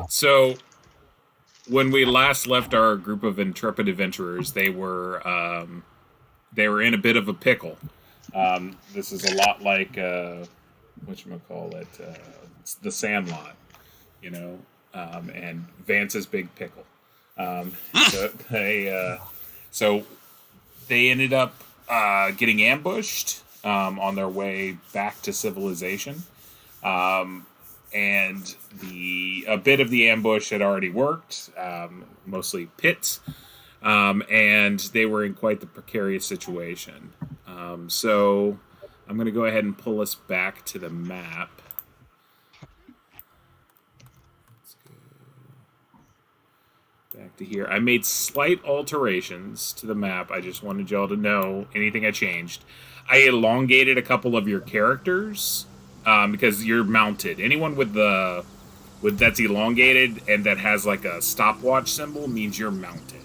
So, when we last left our group of intrepid adventurers, they were in a bit of a pickle. This is a lot like whatchamacallit, it's the Sandlot, and Vance's Big Pickle. So they ended up getting ambushed on their way back to civilization. And a bit of the ambush had already worked, mostly pits, and they were in quite the precarious situation. So I'm going to go ahead and pull us back to the map. Let's go back to here. I made slight alterations to the map. I just wanted y'all to know anything I changed. I elongated a couple of your characters. Because you're mounted. Anyone with that's elongated and that has like a stopwatch symbol means you're mounted.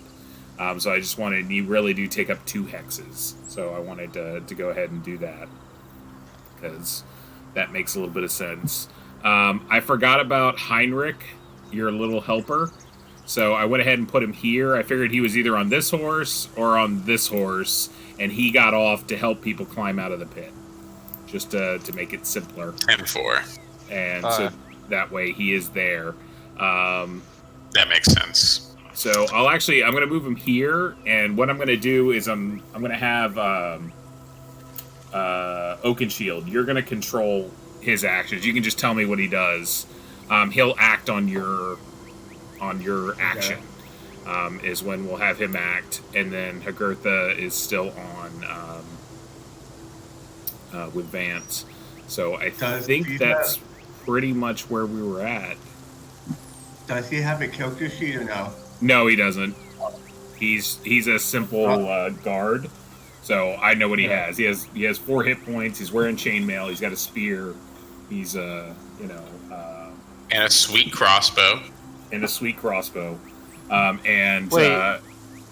So I just wanted, you really do take up 2 hexes. So I wanted to go ahead and do that because that makes a little bit of sense. I forgot about Heinrich, your little helper. So I went ahead and put him here. I figured he was either on this horse or on this horse, and he got off to help people climb out of the pit. Just to make it simpler. 10-4. And so that way he is there. That makes sense. So I'm going to move him here, and what I'm going to do is I'm going to have Oakenshield. You're going to control his actions. You can just tell me what he does. He'll act on your action. Okay. Is when we'll have him act, and then Hagurtha is still on with Vance. So I think that's pretty much where we were at. Does he have a character sheet or no? No, he doesn't. He's a simple guard. So I know what he has. He has 4 hit points. He's wearing chainmail. He's got a spear. He's and a sweet crossbow. And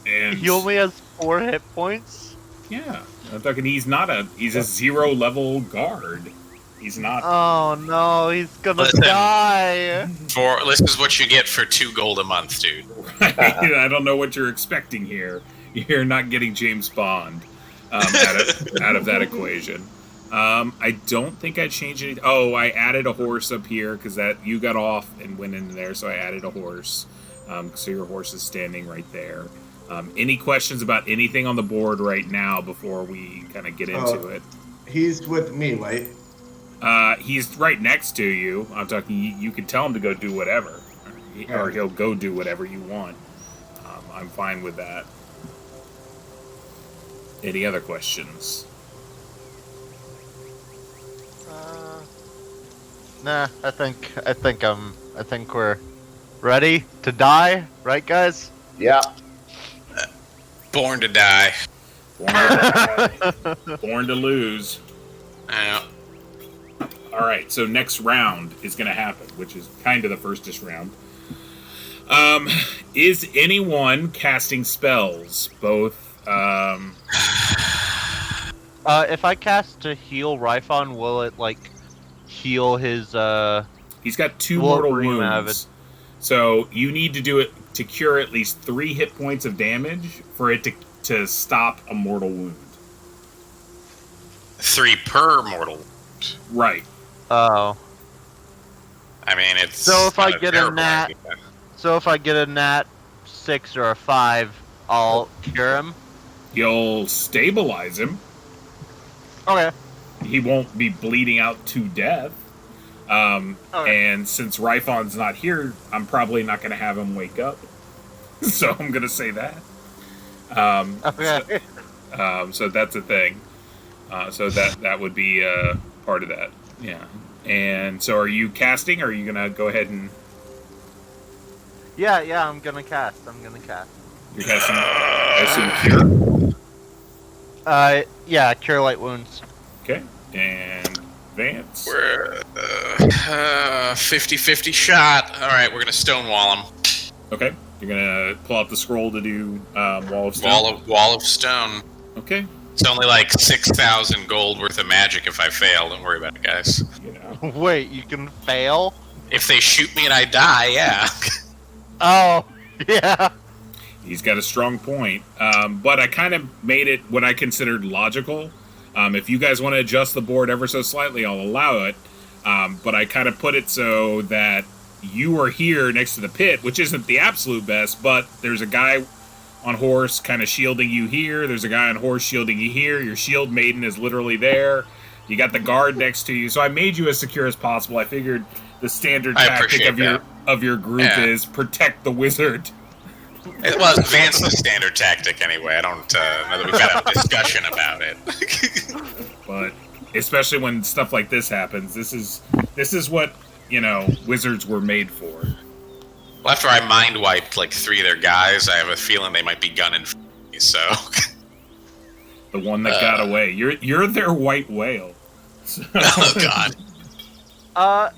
and he only has 4 hit points? Yeah. I'm talking he's a 0 level guard. He's not. Oh no, he's gonna die. This is what you get for 2 gold a month, dude. Right? I don't know what you're expecting here. You're not getting James Bond out of that equation. I don't think I changed anything. Oh, I added a horse up here because that you got off and went in there, so I added a horse. So your horse is standing right there. Any questions about anything on the board right now before we kind of get into it? He's with me, right? He's right next to you. I'm talking. You can tell him to go do whatever, or he'll go do whatever you want. I'm fine with that. Any other questions? Nah, I think we're ready to die, right, guys? Yeah. Born to die. Born to lose. Yeah. All right, so next round is going to happen, which is kind of the firstest round. Is anyone casting spells? Both. If I cast to heal Ryphon, will it heal his? He's got 2 mortal wounds, so you need to do it to cure at least 3 hit points of damage for it to stop a mortal wound. 3 per mortal. Right. Oh. I mean, it's so if I get a nat. So if I get a nat 6 or a 5, I'll cure him. You'll stabilize him. Okay. He won't be bleeding out to death. And since Ryphon's not here, I'm probably not going to have him wake up. So I'm going to say that. Okay. So that's a thing. So that would be part of that. Yeah. And so are you casting, or are you going to go ahead and... Yeah, I'm going to cast. You're casting, I assume, cure? Yeah, cure light wounds. Okay. And Vance? We're 50-50 shot. Alright, we're going to stonewall him. Okay. You're going to pull out the scroll to do Wall of Stone? Wall of Stone. Okay. It's only 6,000 gold worth of magic if I fail. Don't worry about it, guys. Wait, you can fail? If they shoot me and I die, yeah. Oh, yeah. He's got a strong point. But I kind of made it what I considered logical. If you guys want to adjust the board ever so slightly, I'll allow it. But I kind of put it so that you are here next to the pit, which isn't the absolute best, but there's a guy on horse kind of shielding you here. There's a guy on horse shielding you here. Your shield maiden is literally there. You got the guard next to you. So I made you as secure as possible. I figured the standard tactic of your group is protect the wizard. It was Vance's standard tactic anyway. I don't know that we've got a discussion about it. But especially when stuff like this happens, this is what, wizards were made for. Well, after I mind wiped like 3 of their guys, I have a feeling they might be gunning for me, so. The one that got away. You're their white whale. So. Oh god.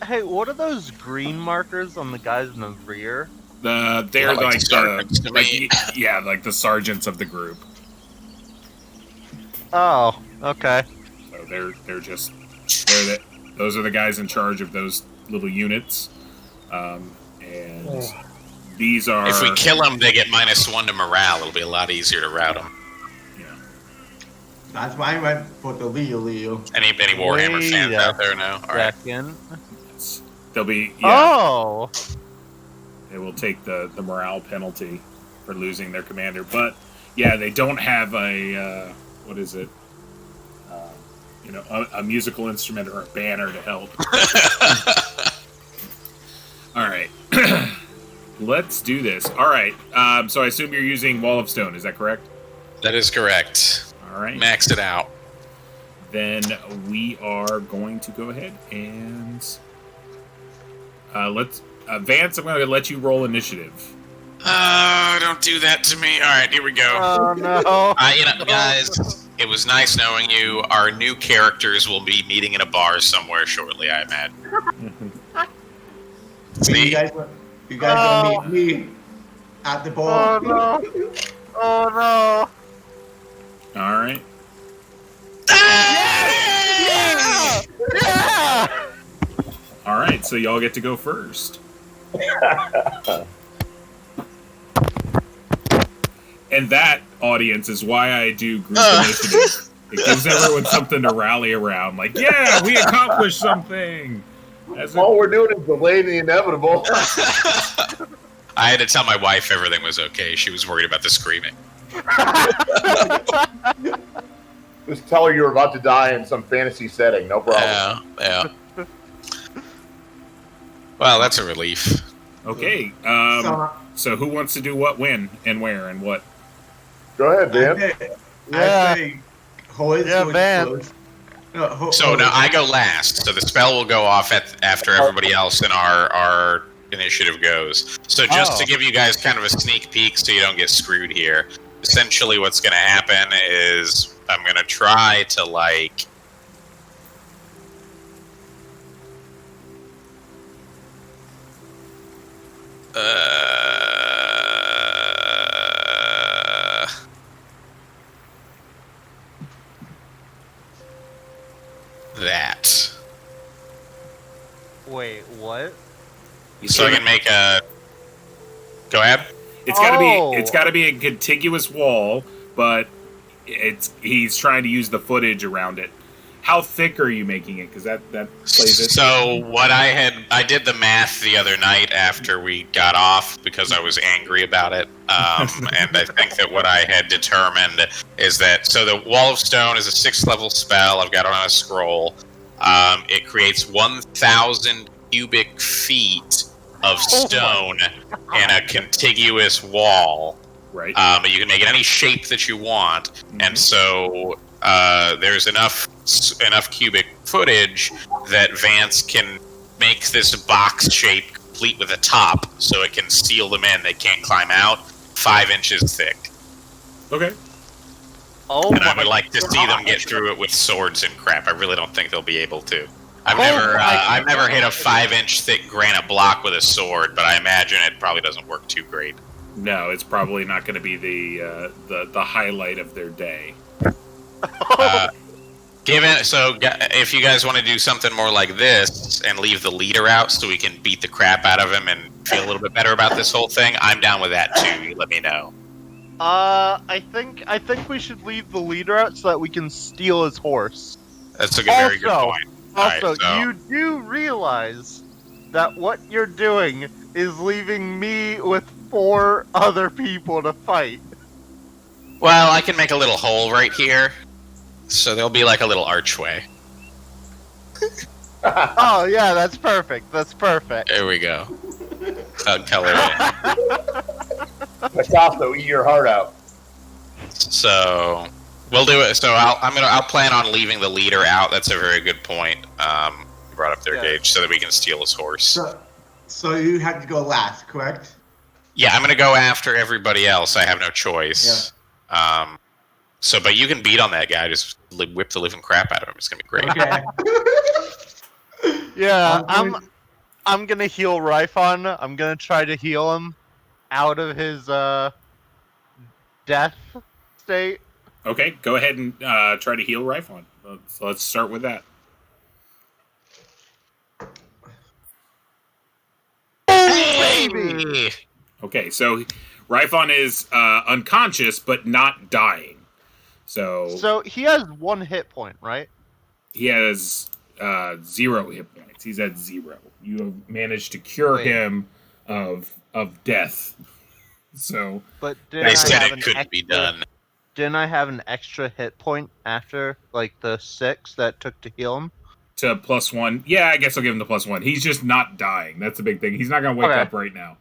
Hey, what are those green markers on the guys in the rear? They're like the like the sergeants of the group. Oh, okay. So those are the guys in charge of those little units. And these are... If we kill them, they get -1 to morale. It'll be a lot easier to route them. Yeah. That's why I went for the Leo. Any Warhammer fans out there now? All right. They'll be... Yeah, Oh! they will take the morale penalty for losing their commander. But, yeah, they don't have a... what is it? A musical instrument or a banner to help. All right. Let's do this. All right. So I assume you're using Wall of Stone. Is that correct? That is correct. All right. Max it out. Then we are going to go ahead and let's Vance. I'm going to let you roll initiative. Don't do that to me. All right, here we go. Oh, no. Guys, it was nice knowing you. Our new characters will be meeting in a bar somewhere shortly, I imagine. See? You guys gonna meet me at the bar? Oh, no. Oh, no. All right. Yeah! All right. So y'all get to go first. And that, audience, is why I do group initiative. It gives everyone something to rally around. Like, yeah, we accomplished something. All we're doing is delaying the inevitable. I had to tell my wife everything was okay. She was worried about the screaming. Just tell her you're about to die in some fantasy setting. No problem. Yeah. Well, that's a relief. Okay. So who wants to do what, when, and where, and what? Go ahead, Dan. Vance. So now I go last. So the spell will go off after everybody else in our initiative goes. So just to give you guys kind of a sneak peek so you don't get screwed here, essentially what's going to happen is I'm going to try to, like... that. Wait, what? So I can make a... Go ahead. It's got to be a contiguous wall, but he's trying to use the footage around it. How thick are you making it? Because that plays it. So what I did the math the other night after we got off because I was angry about it, and I think that what I had determined is that the Wall of Stone is a 6th level spell. I've got it on a scroll. It creates 1,000 cubic feet of stone in a contiguous wall. Right. You can make it any shape that you want, and so there's enough cubic footage that Vance can make this box shape complete with a top, so it can seal them in. They can't climb out. 5 inches thick. Okay. Oh, and I would like to see them get through it with swords and crap. I really don't think they'll be able to. I've never hit a 5-inch thick granite block with a sword, but I imagine it probably doesn't work too great. No, it's probably not going to be the highlight of their day. If you guys want to do something more like this and leave the leader out so we can beat the crap out of him and feel a little bit better about this whole thing, I'm down with that too. You let me know. I think we should leave the leader out so that we can steal his horse. That's a very good point. Also, Alright, so- you do realize that what you're doing is leaving me with 4 other people to fight. Well, I can make a little hole right here, so there'll be like a little archway. Oh yeah, that's perfect. That's perfect. There we go. Color it in. Picasso, eat your heart out. So we'll do it. So I'll plan on leaving the leader out. That's a very good point. You brought up their Gage so that we can steal his horse. So you have to go last, correct? Yeah, I'm gonna go after everybody else. I have no choice. Yeah. But you can beat on that guy. Just whip the living crap out of him. It's gonna be great. Okay. Yeah, I'm gonna heal Ryphon. I'm gonna try to heal him out of his death state. Okay, go ahead and try to heal Ryphon. So let's start with that. Baby! Okay, so Ryphon is unconscious but not dying. So he has 1 hit point, right? he has 0 hit points. He's at 0. You have managed to cure him of death. So, But They said it couldn't be done. Didn't I have an extra hit point after, like, the 6 that took to heal him? to +1, yeah, I guess I'll give him the +1. He's just not dying. That's the big thing. He's not going to wake up right now.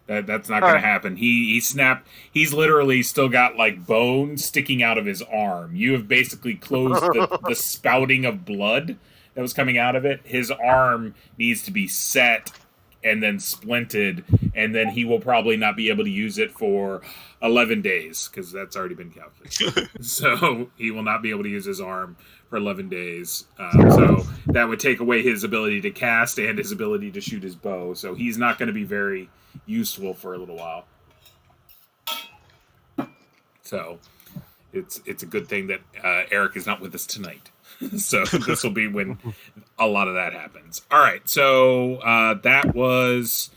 That's not going to happen. He snapped. He's literally still got like bone sticking out of his arm. You have basically closed the spouting of blood that was coming out of it. His arm needs to be set and then splinted, and then he will probably not be able to use it for 11 days because that's already been calculated. So he will not be able to use his arm for 11 days. So that would take away his ability to cast and his ability to shoot his bow. So he's not going to be very useful for a little while. So it's a good thing that Eric is not with us tonight. So this will be when a lot of that happens. All right, so that was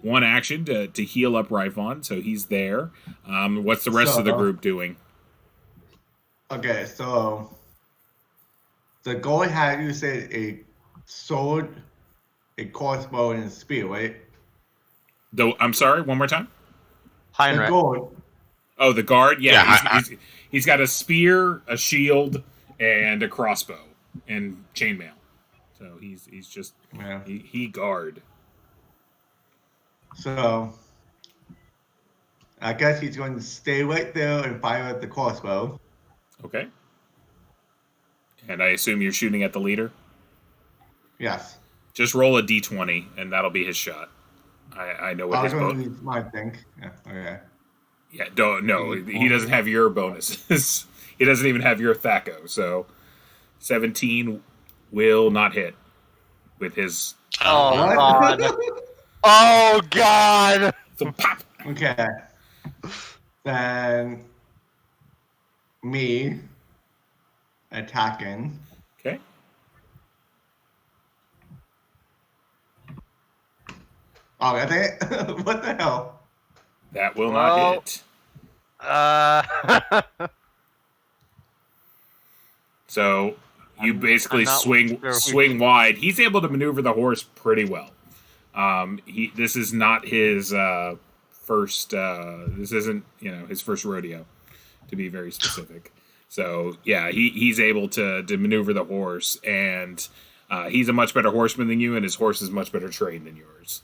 one action to heal up Ryphon, so he's there. What's the rest of the group doing? Okay, so the goal had you said a sword, a crossbow, and a spear, right? I'm sorry, one more time? The goal. Oh, the guard? Yeah, Yeah, he's got a spear, a shield, and a crossbow, and chainmail. So he's just, he guard. So I guess he's going to stay right there and fire at the crossbow. Okay. And I assume you're shooting at the leader? Yes. Just roll a d20, and that'll be his shot. I know what his bonus. I think. Yeah. Okay. Yeah. No. He doesn't have your bonuses. He doesn't even have your Thaco. So 17 will not hit with his. Oh God! Oh God! So pop. Okay. Then me attacking. Okay. Oh, I think what the hell? That will not hit. So you basically swing wide. He's able to maneuver the horse pretty well. This is not his first. This isn't his first rodeo, to be very specific. So yeah, he's able to maneuver the horse, and he's a much better horseman than you, and his horse is much better trained than yours.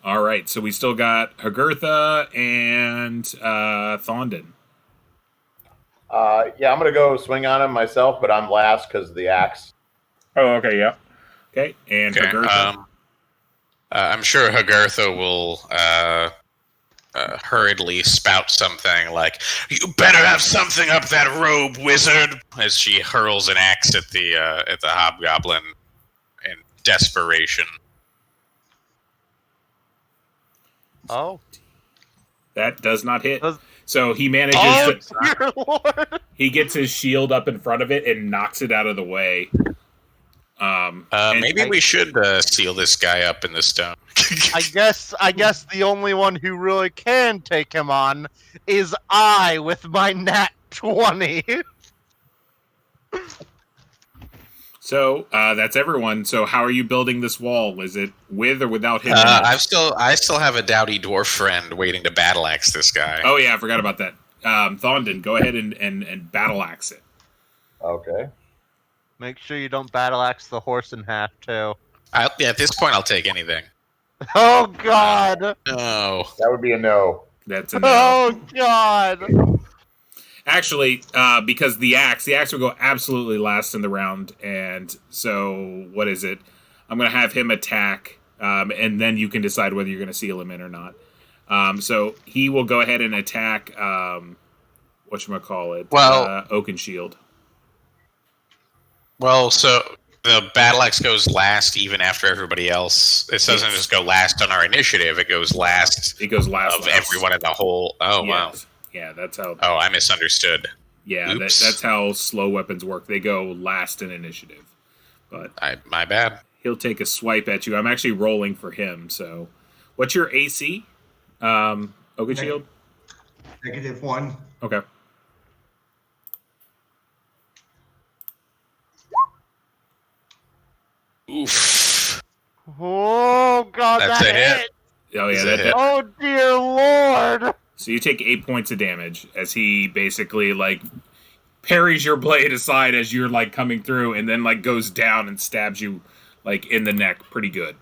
All right, so we still got Hagurtha and Thondon. Yeah, I'm gonna go swing on him myself, but I'm last because of the axe. Oh, okay, yeah. Okay, and Hagurtha. I'm sure Hagurtha will hurriedly spout something like, "You better have something up that robe, wizard!" as she hurls an axe at the hobgoblin in desperation. Oh, that does not hit. So he manages. Dear Lord! He gets his shield up in front of it and knocks it out of the way. Maybe we should seal this guy up in the stone. I guess the only one who really can take him on is I with my nat 20. So that's everyone. So how are you building this wall? Is it with or without him? I still have a dowdy dwarf friend waiting to battle axe this guy. Oh yeah, I forgot about that. Thondon, go ahead and battle axe it. Okay. Make sure you don't battle axe the horse in half too. At this point, I'll take anything. Oh God! No. That would be a no. That's a no. Oh God! Actually, because the axe will go absolutely last in the round, and so what is it? I'm going to have him attack, and then you can decide whether you're going to seal him in or not. So he will go ahead and attack. Whatchamacallit? Well, Oakenshield. Well, so the battle axe goes last even after everybody else. It doesn't just go last on our initiative. It goes last. It goes last of everyone in the whole. Oh wow. Yeah, that's how. Oh, I misunderstood. Yeah, that's how slow weapons work. They go last in initiative. But my bad. He'll take a swipe at you. I'm actually rolling for him. So, what's your AC? Oakenshield? -1. Okay. Oof. Oh God! That's that a hit. Oh yeah, That's a hit. Oh dear Lord! So you take 8 points of damage as he basically like parries your blade aside as you're like coming through, and then like goes down and stabs you like in the neck pretty good.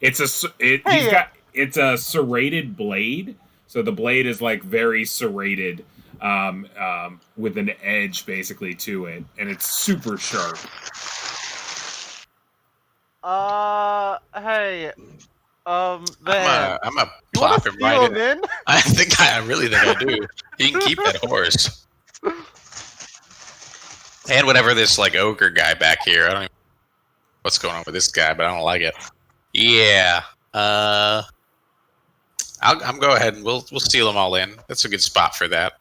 It's a serrated blade, so the blade is like very serrated with an edge basically to it, and it's super sharp. Hey, I'm a you wanna plop him steal right him in. in? I really think I do. He can keep that horse. And whatever this like ogre guy back here. I don't even know what's going on with this guy, but I don't like it. Yeah. I'm go ahead and we'll steal them all in. That's a good spot for that.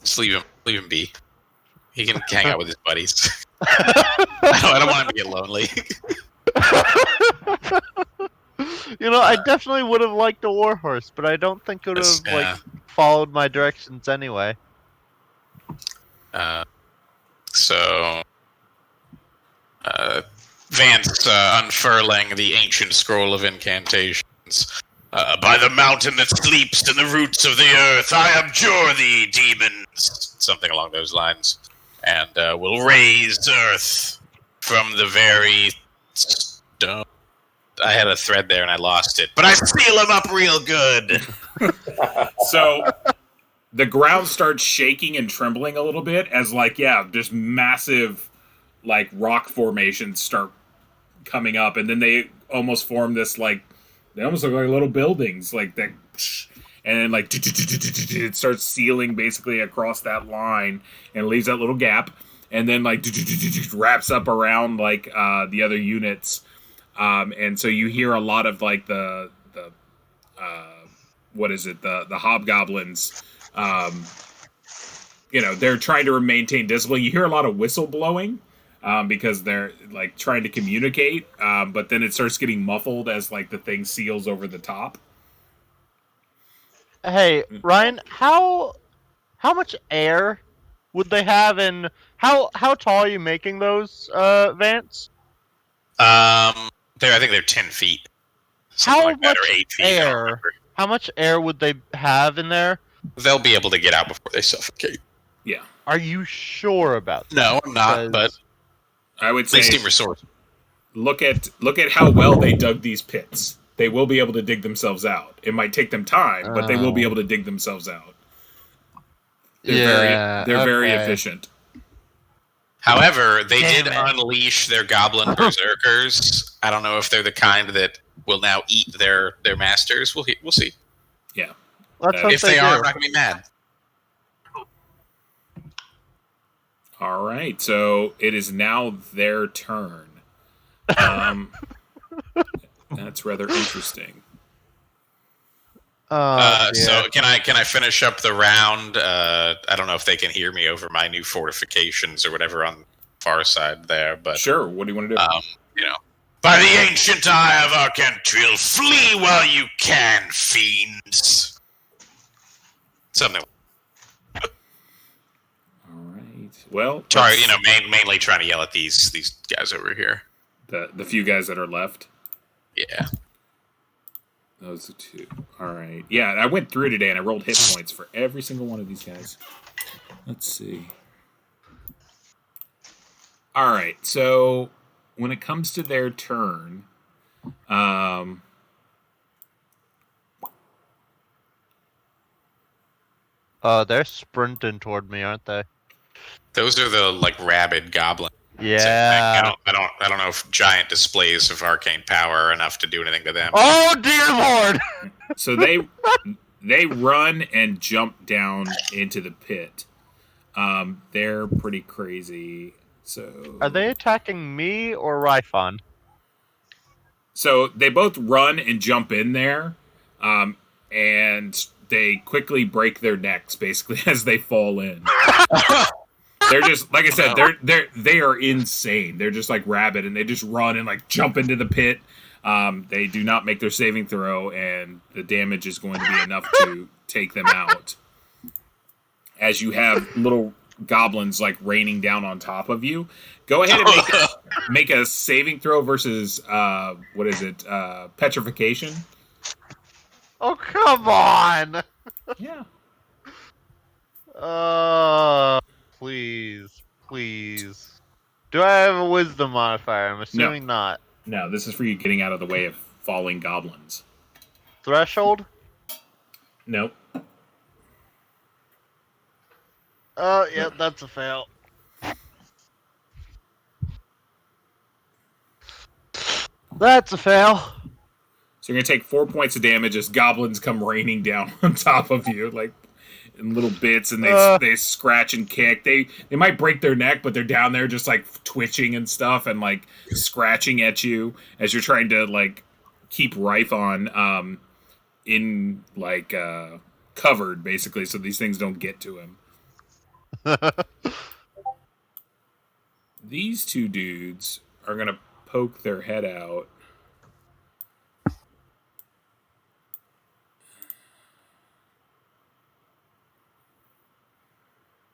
Just leave him be. He can hang out with his buddies. I don't want him to get lonely. I definitely would have liked a warhorse, but I don't think it would have followed my directions anyway. So Vance unfurling the ancient scroll of incantations. By the mountain that sleeps in the roots of the earth, I abjure thee, demons. Something along those lines. And will raise earth from the very stone. I had a thread there and I lost it, but I seal him up real good. So the ground starts shaking and trembling a little bit as just massive rock formations start coming up, and then they almost form this they almost look like little buildings that, and then it starts sealing basically across that line and leaves that little gap, and then wraps up around the other units, and so you hear a lot of the hobgoblins. They're trying to maintain discipline. You hear a lot of whistle blowing because they're trying to communicate, but then it starts getting muffled as the thing seals over the top. Hey, Ryan, how much air would they have, and how tall are you making those, Vance? I think they're 10 feet. How like that, much or 8 feet, air? How much air would they have in there? They'll be able to get out before they suffocate. Yeah. Are you sure about that? No, I'm not, but I would say they seem resourceful. Look at how well they dug these pits. They will be able to dig themselves out. It might take them time, but they will be able to dig themselves out. They're very efficient. However, they did unleash their goblin berserkers. I don't know if they're the kind that will now eat their masters. We'll see. Yeah. If they are, I'm not going to be mad. All right, so it is now their turn. That's rather interesting. So can I finish up the round? I don't know if they can hear me over my new fortifications or whatever on the far side there, but Sure. What do you want to do? you know, by the ancient eye of Arcantril, flee while you can, fiends. Something. All right. Well, Sorry, mainly trying to yell at these guys over here. the few guys that are left. Yeah. Those are two. All right. Yeah, I went through today and I rolled hit points for every single one of these guys. Let's see. All right. So when it comes to their turn, they're sprinting toward me, aren't they? Those are the rabid goblins. Yeah. I don't know if giant displays of arcane power are enough to do anything to them. Oh dear lord! so they run and jump down into the pit. They're pretty crazy. So Are they attacking me or Ryphon? So they both run and jump in there, and they quickly break their necks basically as they fall in. They're just, like I said, they are insane. They're just like rabid, and they just run and jump into the pit. They do not make their saving throw, and the damage is going to be enough to take them out. As you have little goblins raining down on top of you, go ahead and make a saving throw versus what is it? Petrification. Oh come on! Yeah. Please. Do I have a wisdom modifier? I'm assuming not. No, this is for you getting out of the way of falling goblins. Threshold? Nope. Yeah, that's a fail. That's a fail. So you're gonna take 4 points of damage as goblins come raining down on top of you, in little bits, and they scratch and kick. They might break their neck, but they're down there just twitching and stuff, and scratching at you as you're trying to keep Ryphon in covered basically, so these things don't get to him. These two dudes are gonna poke their head out.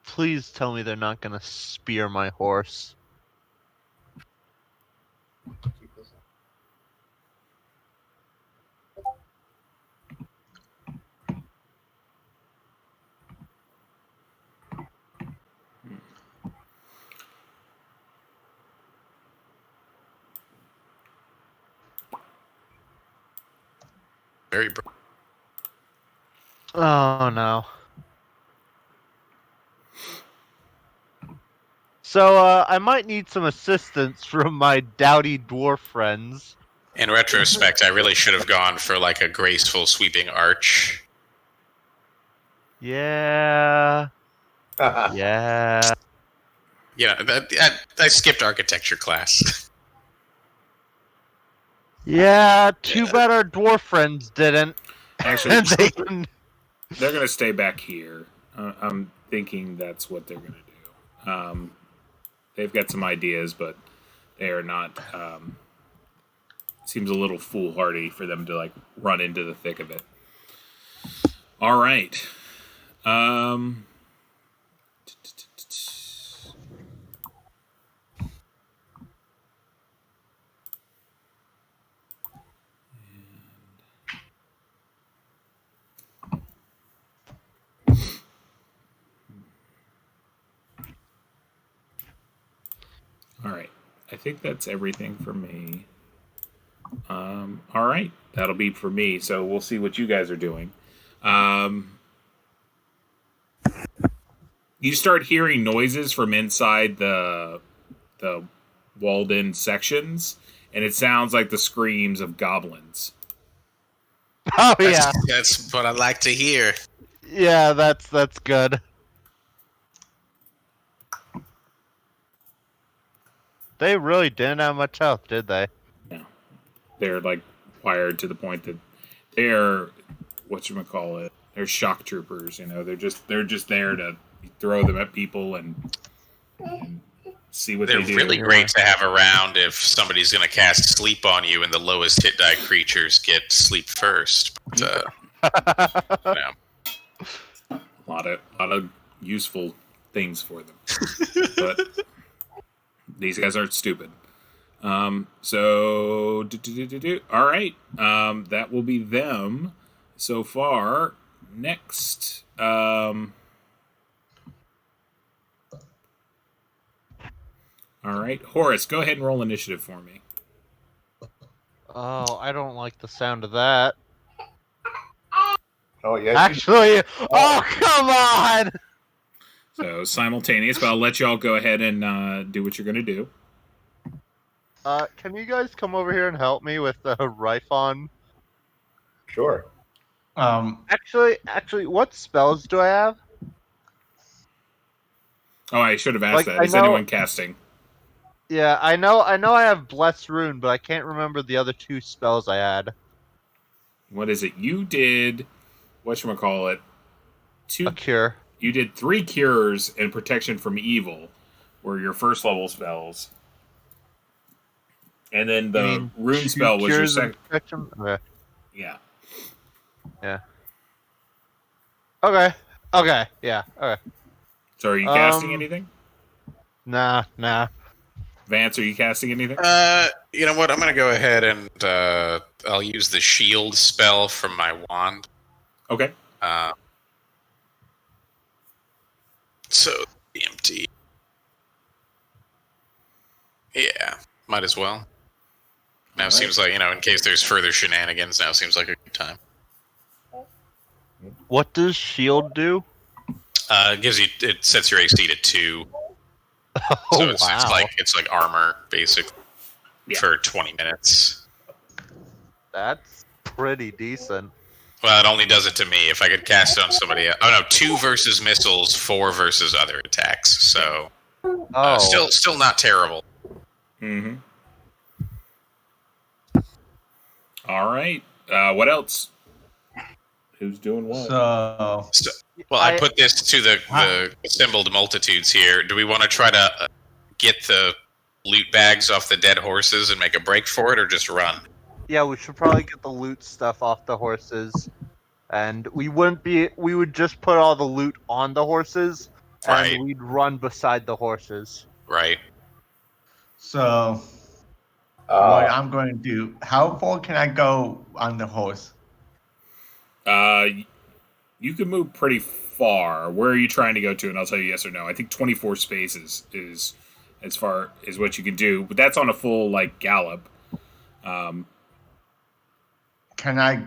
Please tell me they're not gonna spear my horse. Very. Oh no. So, I might need some assistance from my dowdy dwarf friends. In retrospect, I really should have gone for a graceful sweeping arch. Yeah. Yeah. I skipped architecture class. Yeah, too bad our dwarf friends didn't. Actually, They can- they're gonna stay back here. I'm thinking that's what they're gonna do. They've got some ideas, but they are not. Seems a little foolhardy for them to run into the thick of it. All right. All right. I think that's everything for me. All right. That'll be for me. So we'll see what you guys are doing. You start hearing noises from inside the walled-in sections, and it sounds like the screams of goblins. Oh yeah. That's what I like to hear. Yeah, that's good. They really didn't have much health, did they? No. They're wired to the point that they're whatchamacallit, they're shock troopers. You know, they're just there to throw them at people and see what They're they do. really great to have around if somebody's going to cast sleep on you, and the lowest hit die creatures get sleep first. But, you know. A lot of useful things for them, but these guys aren't stupid. So all right, that will be them so far. Next, all right, Horace, go ahead and roll initiative for me. Oh, I don't like the sound of that. Oh yeah. Actually, oh come on! So simultaneous, but I'll let y'all go ahead and do what you're gonna do. Can you guys come over here and help me with the Rifon? Sure. Actually, what spells do I have? Oh, I should have asked Like, that. I Is know- anyone casting? Yeah, I know I have Bless Rune, but I can't remember the other 2 spells I had. What is it? You did whatchamacallit? A cure. You did 3 cures and protection from evil, were your first level spells. And then the rune 2 spell was your cures and second. protection? Okay. Yeah. Okay. Yeah. Okay. So are you casting Um, anything? Nah. Vance, are you casting anything? You know what? I'm going to go ahead and I'll use the shield spell from my wand. Okay. So, empty. Yeah, might as well. Now All seems like, in case there's further shenanigans, now seems like a good time. What does shield do? It sets your AC to 2. Oh So wow. it's like armor, basically, for 20 minutes. That's pretty decent. Well, it only does it to me. If I could cast it on somebody else. Oh no, 2 versus missiles, 4 versus other attacks. So still not terrible. Mm-hmm. All right. What else? Who's doing what? So Well, I put this to the assembled multitudes here. Do we want to try to get the loot bags off the dead horses and make a break for it, or just run? Yeah, we should probably get the loot stuff off the horses. And we would just put all the loot on the horses, Right. and we'd run beside the horses. Right. So what I'm going to do? How far can I go on the horse? You can move pretty far. Where are you trying to go to? And I'll tell you yes or no. I think 24 spaces is as far as what you can do, but that's on a full gallop. Can I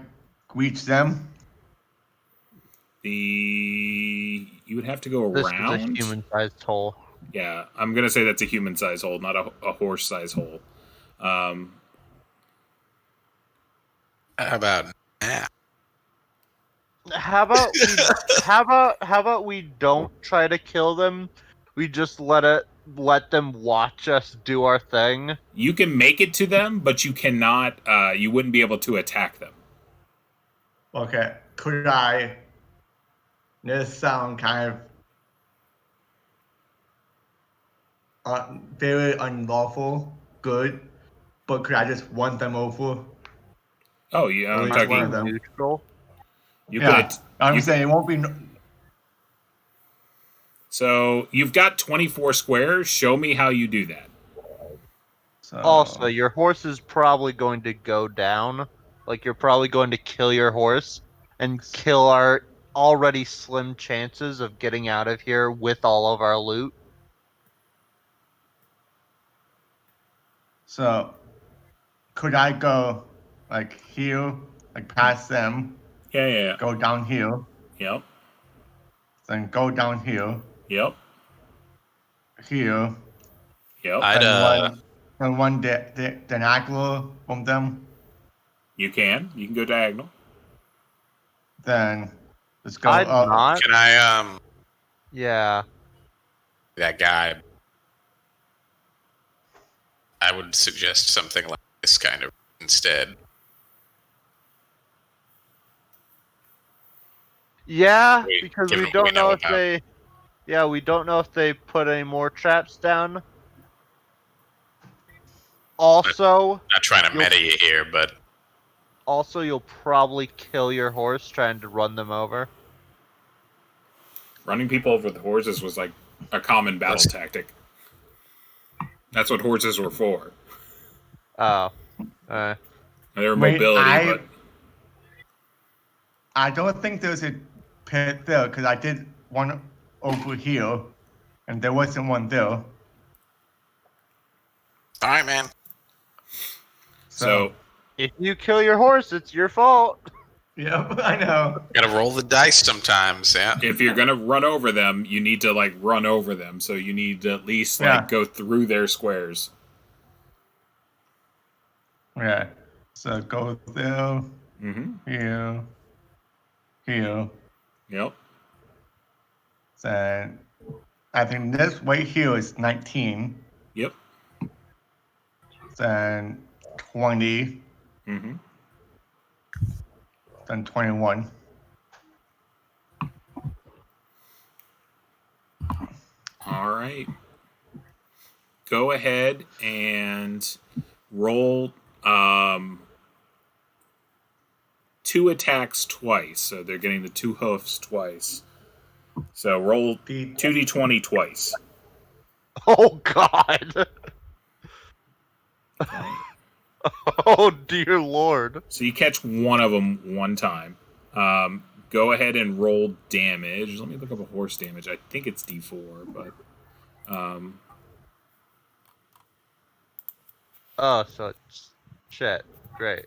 reach them? You would have to go This around. is a human-sized hole. Yeah, I'm gonna say that's a human-sized hole, not a horse-sized hole. How about now? How about we don't try to kill them? We just let them watch us do our thing. You can make it to them, but you cannot. You wouldn't be able to attack them. Okay. Could I? This sound kind of very unlawful. Good, but could I just run them over? Oh, yeah. I'm Which one of talking. them? Neutral. You Yeah, could. I'm saying it won't be. So you've got 24 squares. Show me how you do that. So, Also, your horse is probably going to go down. Like, you're probably going to kill your horse and kill our already slim chances of getting out of here with all of our loot. So, could I go here, past them, Yeah. go down here, Yep. then go down here, Yep. here, Yep. and one diagonal from them? You can go diagonal. Then let's go I'd up. not. Can I Yeah. that guy? I would suggest something like this kind of instead. Yeah, We because give we them what don't we know know if about. they. Yeah, we don't know if they put any more traps down. Also, Not trying to You'll- meta you here, but you'll probably kill your horse trying to run them over. Running people over with horses was like a common battle tactic. That's what horses were for. Oh. They were Wait, mobility, but I don't think there's a pit there because I did one over here, and there wasn't one there. all right, man. so If you kill your horse, it's your fault. Yep, I know. Gotta roll the dice sometimes, yeah. if you're gonna run over them, you need to like run over them. So you need to at least like Yeah. go through their squares. Yeah. So go there, Mm-hmm. here, here. Yep. Then I think this right here is 19. Yep. Then 20. Mm-hmm. Then 21. All right. Go ahead and roll 2 attacks twice. So they're getting the 2 hoofs twice. So roll 2d20 twice. Oh God. Oh dear Lord. So you catch one of them one time. Go ahead and roll damage. Let me look up a horse damage. I think it's d4, but Oh, so it's shit. Great.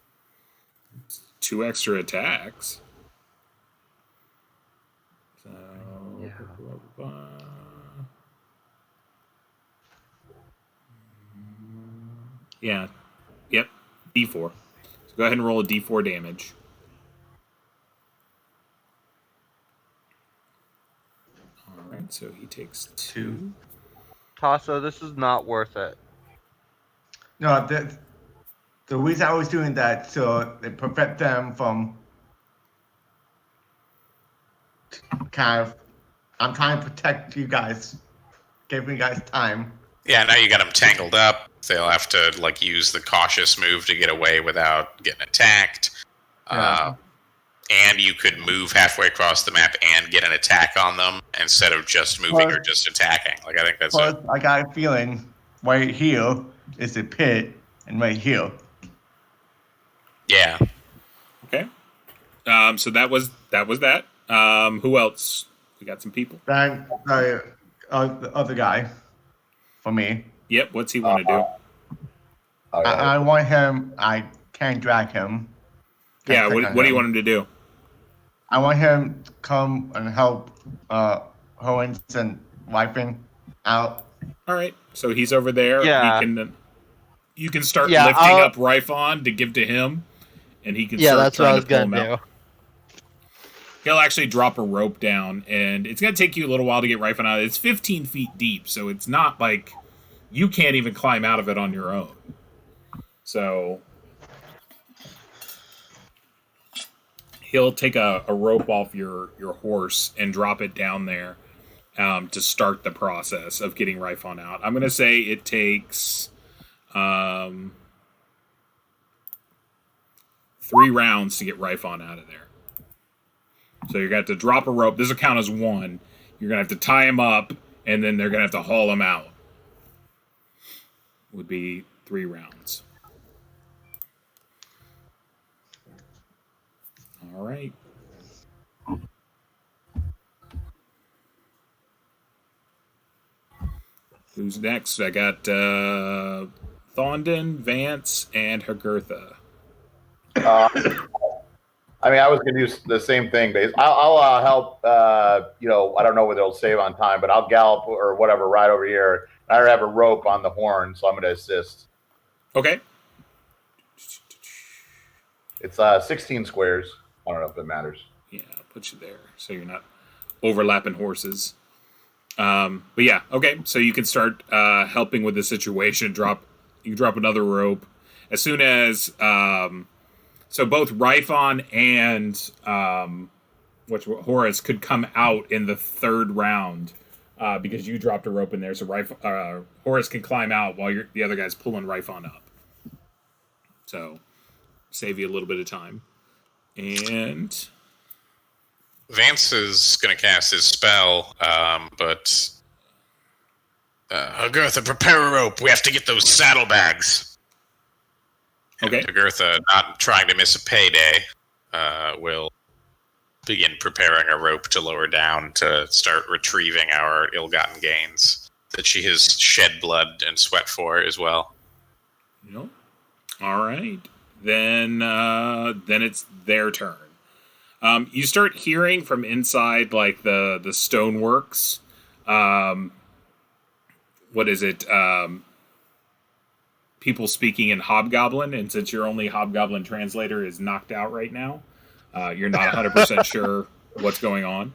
2 extra attacks. So yeah. Yep. D4. So go ahead and roll a D4 damage. Alright, so he takes 2. Tasso, this is not worth it. No, the reason I was doing that so it prevent them from kind of. I'm trying to protect you guys, give you guys time. Yeah, now you got them tangled up. They'll have to like use the cautious move to get away without getting attacked. Yeah. And you could move halfway across the map and get an attack on them instead of just moving or just attacking. Like I think that's Plus, I got a feeling right here is the pit, and right here. yeah. Okay. So that was that. Who else? We got some people. Then the other guy, for me. Yep, what's he want to do? All right. I want him. I can't drag him. Yeah, Can't what click do on you him. want him to do? I want him to come and help Owens and wiping out. All right, so he's over there. Yeah. You can start Yeah, lifting I'll- up Rifon to give to him, and he can Yeah, start that's what trying I was to pull him gonna out. do. He'll actually drop a rope down, and it's going to take you a little while to get Rifon out. It's 15 feet deep, so it's not like you can't even climb out of it on your own. So he'll take a rope off your horse and drop it down there to start the process of getting Rifon out. I'm going to say it takes 3 rounds to get Rifon out of there. So you're going to have to drop a rope. This will count as 1. You're going to have to tie him up, and then they're going to have to haul him out. Would be 3 rounds. All right. Who's next? I got Thondon, Vance, and Hagertha. I mean, I was going to do the same thing. I'll help. I don't know whether it'll save on time, but I'll gallop or whatever right over here. I already have a rope on the horn, so I'm going to assist. Okay. It's 16 squares. I don't know if it matters. Yeah, I'll put you there so you're not overlapping horses. But yeah, okay. So you can start helping with the situation. You can drop another rope as soon as so both Rifon and which Horace could come out in the third round because you dropped a rope in there. So Horace can climb out while the other guy's pulling Rifon up. So save you a little bit of time. And Vance is going to cast his spell, but Agartha, prepare a rope. We have to get those saddlebags. okay. And Agartha, not trying to miss a payday, will begin preparing a rope to lower down to start retrieving our ill-gotten gains that she has shed blood and sweat for as well. Yep. All right. Then it's their turn. You start hearing from inside, like the stoneworks. What is it? People speaking in Hobgoblin, and since your only Hobgoblin translator is knocked out right now, you're not 100% sure what's going on.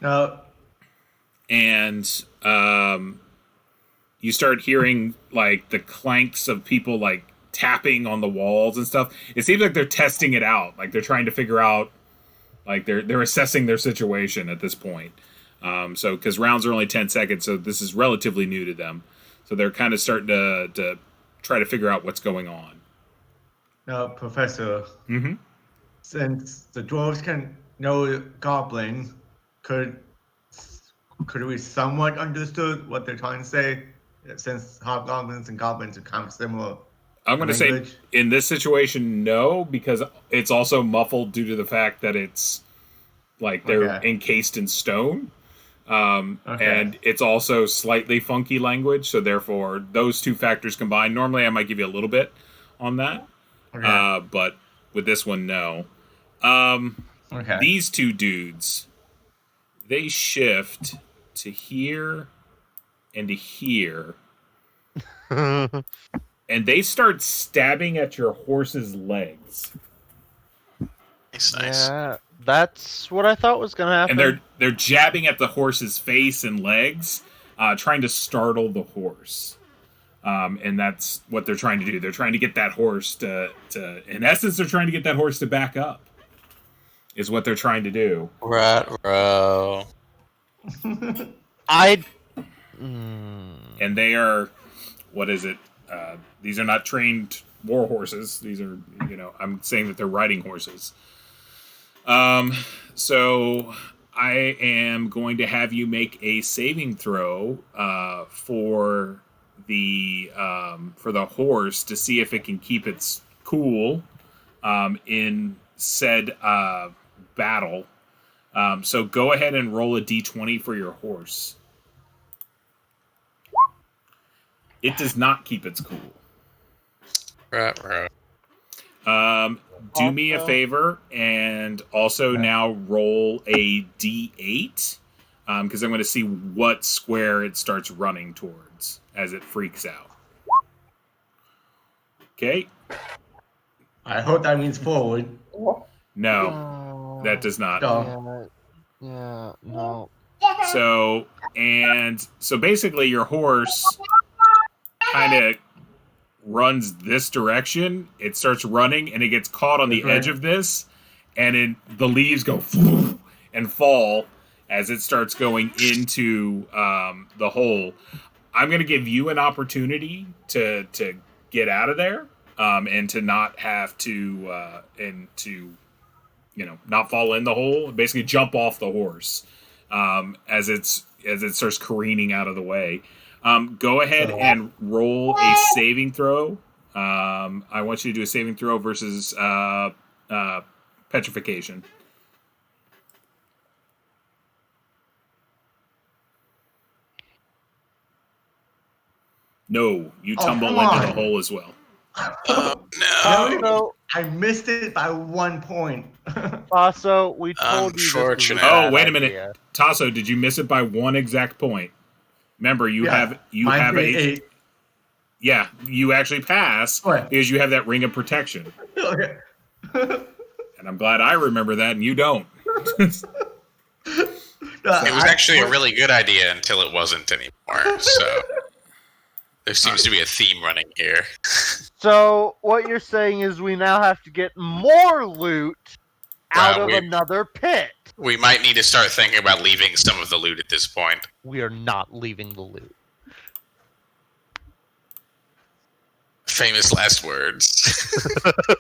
No. And you start hearing like the clanks of people like tapping on the walls and stuff. It seems like they're testing it out. Like they're trying to figure out, like they're assessing their situation at this point. So because rounds are only 10 seconds, so this is relatively new to them. So they're kind of starting to try to figure out what's going on. No, Professor. Mm-hmm. Since the dwarves can know goblin, could we somewhat understood what they're trying to say? Since hobgoblins and goblins are kind of similar. I'm going to say in this situation, no, because it's also muffled due to the fact that it's like they're encased in stone. And it's also slightly funky language. So therefore, those two factors combined, normally I might give you a little bit on that. Okay. But with this one, no. These two dudes, they shift to here and to here. And they start stabbing at your horse's legs. Nice. Yeah, that's what I thought was going to happen. And they're jabbing at the horse's face and legs, trying to startle the horse. And that's what they're trying to do. They're trying to get that horse to in essence, they're trying to get that horse to back up. Is what they're trying to do. Right, bro. And they are, what is it? These are not trained war horses. These are, I'm saying that they're riding horses. So I am going to have you make a saving throw for the horse to see if it can keep its cool in said battle. So go ahead and roll a d20 for your horse. It does not keep its cool. Right. Do me a favor and also now roll a d8 because I'm going to see what square it starts running towards as it freaks out. Okay. I hope that means forward. No, that does not. Yeah, no. So basically your horse kind of runs this direction. It starts running and it gets caught on the edge of this, and the leaves go and fall as it starts going into the hole. I'm going to give you an opportunity to get out of there and to not have to not fall in the hole. Basically, jump off the horse as it starts careening out of the way. Go ahead and roll a saving throw. I want you to do a saving throw versus petrification. No, you tumble into the hole as well. No. I missed it by 1 point. Tasso, we told you this was a bad wait a minute. idea. Tasso, did you miss it by 1 exact point? Remember, you have eight. Yeah, you actually pass because you have that ring of protection. Okay. And I'm glad I remember that and you don't. It was actually a really good idea until it wasn't anymore. So there seems to be a theme running here. So what you're saying is we now have to get more loot out of another pit. We might need to start thinking about leaving some of the loot at this point. We are not leaving the loot. Famous last words.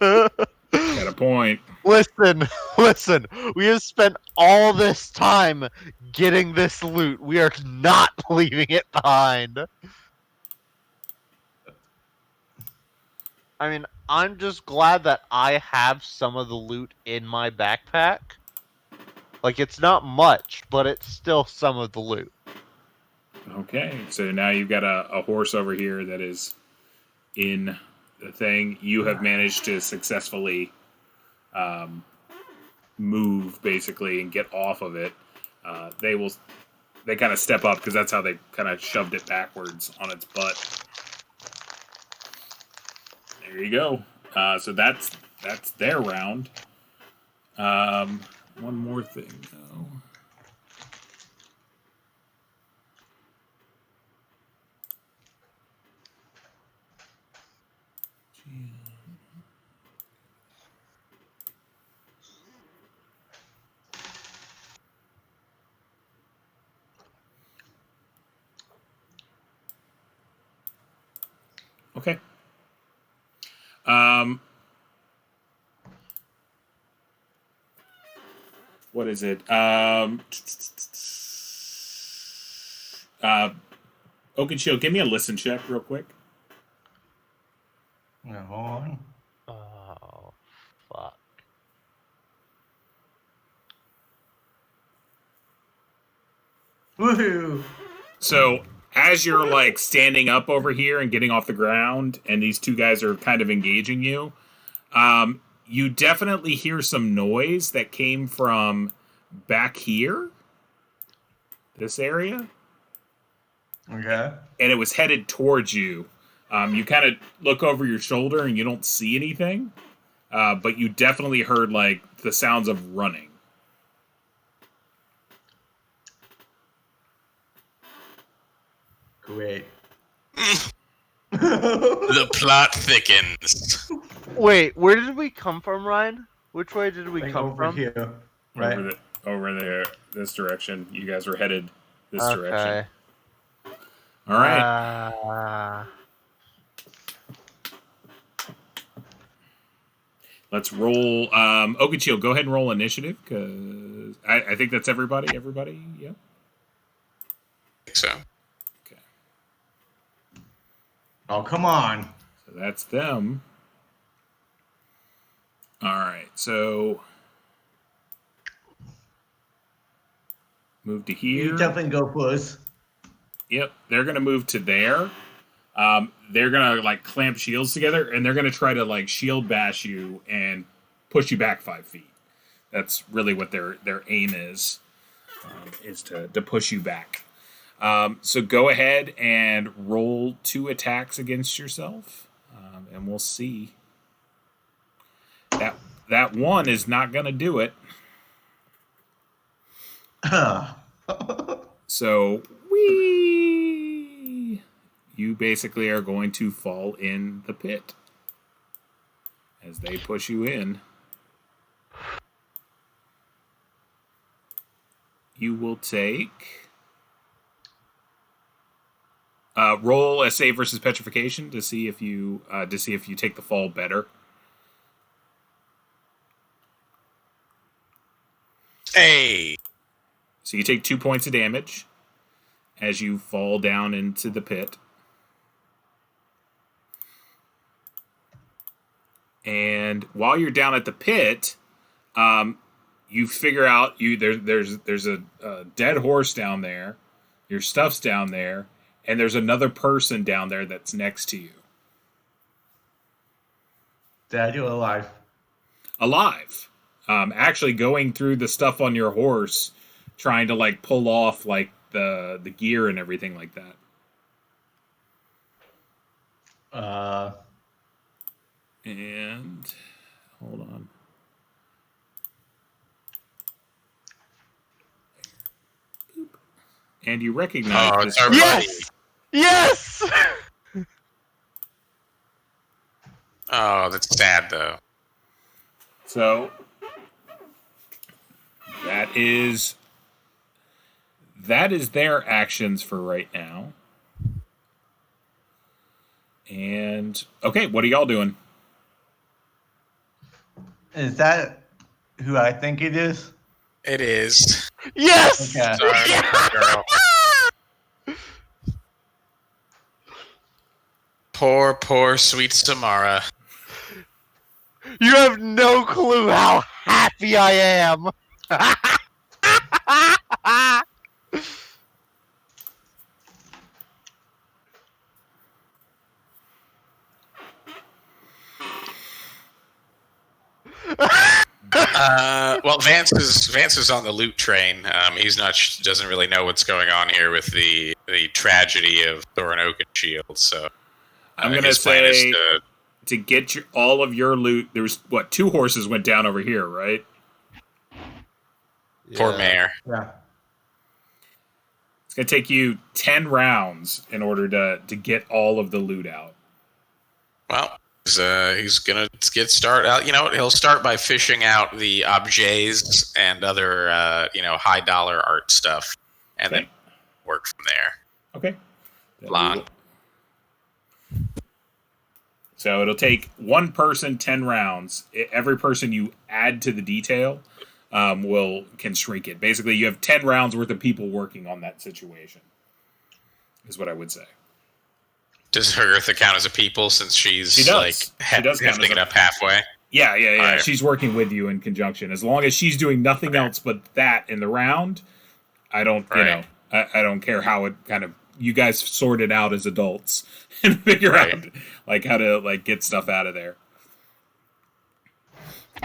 Got a point. Listen. We have spent all this time getting this loot. We are not leaving it behind. I mean, I'm just glad that I have some of the loot in my backpack. Like, it's not much, but it's still some of the loot. Okay, so now you've got a horse over here that is in the thing. You have managed to successfully move, basically, and get off of it. They kind of step up, because that's how they kind of shoved it backwards on its butt. There you go. So that's their round. One more thing, though. Okay. What is it? Oak and Shield, give me a listen check real quick. Yeah, hold on. Oh, fuck. Woohoo! So, as you're like standing up over here and getting off the ground, and these two guys are kind of engaging you, you definitely hear some noise that came from back here, this area. Okay. And it was headed towards you. You kind of look over your shoulder and you don't see anything, but you definitely heard like the sounds of running. Great. The plot thickens. Wait, where did we come from, Ryan? Which way did we Like come over from? here, right? Over there, this direction. You guys were headed this direction. Okay. All right. Let's roll. Oak and Shield, go ahead and roll initiative, because I think that's everybody. Everybody, yeah. I think so. Okay. Oh, come on. So that's them. All right. So move to here. You definitely go first. Yep, they're gonna move to there. They're gonna like clamp shields together, and they're gonna try to like shield bash you and push you back 5 feet. That's really what their aim is to push you back. So go ahead and roll 2 attacks against yourself, and we'll see. That one is not gonna do it. So you basically are going to fall in the pit as they push you in. You will take roll a save versus petrification to see if you take the fall better. Hey. So you take 2 points of damage as you fall down into the pit. And while you're down at the pit, you figure out there's a dead horse down there, your stuff's down there, and there's another person down there that's next to you. Dead or alive? Alive. Actually going through the stuff on your horse, trying to like pull off like the gear and everything like that. And hold on. Boop. And you recognize Oh, this. it's our buddy. Yes! Oh, that's sad though. So That is their actions for right now. And okay, what are y'all doing? Is that who I think it is? It is. Yes! Okay. Sorry, girl. Poor sweet Samara. You have no clue how happy I am! Well, Vance is on the loot train. He's not doesn't really know what's going on here with the tragedy of Thorin Oakenshield. So I'm gonna his plan is say to get all of your loot. There was 2 horses went down over here, right? poor Mayor. Yeah. It's gonna take you 10 rounds in order to get all of the loot out. Well, he's gonna get start out. You know, he'll start by fishing out the objets and other high dollar art stuff, and then work from there. Okay. Long. So it'll take one person 10 rounds. Every person you add to the detail can shrink it. Basically, you have 10 rounds worth of people working on that situation, is what I would say. Does Hertha count as a people since she does hefting it up halfway? Yeah. Right. She's working with you in conjunction. As long as she's doing nothing else but that in the round, I don't I don't care how it kind of you guys sort it out as adults and figure out how to get stuff out of there.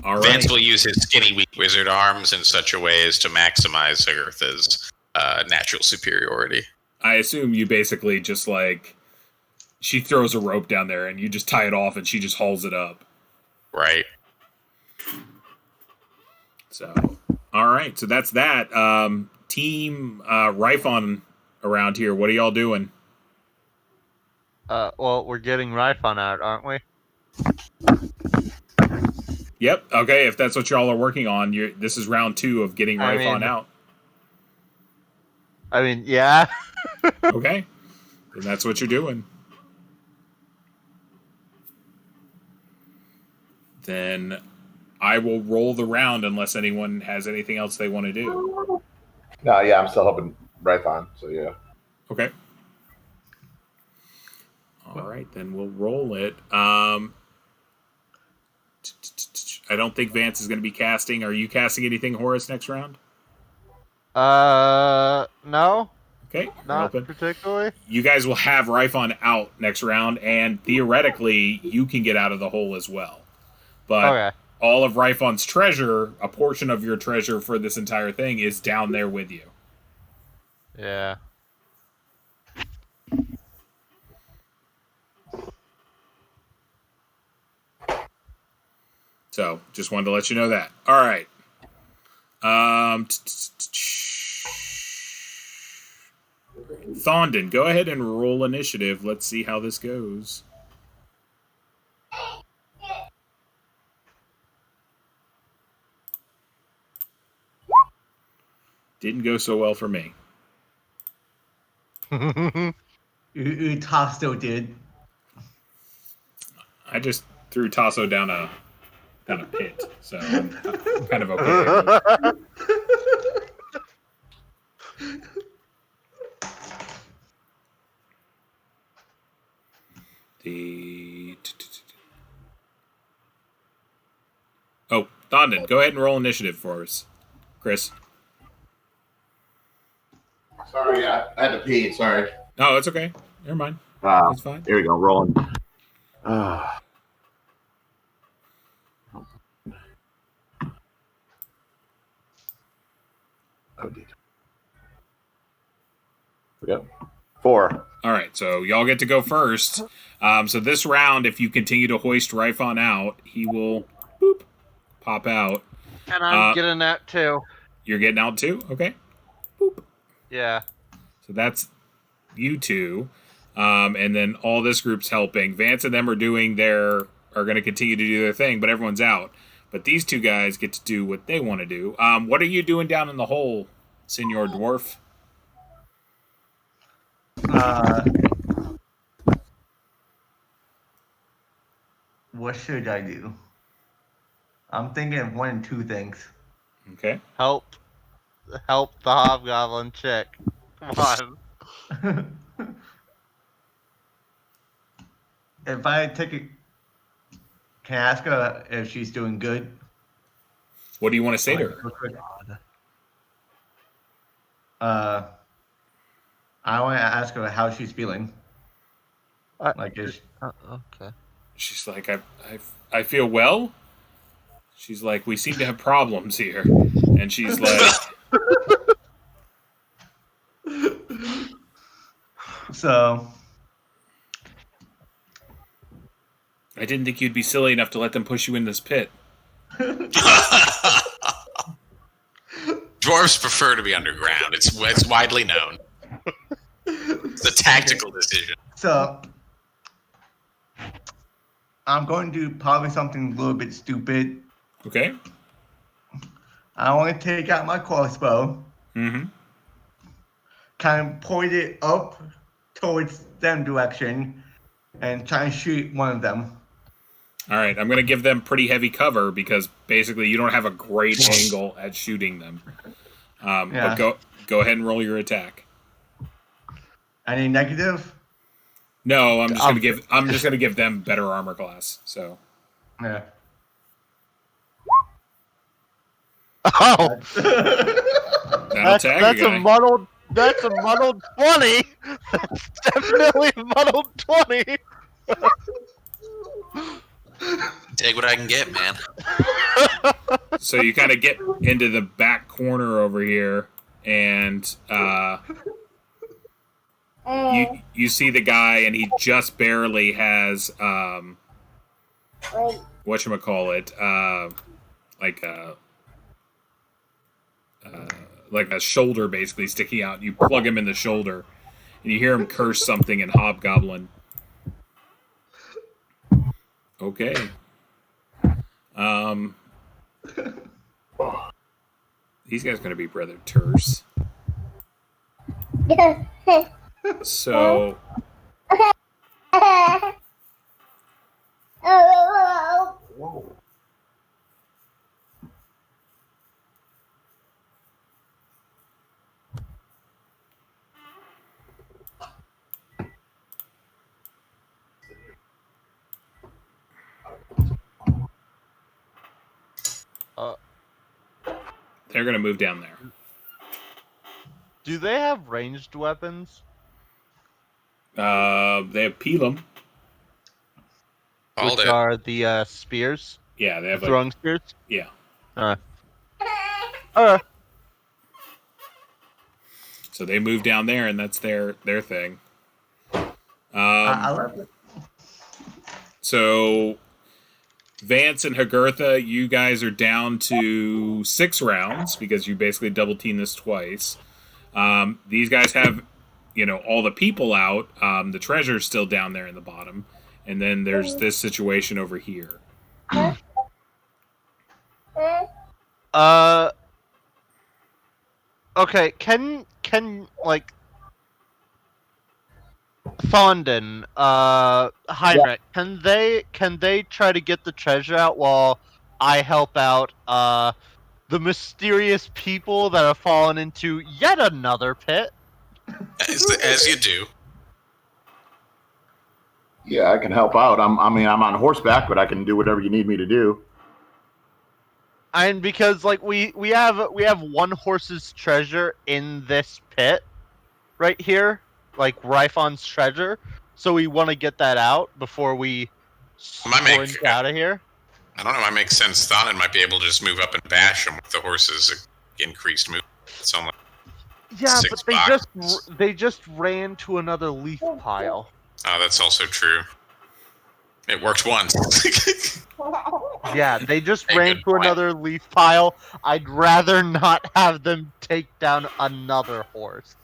All right. Vance will use his skinny weak wizard arms in such a way as to maximize Hertha's natural superiority. I assume you basically just she throws a rope down there and you just tie it off and she just hauls it up. Right. So, all right. So that's that. Team Rifon around here. What are y'all doing? Well, we're getting Rifon out, aren't we? Yep. Okay. If that's what y'all are working on, this is round 2 of getting Rifon out. I mean, yeah. Okay. Then that's what you're doing. Then I will roll the round unless anyone has anything else they want to do. No, yeah, I'm still helping Rifon, so yeah. Okay. All right, then we'll roll it. I don't think Vance is going to be casting. Are you casting anything, Horace, next round? No. Okay, not open. Particularly. You guys will have Rifon out next round, and theoretically, you can get out of the hole as well. But all of Rifon's treasure, a portion of your treasure for this entire thing, is down there with you. Yeah. So, just wanted to let you know that. All right. Thondon, go ahead and roll initiative. Let's see how this goes. Didn't go so well for me. Tasso did. I just threw Tasso down a pit, so I'm kind of okay. Thondon, go ahead and roll initiative for us, Chris. Sorry, I had to pee. Sorry. No, it's okay. Never mind. It's fine. Here we go. Rolling. Oh, dear. We go. 4. All right, so y'all get to go first. So this round, if you continue to hoist Rifon out, he will pop out. And I'm getting that too. You're getting out too? Okay. Boop. Yeah. So that's you two. And then all this group's helping. Vance and them are going to continue to do their thing, but everyone's out. But these two guys get to do what they want to do. What are you doing down in the hole, Senor Dwarf? What should I do? I'm thinking of one and two things. Okay. Help the hobgoblin chick. Come on. If I take it, can I ask her if she's doing good? What do you want to say to her? I want to ask her how she's feeling. Like, is Okay. She's like, I feel well. She's like, we seem to have problems here. And she's like... So... I didn't think you'd be silly enough to let them push you in this pit. Dwarves prefer to be underground. It's widely known. It's a tactical decision. So... I'm going to do probably something a little bit stupid. Okay. I want to take out my crossbow. Mm-hmm. Kind of point it up towards them direction and try and shoot one of them. All right, I'm going to give them pretty heavy cover because basically you don't have a great angle at shooting them. Yeah. But go ahead and roll your attack. Any negative? No, I'm just gonna give them better armor class. So Yeah. Oh, that'll tag that's a guy. That's a muddled 20. That's definitely a muddled 20. Take what I can get, man. So you kind of get into the back corner over here, and you see the guy, and he just barely has whatchamacallit, like a shoulder basically sticking out. You plug him in the shoulder, and you hear him curse something in Hobgoblin. Okay. These guys are going to be rather terse. So... Whoa. They're going to move down there. Do they have ranged weapons? They have Pelum. Called Which it. are the spears? Yeah, they have like... Throwing spears? Yeah. So they move down there, and that's their thing. I love it. So Vance and Hagurtha, you guys are down to 6 rounds because you basically double team this twice. These guys have, all the people out. The treasure's still down there in the bottom, and then there's this situation over here. Okay, can like Thondon, Heinrich, can they try to get the treasure out while I help out the mysterious people that have fallen into yet another pit? As you do. Yeah, I can help out. I'm on horseback, but I can do whatever you need me to do. And because like we have one horse's treasure in this pit right here, like Ryfon's treasure, so we want to get that out before we sprint out of here. I don't know. It might make sense. Thonin might be able to just move up and bash them with the horse's increased movement. It's only Yeah, 6 but boxes. they just ran to another leaf pile. Oh, that's also true. It worked once. Yeah, they just Hey, ran good to point. another leaf pile. I'd rather not have them take down another horse.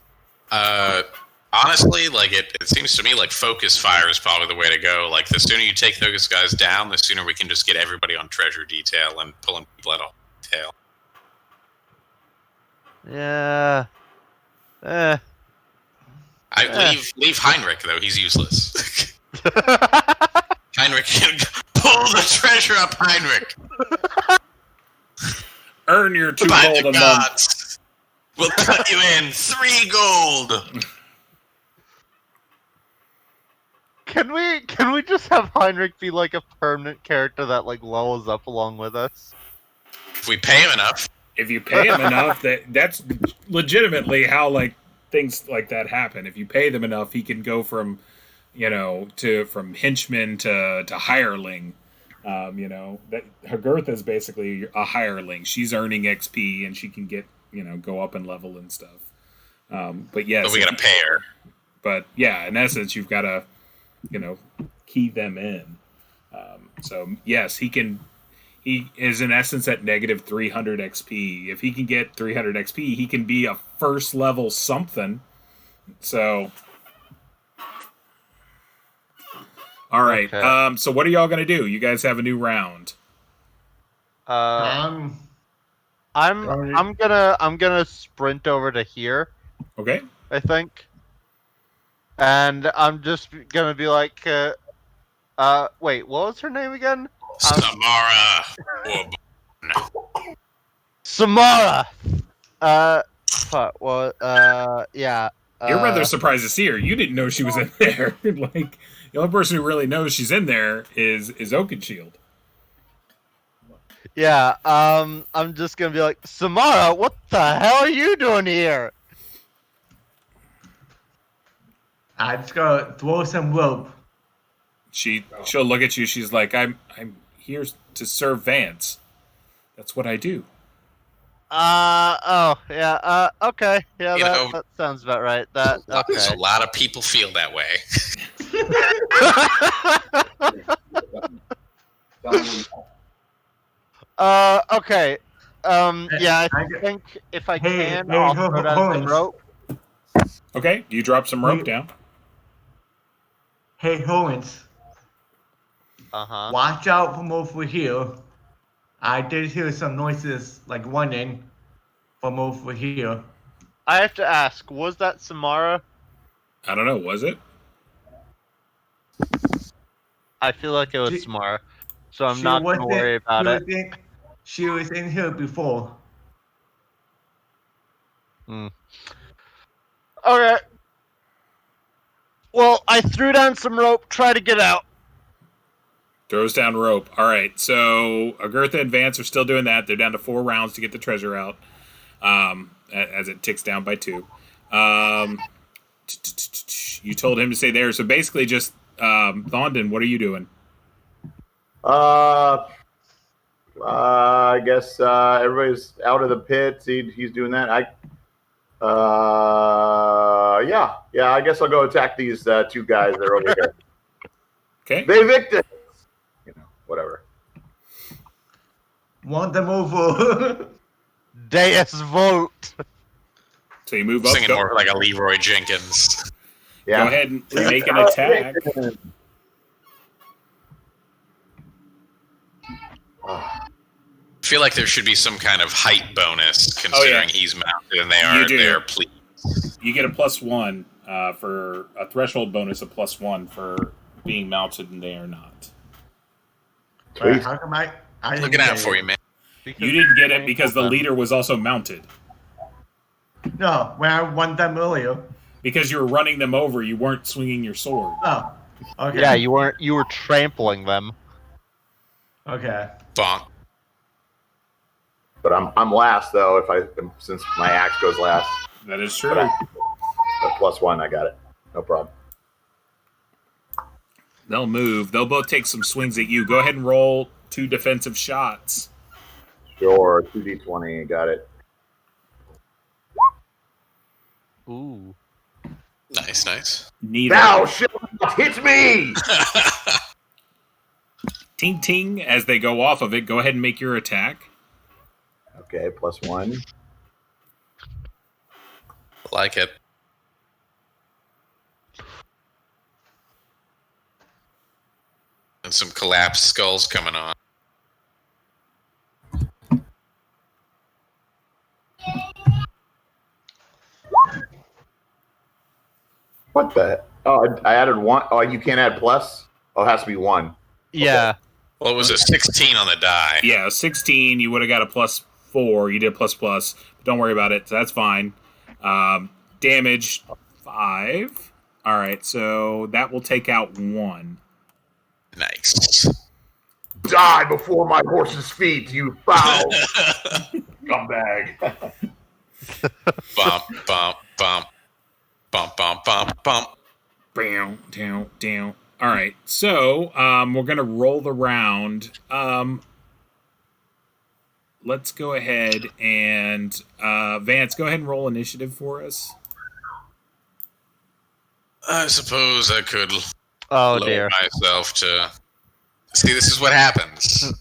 Honestly, like it seems to me like focus fire is probably the way to go. Like the sooner you take those guys down, the sooner we can just get everybody on treasure detail and pulling people out of detail. Yeah. Leave Heinrich though; he's useless. Heinrich can pull the treasure up. Heinrich, Earn your 2 by gold the a month. gods, we'll cut you in 3 gold. Can we just have Heinrich be like a permanent character that like levels up along with us? If we pay him enough. If you pay him enough, that's legitimately how like things like that happen. If you pay them enough, he can go from, from henchman to hireling. That Hagurtha is basically a hireling. She's earning XP and she can get go up in level and stuff. But yes, But we gotta pay her. But yeah, in essence, you've got to key them in. So yes, he can. He is in essence at negative 300 XP. If he can get 300 XP, he can be a first level something. So, all right. Okay. So what are y'all gonna do? You guys have a new round. I'm gonna sprint over to here, Okay. I think, and I'm just gonna be like, wait, what was her name again? Samara. Samara. Yeah. You're rather surprised to see her. You didn't know she was in there. Like the only person who really knows she's in there is Oakenshield. Yeah. I'm just gonna be like, Samara, what the hell are you doing here? I just gotta throw some rope. She'll look at you. She's like, I'm here to serve Vance. That's what I do. Oh, yeah, okay. Yeah, You know, that sounds about right. That, There's okay. a lot of people feel that way. Okay. Yeah, I think if I can, I'll throw down some rope. Okay, you drop some rope down. Hey, Holmes, Uh-huh. watch out from over here. I did hear some noises like running from over here. I have to ask, was that Samara? I don't know. Was it? I feel like it was Samara, so I'm She not going to wasn't- worry about it. She was in here before. Okay. Well, I threw down some rope, try to get out. Throws down rope. All right, so Agurtha and Vance are still doing that. They're down to 4 rounds to get the treasure out, as it ticks down by 2. You told him to stay there, so basically just Thondon, what are you doing? I guess everybody's out of the pits. He's doing that. Yeah. I guess I'll go attack these 2 guys that are over here. Okay. They victims. Whatever. Want them over. Deus vote. So you move up. Singing more like a Leroy Jenkins. Yeah. Go ahead and make an attack. I feel like there should be some kind of height bonus considering he's mounted and they're pleased. You get a +1 for a threshold bonus of +1 for being mounted and they are not. How come I Looking out for you, man. You didn't get it because the leader was also mounted. No, when I won them earlier. Because you were running them over, you weren't swinging your sword. Oh, okay. Yeah, you were trampling them. Okay. Bonk. But I'm last though. Since my axe goes last. That is true. But +1, I got it. No problem. They'll move. They'll both take some swings at you. Go ahead and roll 2 defensive shots. Sure, 2d20, got it. Ooh. Nice. Neither. Thou shalt not hit me! Ting ting as they go off of it. Go ahead and make your attack. Okay, +1. Like it. some collapsed skulls coming on. What the? Oh, I added one. Oh, you can't add plus. Oh, it has to be one. Yeah. Well, it was a 16 on the die. Yeah, 16. You would have got a +4. You did plus. But don't worry about it. So that's fine. Damage 5. All right, so that will take out 1. Nice. Die before my horse's feet, you foul scumbag. Bump, bump, bump. Bump, bump, bump, bump. Down, down, down. All right, so we're gonna roll the round. Let's go ahead and Vance, go ahead and roll initiative for us. I suppose I could Oh lower dear. myself to... See, this is what happens.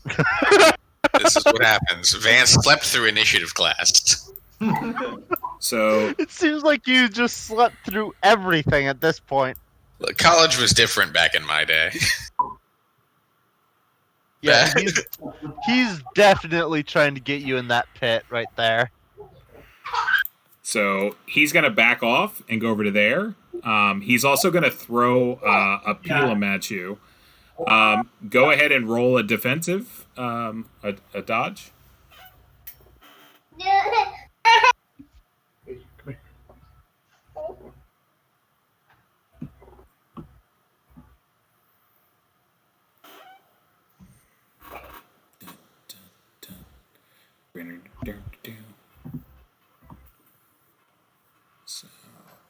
This is what happens. Vance slept through initiative class. So It seems like you just slept through everything at this point. Look, college was different back in my day. Yeah, he's definitely trying to get you in that pit right there. So he's going to back off and go over to there. He's also going to throw a Pelum at you. Go ahead and roll a defensive, a dodge.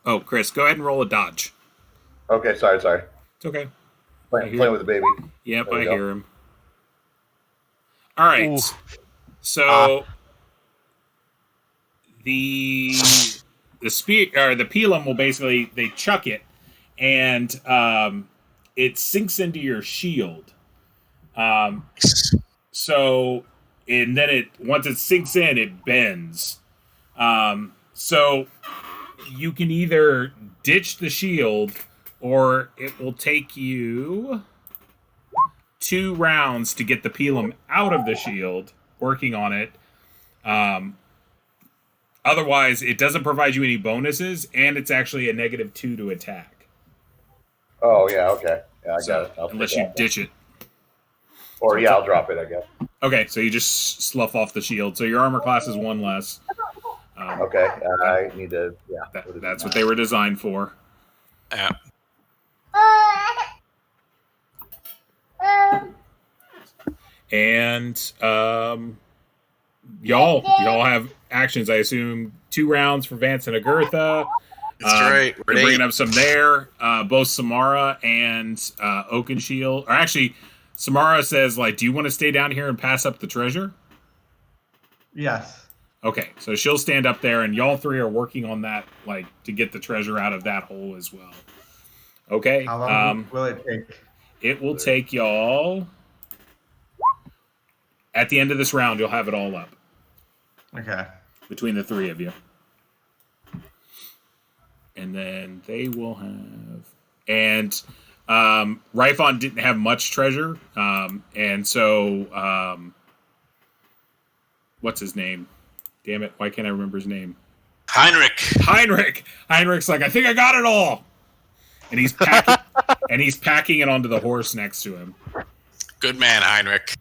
Oh, Chris, go ahead and roll a dodge. Okay, sorry. It's okay. Playing with the baby. Yep, There I we go. hear him. All right. Ooh. So the spear or the Pelum will basically they chuck it, and it sinks into your shield. So and then once it sinks in, it bends. So you can either ditch the shield, or it will take you 2 rounds to get the Pelum out of the shield, working on it. Otherwise, it doesn't provide you any bonuses, and it's actually a -2 to attack. Oh yeah, okay. Yeah, I So, got it. I'll unless take you that. ditch it. Or yeah, I'll drop it. I guess. Okay, so you just slough off the shield. So your armor class is 1 less. Okay, I need to. Yeah, That's what they were designed for. Yeah. And y'all have actions. I assume 2 rounds for Vance and Agertha. That's right. We're bringing up some there. Both Samara and Oakenshield. Or actually, Samara says, do you want to stay down here and pass up the treasure? Yes. Okay, so she'll stand up there, and y'all 3 are working on that, to get the treasure out of that hole as well. Okay. How long will it take? It will take y'all. At the end of this round, you'll have it all up Okay. between the 3 of you. And then they will have. And Ryphon didn't have much treasure. And so. What's his name? Damn it. Why can't I remember his name? Heinrich. Heinrich's like, I think I got it all. And he's packing. And he's packing it onto the horse next to him. Good man, Heinrich.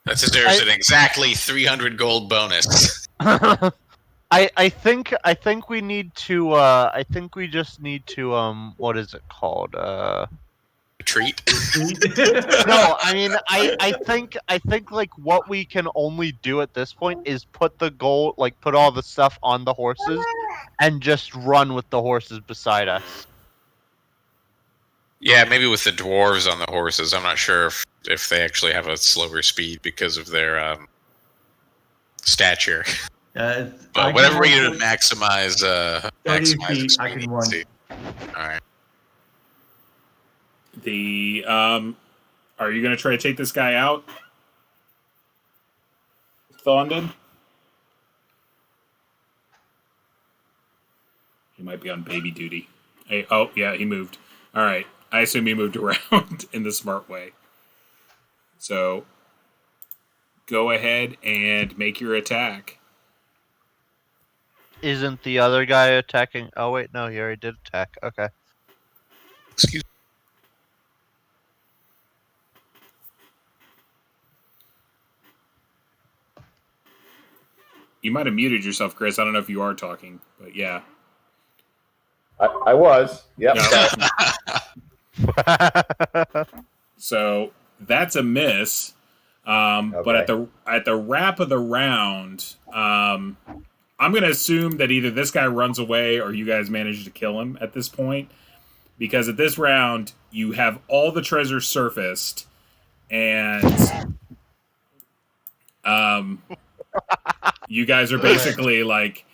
That deserves an exactly 300 gold bonus. I think we need to I think we just need to what is it called? Retreat. No, I mean I think what we can only do at this point is put the gold put all the stuff on the horses and just run with the horses beside us. Yeah, maybe with the dwarves on the horses. I'm not sure if they actually have a slower speed because of their stature. I But whatever we do to maximize 30 maximize feet, I can run. expediency. All right. The are you gonna try to take this guy out, Thondon? He might be on baby duty. Hey, oh yeah, he moved. All right, I assume he moved around in the smart way. So go ahead and make your attack. Isn't the other guy attacking? Oh wait, no, he already did attack. Okay. Excuse. You might have muted yourself, Chris. I don't know if you are talking, but yeah. I was. Yep. No. So that's a miss. But at the wrap of the round, I'm going to assume that either this guy runs away or you guys manage to kill him at this point. Because at this round, you have all the treasure surfaced, and you guys are basically like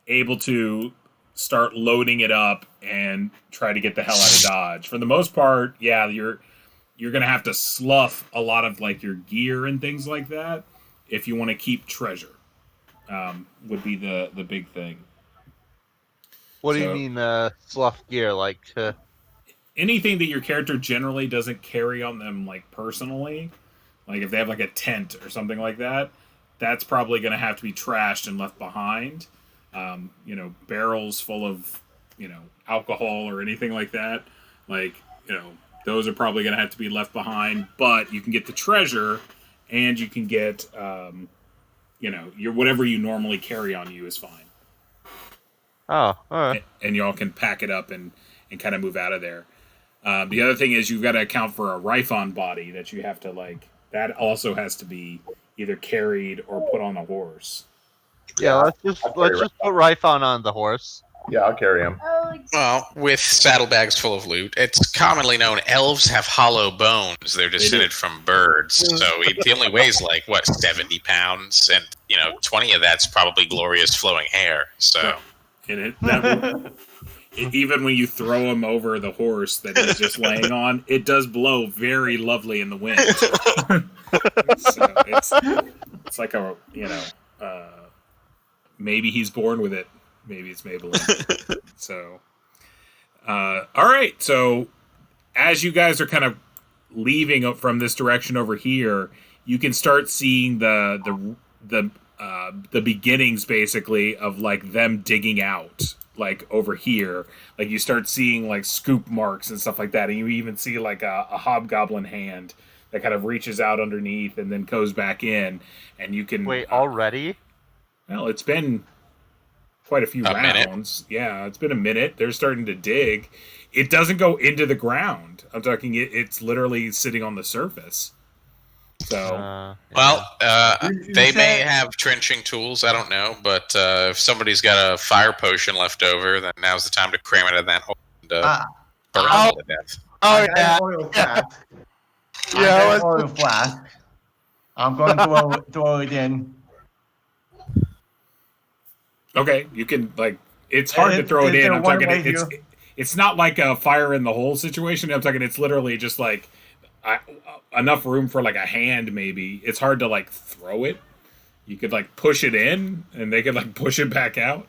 able to start loading it up and try to get the hell out of Dodge. For the most part, yeah, you're gonna have to slough a lot of like your gear and things like that if you want to keep treasure. Would be the big thing. What do you mean, slough gear? Like anything that your character generally doesn't carry on them, like personally, like if they have like a tent or something like that, that's probably going to have to be trashed and left behind. Barrels full of, alcohol or anything like that, like, those are probably going to have to be left behind. But you can get the treasure, and you can get, your whatever you normally carry on you is fine. Oh, all right. And y'all can pack it up and kind of move out of there. The other thing is you've got to account for a Rifon body that you have to that also has to be either carried or put on a horse. Yeah, let's just put Rifon on the horse. Yeah, I'll carry him. Well, with saddlebags full of loot, it's commonly known elves have hollow bones. They're descended from birds, so he only weighs 70 pounds, and 20 of that's probably glorious flowing hair. So, and even when you throw him over the horse that he's just laying on, it does blow very lovely in the wind. So it's like a maybe he's born with it. Maybe it's Maybelline. So, all right. So, as you guys are kind of leaving from this direction over here, you can start seeing the beginnings, basically, of them digging out, over here. You start seeing scoop marks and stuff like that, and you even see a hobgoblin hand that kind of reaches out underneath and then goes back in, and you can wait already. Well, it's been quite a few rounds. Yeah, it's been a minute. They're starting to dig. It doesn't go into the ground. I'm talking it's literally sitting on the surface. So, they may have trenching tools. I don't know, but if somebody's got a fire potion left over, then now's the time to cram it in that hole and burn it to death. Oh yeah, oil flask. Yeah, oil flask. I'm going to throw it in. Okay, you can it's hard to throw it in. I'm talking it's not like a fire in the hole situation. I'm talking it's literally just enough room for a hand maybe. It's hard to throw it. You could push it in and they could push it back out.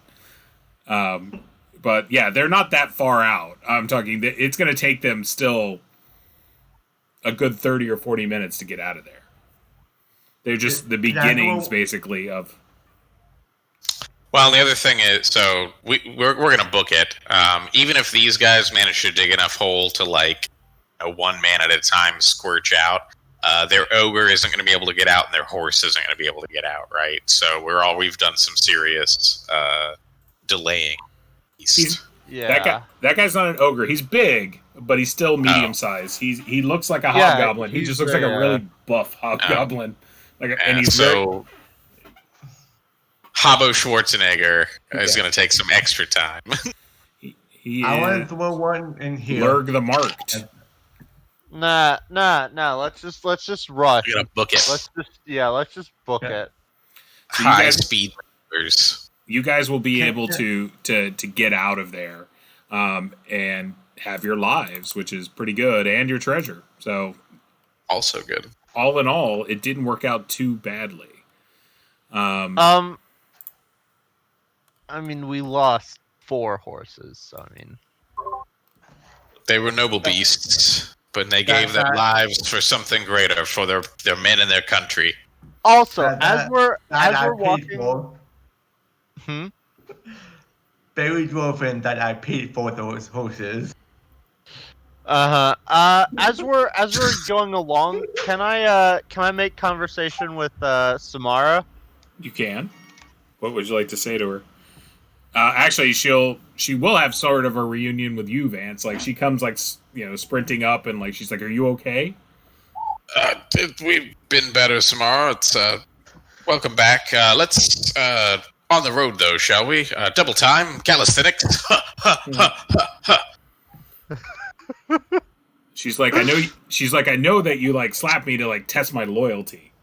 But yeah, they're not that far out. I'm talking it's going to take them still a good 30 or 40 minutes to get out of there. They're just the beginnings basically of. Well, the other thing is, so we're going to book it. Even if these guys manage to dig enough hole to one man at a time squirch out, their ogre isn't going to be able to get out, and their horse isn't going to be able to get out, right? So we've done some serious delaying. That guy's not an ogre. He's big, but he's still medium sized. He looks like a hobgoblin. He just looks like a really buff hobgoblin. And he's so. Habbo Schwarzenegger is going to take some extra time. I want to throw one in here. Lurg the Marked. Nah. Let's just rush. You're gonna book it. Let's just book it. So High speed runners. You guys will be able to get out of there, and have your lives, which is pretty good, and your treasure. So, also good. All in all, it didn't work out too badly. I mean, we lost 4 horses, so I mean... They were noble beasts. but they gave their lives for something greater, for their men and their country. Also, That- as we're I paid walking, for. hmm? Very dwarven that I paid for those horses. As we're going along, can I make conversation with Samara? You can. What would you like to say to her? Actually, she will have sort of a reunion with you, Vance. Like she comes like sprinting up and like she's like, "Are you okay?" We've been better, Samara. It's welcome back. Let's on the road though, shall we? Double time calisthenics. She's like, I know that you like slapped me to like test my loyalty.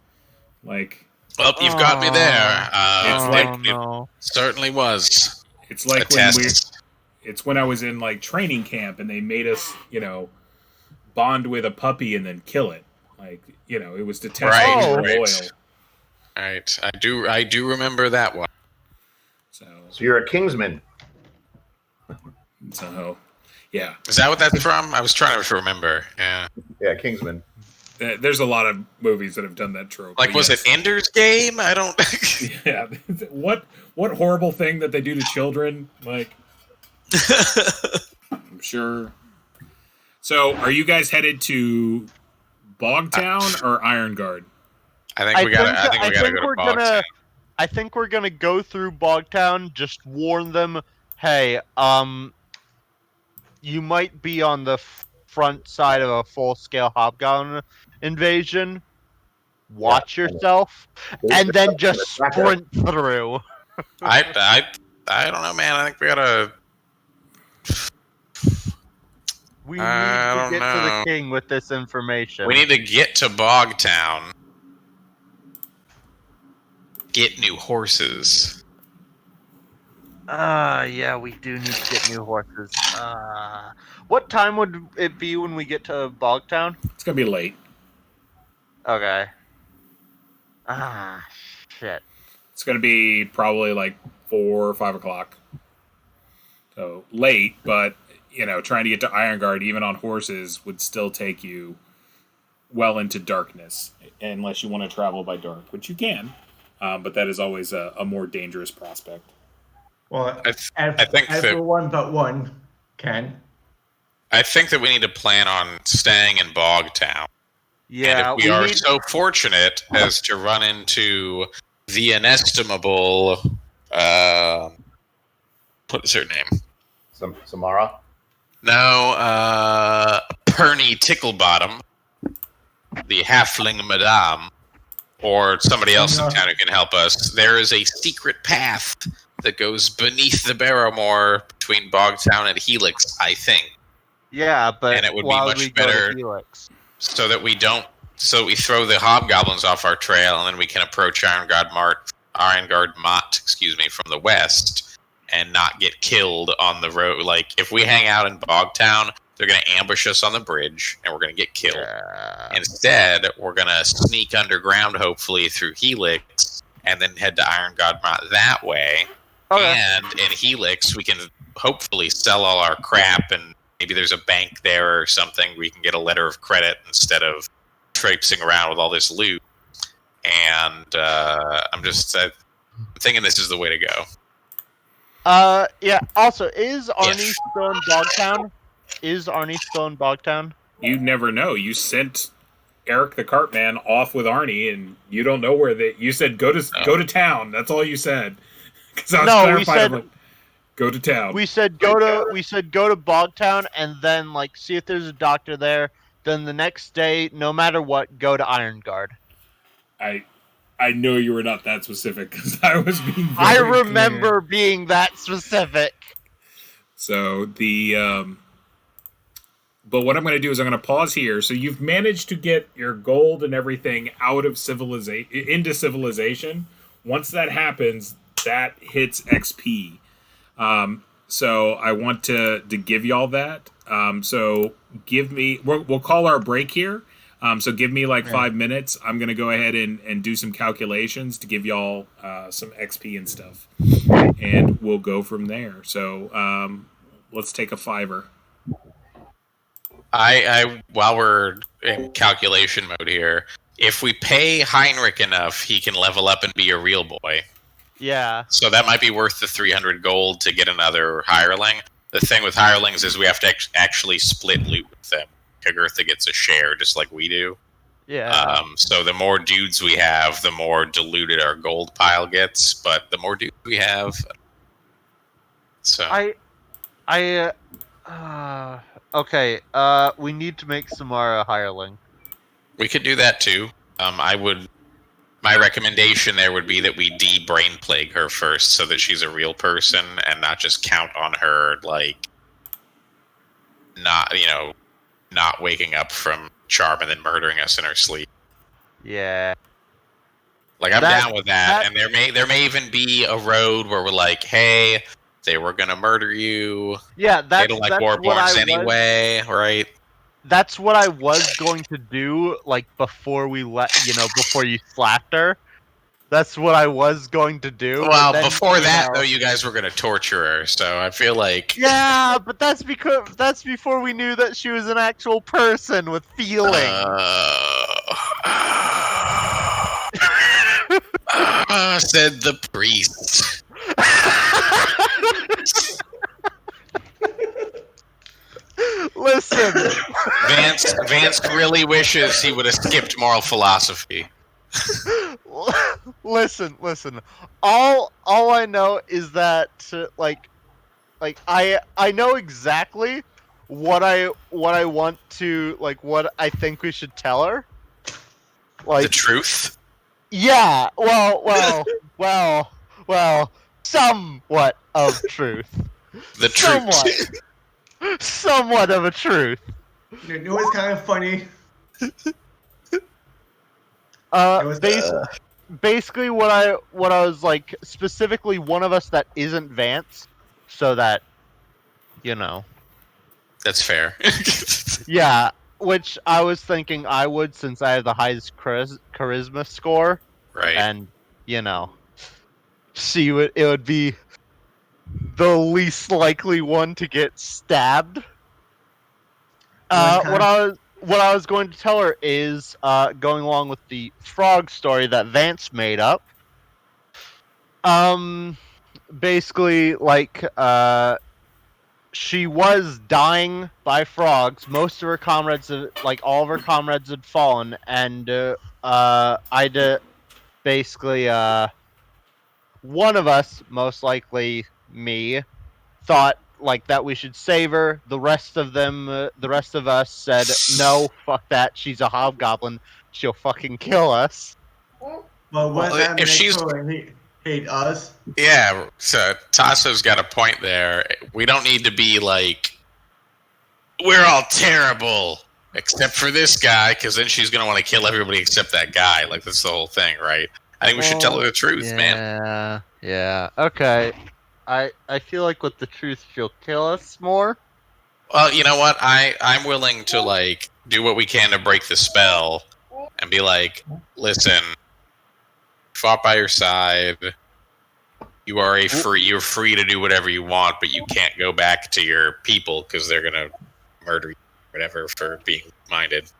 Like, Well, you've got me there. It's It certainly was. it's like a when test. it's when I was in like training camp and they made us, bond with a puppy and then kill it. Like, it was to test Right, if you were right. loyal. Right, I do remember that one. So you're a Kingsman. Yeah. Is that what that's from? I was trying to remember. Yeah. Yeah, Kingsman. There's a lot of movies that have done that trope. Like, but was yes. it Ender's Game? I don't. Yeah. What horrible thing that they do to children? Like, I'm sure. So, are you guys headed to Bogtown or Iron Guard? I think we gotta go to Bogtown. I think we're gonna go through Bogtown. Just warn them, hey, you might be on the front side of a full-scale Hobgoblin invasion. Watch yourself, and then just sprint through. I don't know, man. I think we gotta. We need to get to the king with this information. We need to get to Bogtown. Get new horses. Yeah, we do need to get new horses. What time would it be when we get to Bogtown? It's gonna be late. Okay. Shit. It's gonna be probably like 4 or 5 o'clock. So late, but trying to get to Iron Guard even on horses would still take you well into darkness, unless you want to travel by dark, which you can. But that is always a more dangerous prospect. Well, I think everyone but one can. I think that we need to plan on staying in Bogtown. Yeah, and if we are so fortunate as to run into the inestimable, what is her name? Samara? No, Perny Ticklebottom, the halfling madame, or somebody else in town who can help us. There is a secret path that goes beneath the Barrowmore between Bogtown and Helix, I think. Yeah, but and it would be much better so that we throw the hobgoblins off our trail, and then we can approach Iron Guard Mott, from the west, and not get killed on the road. Like, if we hang out in Bogtown, they're going to ambush us on the bridge, and we're going to get killed. Yeah. Instead, we're going to sneak underground, hopefully, through Helix, and then head to Iron God Mott that way. Okay. And in Helix, we can hopefully sell all our crap, and maybe there's a bank there or something where we can get a letter of credit instead of traipsing around with all this loot. And I'm thinking this is the way to go. Yeah. Also, is Arnie still in Bogtown? Is Arnie still in Bogtown? You never know. You sent Eric the Cartman off with Arnie, and you don't know where they. You said go to town. That's all you said. We said go to town. We said go to Bogtown, and then see if there's a doctor there. Then the next day, no matter what, go to Iron Guard. I know you were not that specific because I was being. I remember being that specific. So but what I'm going to do is I'm going to pause here. So you've managed to get your gold and everything out of into civilization. Once that happens, that hits XP. So I want to give y'all that. So give me. We'll call our break here. So give me 5 minutes. I'm going to go ahead and do some calculations to give y'all some XP and stuff. And we'll go from there. So let's take a $5. I while we're in calculation mode here, if we pay Heinrich enough, he can level up and be a real boy. Yeah. So that might be worth the 300 gold to get another hireling. The thing with hirelings is we have to actually split loot with them. Kagurtha gets a share, just like we do. Yeah. So the more dudes we have, the more diluted our gold pile gets. But the more dudes we have, so Okay. We need to make Samara a hireling. we could do that too. My recommendation there would be that we de-brain plague her first, so that she's a real person and not just count on her like not waking up from charm and then murdering us in her sleep. Yeah. Like I'm down with that, and there may even be a road where we're like, hey, they were gonna murder you. Yeah, they don't like Warborns anyway, right? That's what I was going to do, like before before you slapped her. That's what I was going to do. Well, then, before that, though, you guys were going to torture her, so I feel like... Yeah, but that's before we knew that she was an actual person with feelings. Said the priest. Listen. Vance really wishes he would have skipped moral philosophy. Listen. All I know is that I know exactly what I want to what I think we should tell her. Like the truth. Yeah. Well. Somewhat of truth. The truth. Somewhat of a truth. You know what's kind of funny? Basically, what I was like, specifically one of us that isn't Vance, so that, That's fair. Yeah, which I was thinking I would, since I have the highest charisma score. Right. And, it would be the least likely one to get stabbed. What I was going to tell her is, going along with the frog story that Vance made up. Basically, she was dying by frogs. Most of her comrades, all of her comrades had fallen, and basically, one of us, most likely me, thought that we should save her. The rest of us said, no, fuck that. She's a hobgoblin. She'll fucking kill us. Well, if she's hate us. Yeah, so Tasso's got a point there. We don't need to be like, we're all terrible except for this guy, because then she's gonna want to kill everybody except that guy. Like, that's the whole thing, right? I think we should tell her the truth, man. Yeah. Okay. I feel like with the truth, she'll kill us more. Well, you know what? I'm willing to do what we can to break the spell, and be like, listen, fought by your side. You're free to do whatever you want, but you can't go back to your people because they're gonna murder you, or whatever, for being minded.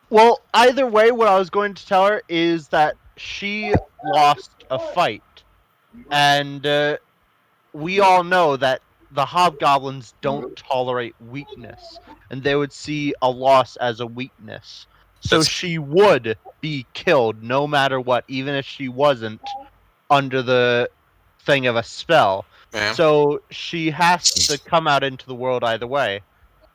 Well, either way, what I was going to tell her is that she lost a fight, and we all know that the hobgoblins don't tolerate weakness, and they would see a loss as a weakness. So she would be killed no matter what, even if she wasn't under the thing of a spell. Yeah. So she has to come out into the world either way.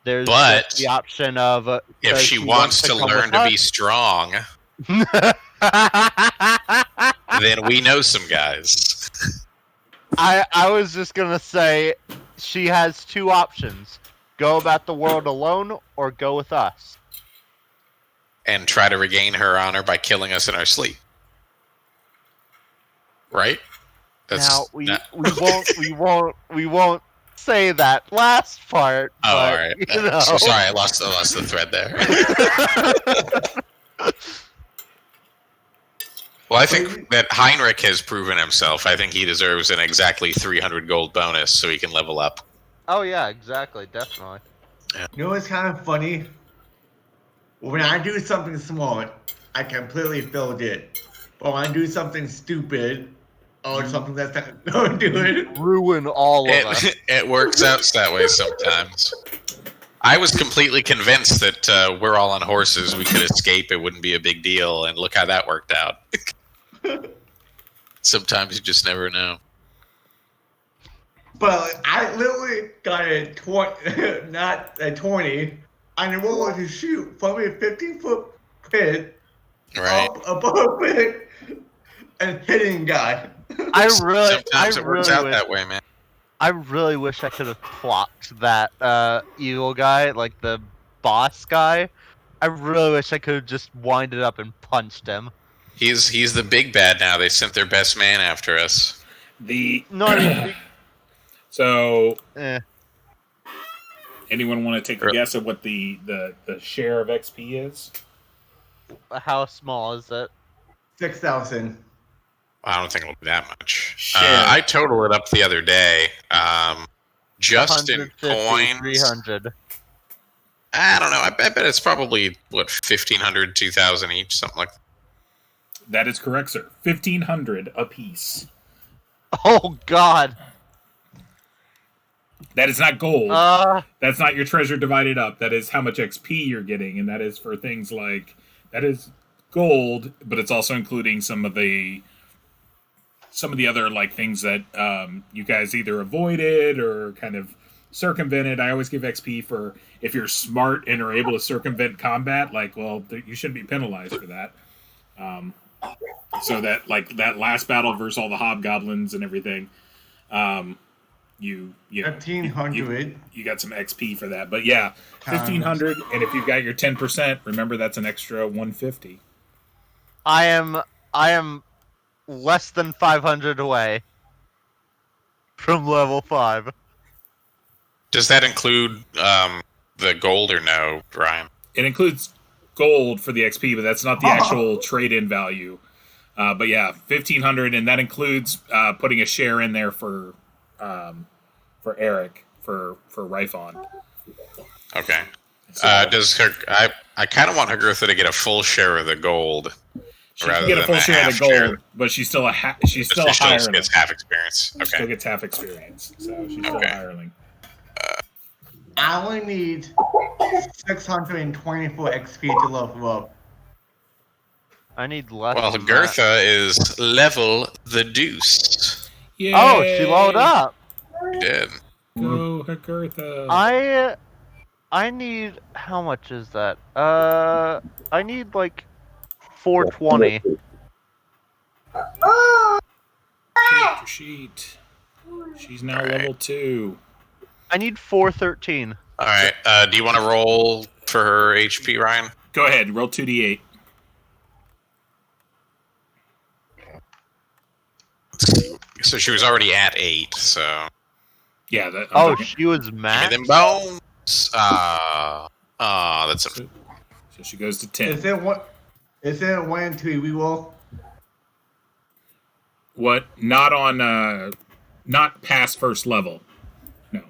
There's just the option of if she wants to learn to be strong, then we know some guys. I was just gonna say she has two options: go about the world alone, or go with us. And try to regain her honor by killing us in our sleep. Right? We won't say that last part. Oh, but, all right. So sorry, I lost the thread there. Well, I think that Heinrich has proven himself. I think he deserves an exactly 300 gold bonus so he can level up. Oh yeah, exactly, definitely. Yeah. You know what's kind of funny? when I do something smart, I completely filled it. But when I do something stupid or something that's not going to do it, Ruin all of us. It works out that way sometimes. I was completely convinced that we're all on horses. We could escape. It wouldn't be a big deal. And look how that worked out. Sometimes you just never know. but I literally got a 20, not a 20, on a roller to shoot from a 15-foot pit Right. up above it and hitting guy. Sometimes it works out wish, that way, man. I really wish I could have clocked that evil guy, like the boss guy. I really wish I could have just winded up and punched him. He's the big bad now. They sent their best man after us. No, I mean, So, eh. anyone want to take a guess at what the share of XP is? How small is it? 6,000. I don't think it'll be that much. Share. I totaled it up the other day. Just in 150, coins. 300. I don't know. I bet it's probably, 1,500, 2,000 each, something like that. That is correct, sir. 1,500 apiece. Oh God. That is not gold. That's not your treasure divided up. That is how much XP you're getting, and that is for things like that is gold, but it's also including some of the other like things that you guys either avoided or kind of circumvented. I always give XP for if you're smart and are able to circumvent combat. Like, well, you shouldn't be penalized for that. So that like that last battle versus all the hobgoblins and everything, you 1,500. you got some XP for that. But yeah, 1,500, and if you've got your 10%, remember that's an extra 150. I am less than 500 away from level 5. Does that include the gold or no, Ryan? It includes gold for the XP, but that's not the actual trade-in value. But yeah, 1,500, and that includes putting a share in there for Eric for Rifon. Okay. So, Does her? I kind of want Hagurtha to get a full share of the gold. she can get a full share of the gold, but she's still a Still hireling. gets half experience. She still Okay. gets half experience, so she's still a hireling. I only need 624 XP to level up. I need less. Well, than that. Hagurtha is level the deuce. Yay! Oh, she leveled up. She did. Go, Hagurtha. I need, how much is that? I need like 420. Character sheet. She's now level 2. I need 413. All right. Do you want to roll for her HP, Ryan? Go ahead, roll 2d8. Let's see. So she was already at 8. So Yeah. That, Oh, talking- she was give me mad. them bones. That's a. So she goes to 10. Is it one? Is it 1 and 2 reroll? What? Not on. Not past first level. No.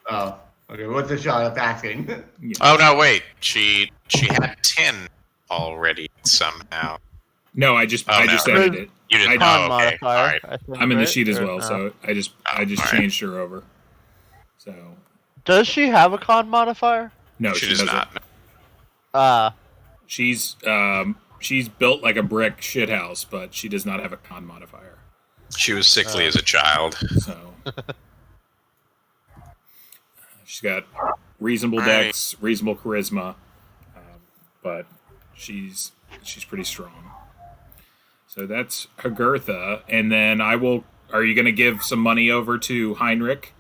Oh, okay. What's the shot of asking? Oh no! Wait. She had 10 already somehow. No, I just Oh, I no. just edited it. You didn't. Con Oh, okay. modifier. All right. I think, I'm in the right? sheet as Or well, no? so I just alright. changed her over. So Does she have a con modifier? no, She she does doesn't. not. She's built like a brick shithouse, but she does not have a con modifier. She was sickly as a child. So she's got reasonable dex, reasonable charisma, but she's pretty strong. So that's Hagurtha, and then I will. Are you going to give some money over to Heinrich?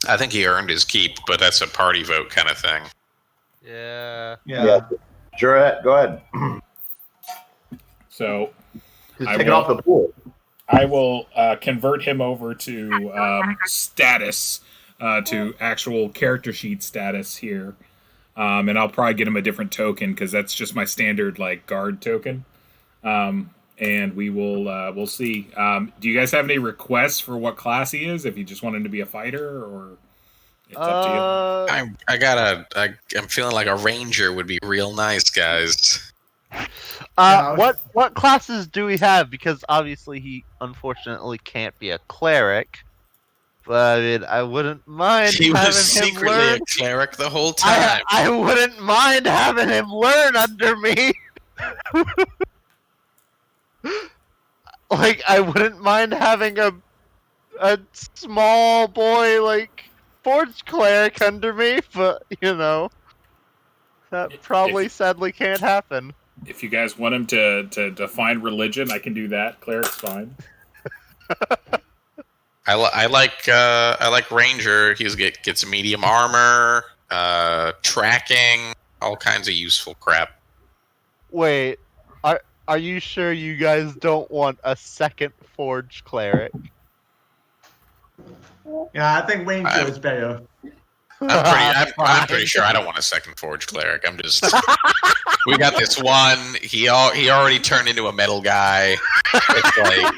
I think he earned his keep, but that's a party vote kind of thing. Yeah. Yeah. Sure, go ahead. So Just I take it will- off the pool. I will convert him over to status, to actual character sheet status here, and I'll probably get him a different token because that's just my standard like guard token. And we will we'll see. Do you guys have any requests for what class he is? If you just want him to be a fighter, or It's up to you. I'm feeling like a ranger would be real nice, guys. What classes do we have? Because obviously he unfortunately can't be a cleric. But I mean, I wouldn't mind He having was him secretly learn. a cleric the whole time. I wouldn't mind having him learn under me. Like, I wouldn't mind having a small boy, like, forge cleric under me, but, you know, that probably sadly can't happen. If you guys want him to define religion, I can do that. Cleric's fine. I like ranger. He gets medium armor, tracking, all kinds of useful crap. Wait, are you sure you guys don't want a second forge cleric? Yeah, I think Ranger is better. I'm pretty sure I don't want a second forge cleric. I'm just. We got this one. He already turned into a metal guy. It's like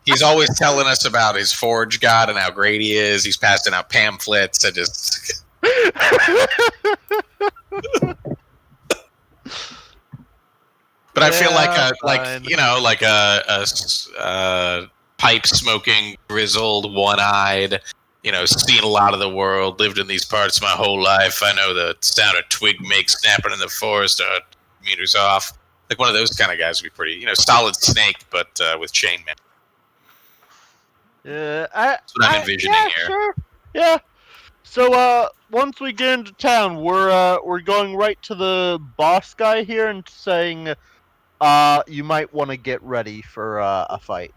he's always telling us about his forge god and how great he is. He's passing out pamphlets. I just. But I feel like a pipe smoking, grizzled, one-eyed. Seen a lot of the world, lived in these parts my whole life. I know the sound of twig makes snapping in the forest 100 meters off. Like one of those kind of guys would be pretty, solid snake, but with chainmail. Yeah, That's what I'm envisioning here. Sure. Yeah. So, once we get into town, we're going right to the boss guy here and saying, you might want to get ready for a fight.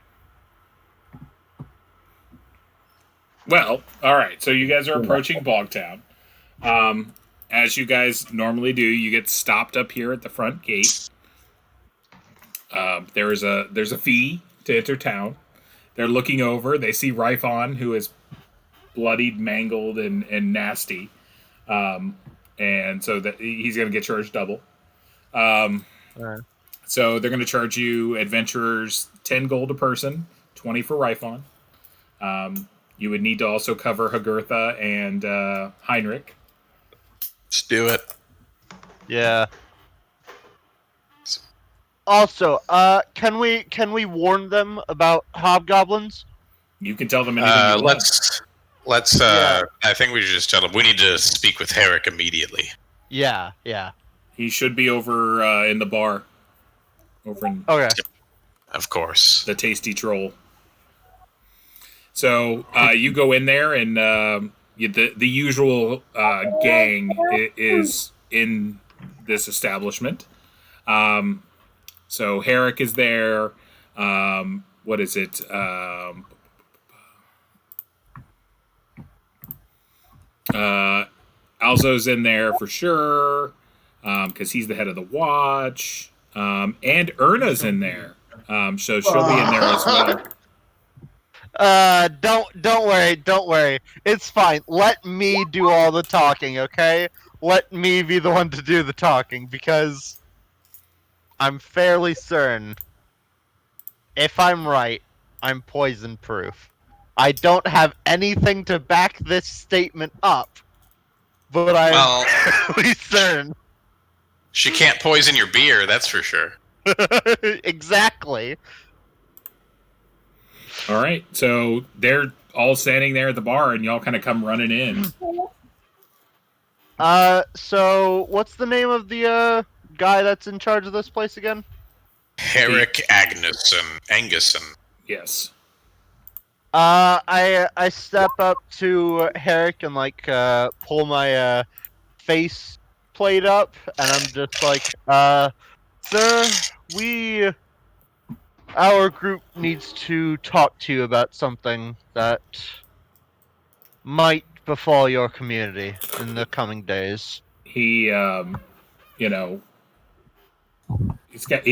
Well, all right. So you guys are approaching Bogtown. As you guys normally do, you get stopped up here at the front gate. There's a fee to enter town. They're looking over. They see Ryphon, who is bloodied, mangled, and nasty. And so that he's going to get charged double. Right. So they're going to charge you adventurers 10 gold a person, 20 for Ryphon. You would need to also cover Hagurtha and Heinrich. Let's do it. Yeah. Also, can we warn them about hobgoblins? You can tell them anything you want. Let's. Yeah. I think we should just tell them we need to speak with Herrick immediately. Yeah. He should be over in the bar. Over in Okay. Of course. the Tasty Troll. So you go in there, and the usual gang is in this establishment. So Herrick is there. What is it? Alzo's in there for sure, because he's the head of the watch. And Erna's in there. So she'll be in there as well. Don't worry. It's fine. Let me do all the talking, okay? Let me be the one to do the talking, because I'm fairly certain, if I'm right, I'm poison proof. I don't have anything to back this statement up, but I'm fairly certain. She can't poison your beer, that's for sure. Exactly. All right, so they're all standing there at the bar, and y'all kind of come running in. So what's the name of the guy that's in charge of this place again? Herrick Anguson. Yes. I step up to Herrick and pull my face plate up, and I'm just like, sir, our group needs to talk to you about something that might befall your community in the coming days. He, he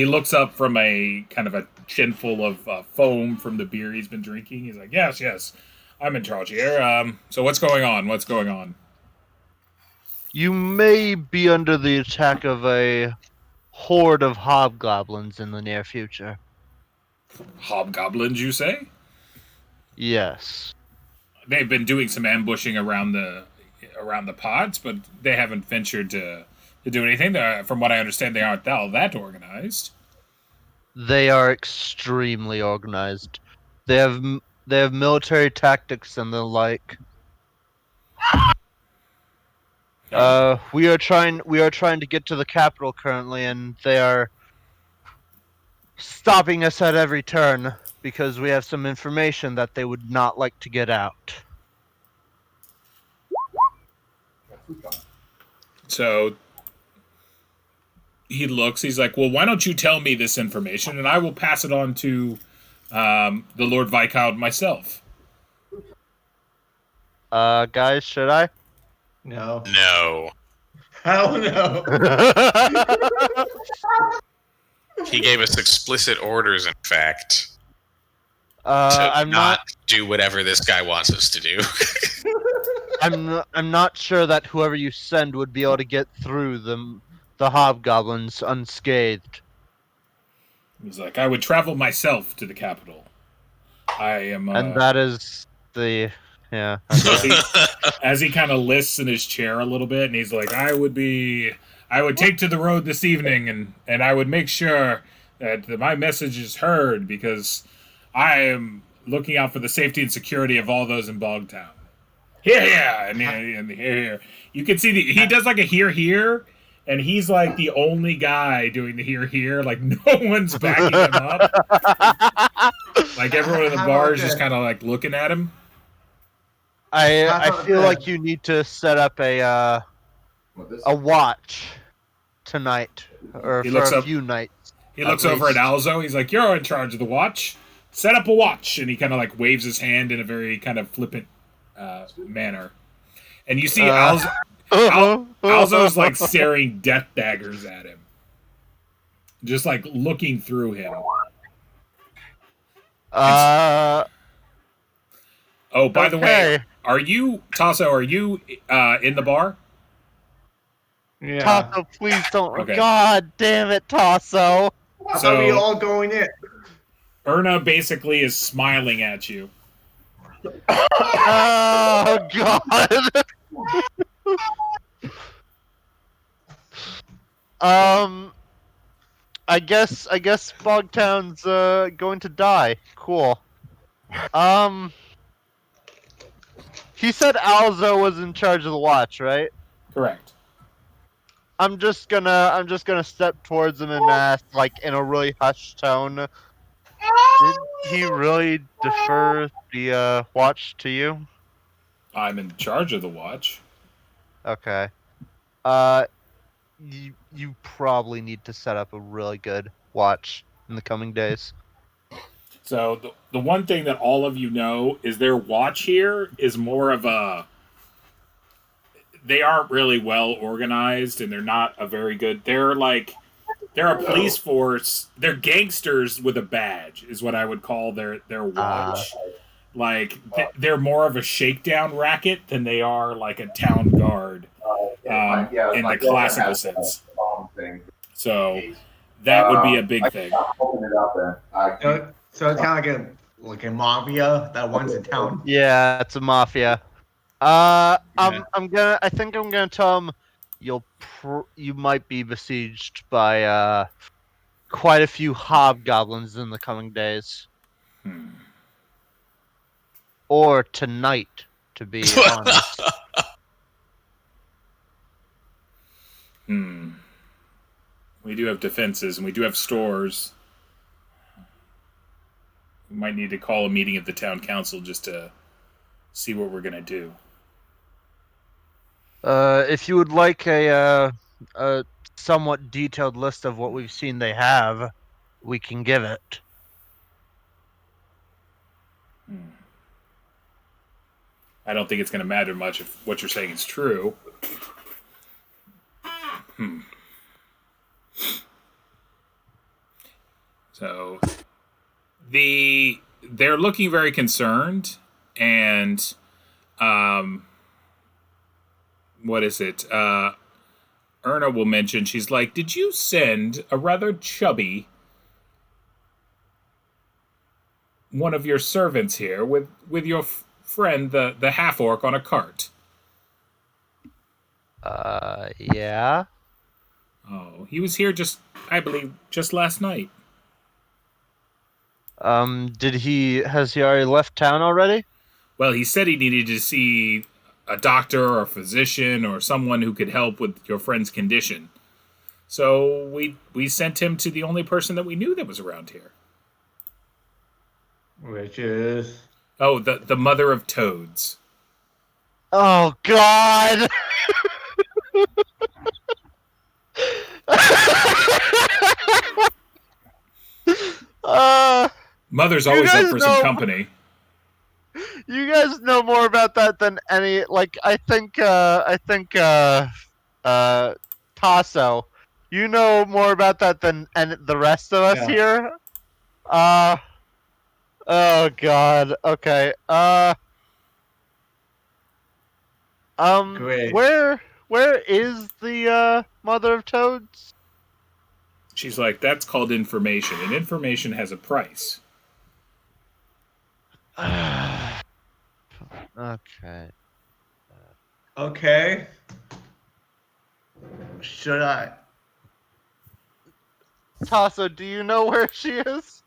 looks up from a kind of a chin full of foam from the beer he's been drinking. He's like, yes, I'm in charge here. So what's going on? You may be under the attack of a horde of hobgoblins in the near future. Hobgoblins, you say? Yes. They've been doing some ambushing around the around the pods, but they haven't ventured to do anything. From what I understand, they aren't all that organized. They are extremely organized. They have military tactics and the like. We are trying to get to the capital currently, and they are stopping us at every turn because we have some information that they would not like to get out. So he looks, he's like, well, why don't you tell me this information and I will pass it on to the Lord Viscount myself. Guys, should I? No. No. Hell no. He gave us explicit orders, in fact, to I'm not do whatever this guy wants us to do. I'm not sure that whoever you send would be able to get through the hobgoblins unscathed. He's like, I would travel myself to the capital. I am... and that is the... Yeah. As he kind of lists in his chair a little bit, and he's like, I would take to the road this evening, and I would make sure that my message is heard, because I am looking out for the safety and security of all those in Bogtown. Hear, and hear. You can see he does like a hear, and he's like the only guy doing the hear. Like, no one's backing him up. Like, everyone in the bar is just kind of like looking at him. I feel like you need to set up a watch tonight, or for a few nights. He looks over at Alzo. He's like, "You're in charge of the watch. Set up a watch." And he kind of like waves his hand in a very kind of flippant manner. And you see Alzo's like staring death daggers at him, just like looking through him. Oh, by the way, are you, Tasso, in the bar? Yeah. Tasso, please don't. Okay. God damn it, Tasso. So are we all going in? Erna basically is smiling at you. Oh, God. I guess Bogtown's going to die. Cool. He said Alzo was in charge of the watch, right? Correct. I'm just gonna step towards him and ask, like, in a really hushed tone, did he really defer the watch to you? I'm in charge of the watch. Okay. You probably need to set up a really good watch in the coming days. So the one thing that all of you know is their watch here is more of a... They aren't really well organized, and they're not a very good... They're a police force. They're gangsters with a badge, is what I would call their watch. They're more of a shakedown racket than they are like a town guard in the classical sense. So that would be a big thing. So it's kind of like a mafia that runs in town. Yeah, it's a mafia. I think I'm gonna tell him you might be besieged by quite a few hobgoblins in the coming days. Or tonight, to be honest. We do have defenses, and we do have stores. We might need to call a meeting at the town council just to see what we're gonna do. If you would like a somewhat detailed list of what we've seen they have, we can give it. I don't think it's going to matter much if what you're saying is true. So they're looking very concerned, and what is it? Erna will mention, she's like, did you send a rather chubby one of your servants here with your friend, the half-orc, on a cart? Yeah. Oh, he was here I believe, just last night. Has he already left town already? Well, he said he needed to see a doctor or a physician or someone who could help with your friend's condition. So we sent him to the only person that we knew that was around here. Which is Oh, the mother of toads. Oh God! Mother's You always up guys for some know- company. You guys know more about that than any. Like, I think, Tasso, you know more about that than the rest of us Yeah. here. Oh God. Okay. Great. Where is the mother of toads? She's like, that's called information, and information has a price. Okay. okay. Should I? Tasso, do you know where she is?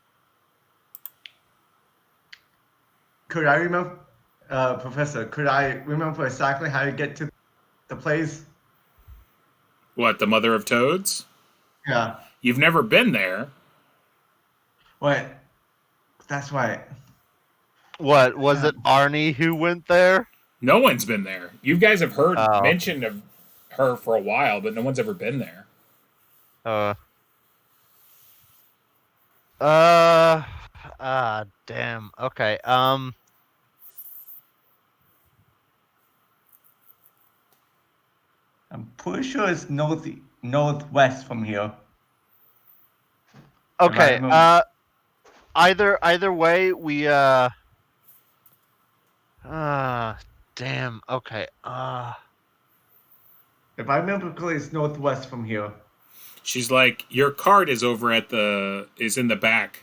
Could I remember, Professor? Could I remember exactly how to get to the place? What, the mother of toads? Yeah. You've never been there. Wait. That's right. What was it? Arnie who went there? No one's been there. You guys have heard Oh. mention of her for a while, but no one's ever been there. Damn. Okay. I'm pretty sure it's northwest from here. Okay. Am I Either way, we damn. Okay. If I remember correctly, it's northwest from here. She's like, your cart is over is in the back,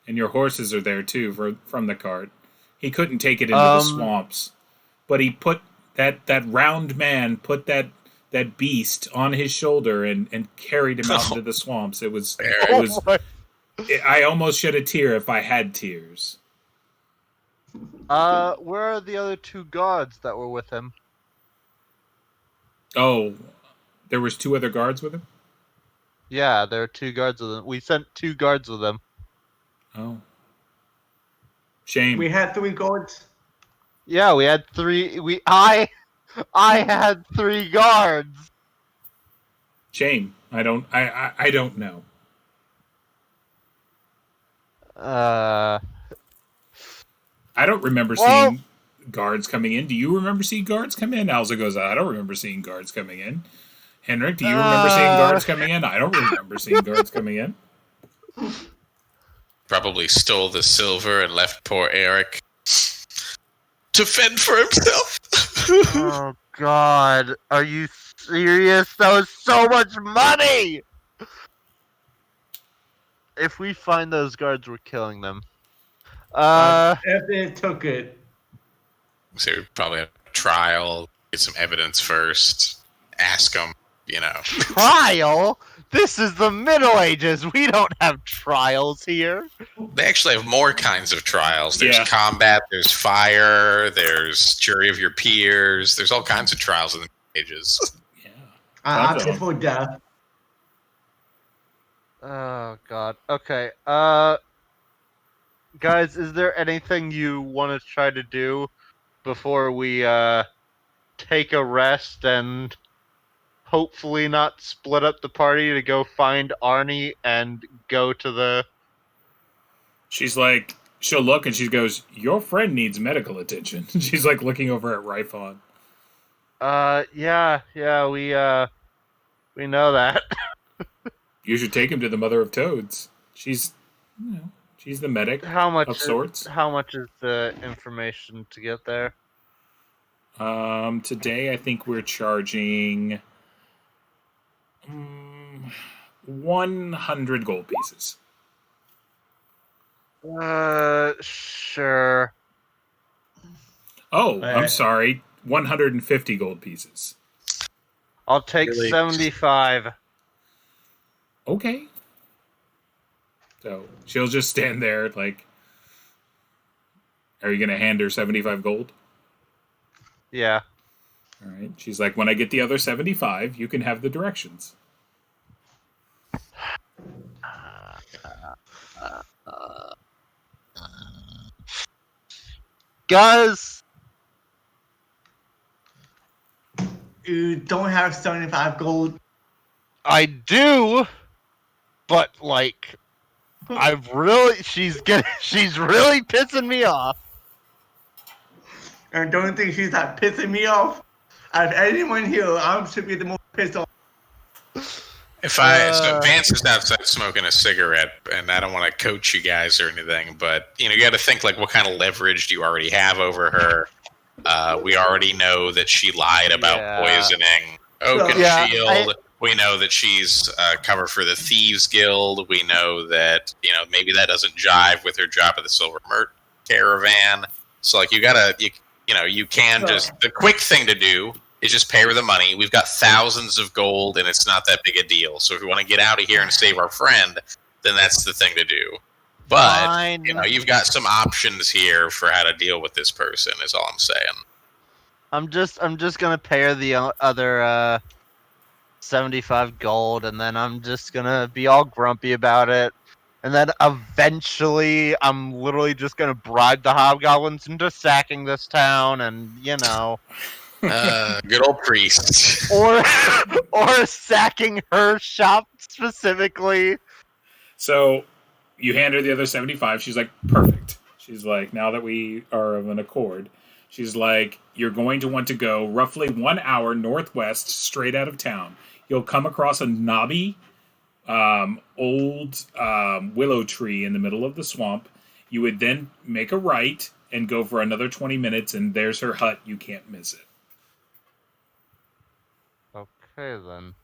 and your horses are there too from the cart. He couldn't take it into the swamps, but he put that round man put that beast on his shoulder and carried him out into the swamps. It was I almost shed a tear if I had tears. Where are the other two guards that were with him? Oh, there was 2 other guards with him? Yeah, there are 2 guards with him. We sent 2 guards with him. Oh. Shame. We had 3 guards. Yeah, we had 3. I had 3 guards. Shame. I don't know. I don't remember seeing guards coming in. Do you remember seeing guards come in? Alza goes, I don't remember seeing guards coming in. Henrik, do you remember seeing guards coming in? I don't remember seeing guards coming in. Probably stole the silver and left poor Eric to fend for himself. Oh God, are you serious? That was so much money! If we find those guards, we're killing them. If they took it. So we probably have a trial, get some evidence first, ask them, Trial? This is the Middle Ages. We don't have trials here. They actually have more kinds of trials. There's Yeah. combat, there's fire, there's jury of your peers. There's all kinds of trials in the Middle Ages. Yeah. I Tons of opted for death. Oh God. Okay. Guys, is there anything you want to try to do before we take a rest and hopefully not split up the party to go find Arnie and go to the... She's like, she'll look and she goes, your friend needs medical attention. She's like looking over at Ryphon. Yeah, we know that. You should take him to the mother of toads. She's the medic How much of sorts. How much is the information to get there? Today I think we're charging 100 gold pieces. Sure. Oh, I'm sorry. 150 gold pieces. I'll take Really? 75. Okay. So she'll just stand there like, are you going to hand her 75 gold? Yeah. All right. She's like, when I get the other 75, you can have the directions. Guys, You don't have 75 gold. I do, but like, she's really pissing me off. And don't think she's not pissing me off. Out of anyone here, I should be the most pissed off. So Vance is outside smoking a cigarette, and I don't want to coach you guys or anything, but you got to think like, what kind of leverage do you already have over her? We already know that she lied about poisoning Oakenshield. We know that she's cover for the Thieves Guild. We know that maybe that doesn't jive with her job at the Silver Mert Caravan. So like, you can just, the quick thing to do is just pay her the money. We've got thousands of gold, and it's not that big a deal. So if we want to get out of here and save our friend, then that's the thing to do. But Fine. You've got some options here for how to deal with this person. Is all I'm saying. I'm just gonna pay her the other 75 gold, and then I'm just gonna be all grumpy about it. And then eventually, I'm literally just gonna bribe the hobgoblins into sacking this town, and Good old priest. or sacking her shop specifically. So you hand her the other 75. She's like, perfect. She's like, now that we are of an accord, she's like, you're going to want to go roughly 1 hour northwest straight out of town. You'll come across a knobby old willow tree in the middle of the swamp. You would then make a right and go for another 20 minutes, and there's her hut. You can't miss it. Okay then.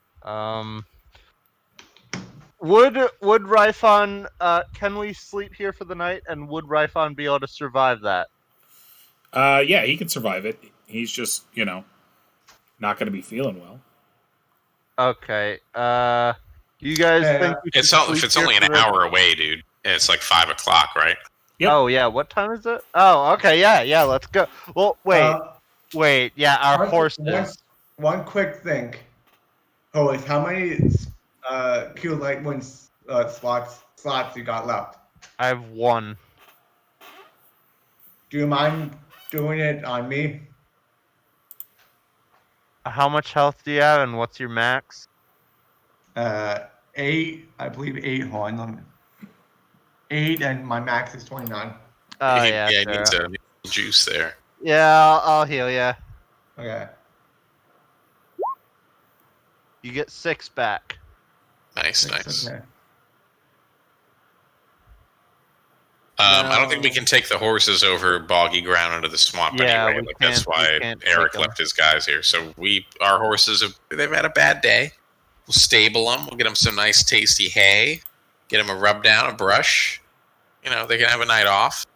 Would Ryphon can we sleep here for the night, and would Ryphon be able to survive that? Yeah, he can survive it. He's just, not going to be feeling well. Okay. You guys think we should If it's sleep only here an for the- hour away, dude? And it's like 5 o'clock, right? Yep. Oh yeah, what time is it? Oh, okay, yeah, let's go. Well, wait, yeah, our horses. One quick thing. Horace, how many Q Light One slots you got left? I have one. Do you mind doing it on me? How much health do you have, and what's your max? 8, I believe 8. Hold on. 8, and my max is 29. Oh yeah, yeah, need some juice there. yeah, I'll heal you. Okay. You get 6 back. Nice. Okay. I don't think we can take the horses over boggy ground into the swamp anyway. Like, that's why Eric left his guys here. So our horses they've had a bad day. We'll stable them. We'll get them some nice, tasty hay. Get them a rub down, a brush. They can have a night off.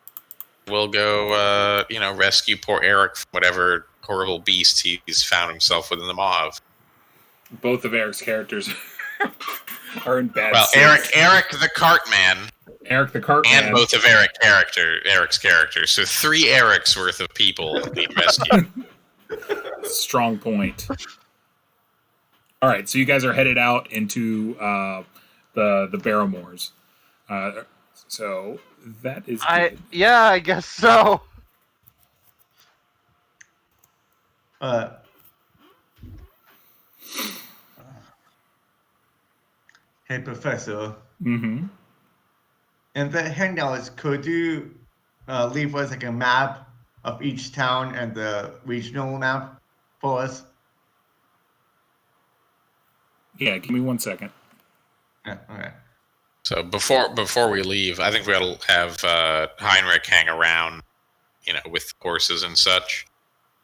We'll go, rescue poor Eric from whatever horrible beast he's found himself within the maw of. Both of Eric's characters are in bad sense. Eric the Cartman. Eric the Cartman. And both of Eric's characters. So 3 Erics worth of people need rescue. Strong point. All right, so you guys are headed out into the Barrowmaze. So that is good. I guess so. Hey, Professor. Mm-hmm. In the handouts, could you leave us like a map of each town and the regional map for us? Yeah, give me 1 second. Yeah, okay. So before we leave, I think we ought to have Heinrich hang around, with horses and such.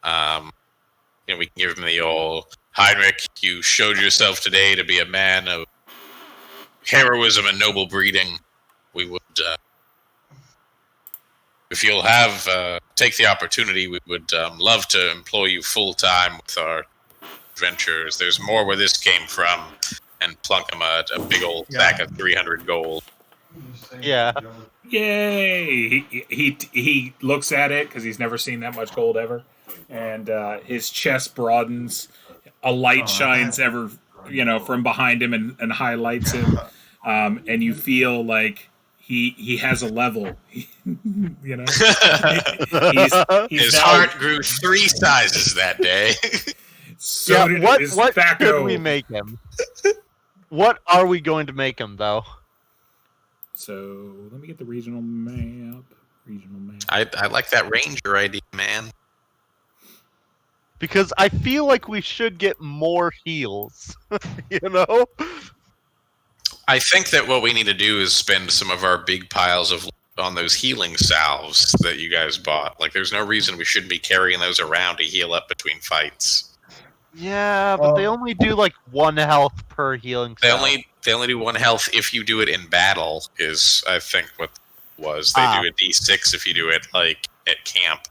We can give him the old Heinrich. You showed yourself today to be a man of heroism and noble breeding. We would, if you'll take the opportunity, we would love to employ you full time with our adventurers. There's more where this came from, and plunk him a big old sack of 300 gold. Yeah. Yay! He looks at it because he's never seen that much gold ever, and his chest broadens. A light shines ever, from behind him and highlights him, and you feel like he has a level. He's His now, heart grew 3 sizes that day. So did what his should thaco. we make him? What are we going to make him, though? So let me get the regional map. I like that ranger idea, man. Because I feel like we should get more heals. I think that what we need to do is spend some of our big piles on those healing salves that you guys bought. Like, there's no reason we shouldn't be carrying those around to heal up between fights. Yeah, but they only do like 1 health per healing They salve. only do 1 health if you do it in battle. Is I think what was they do a D6 if you do it like at camp.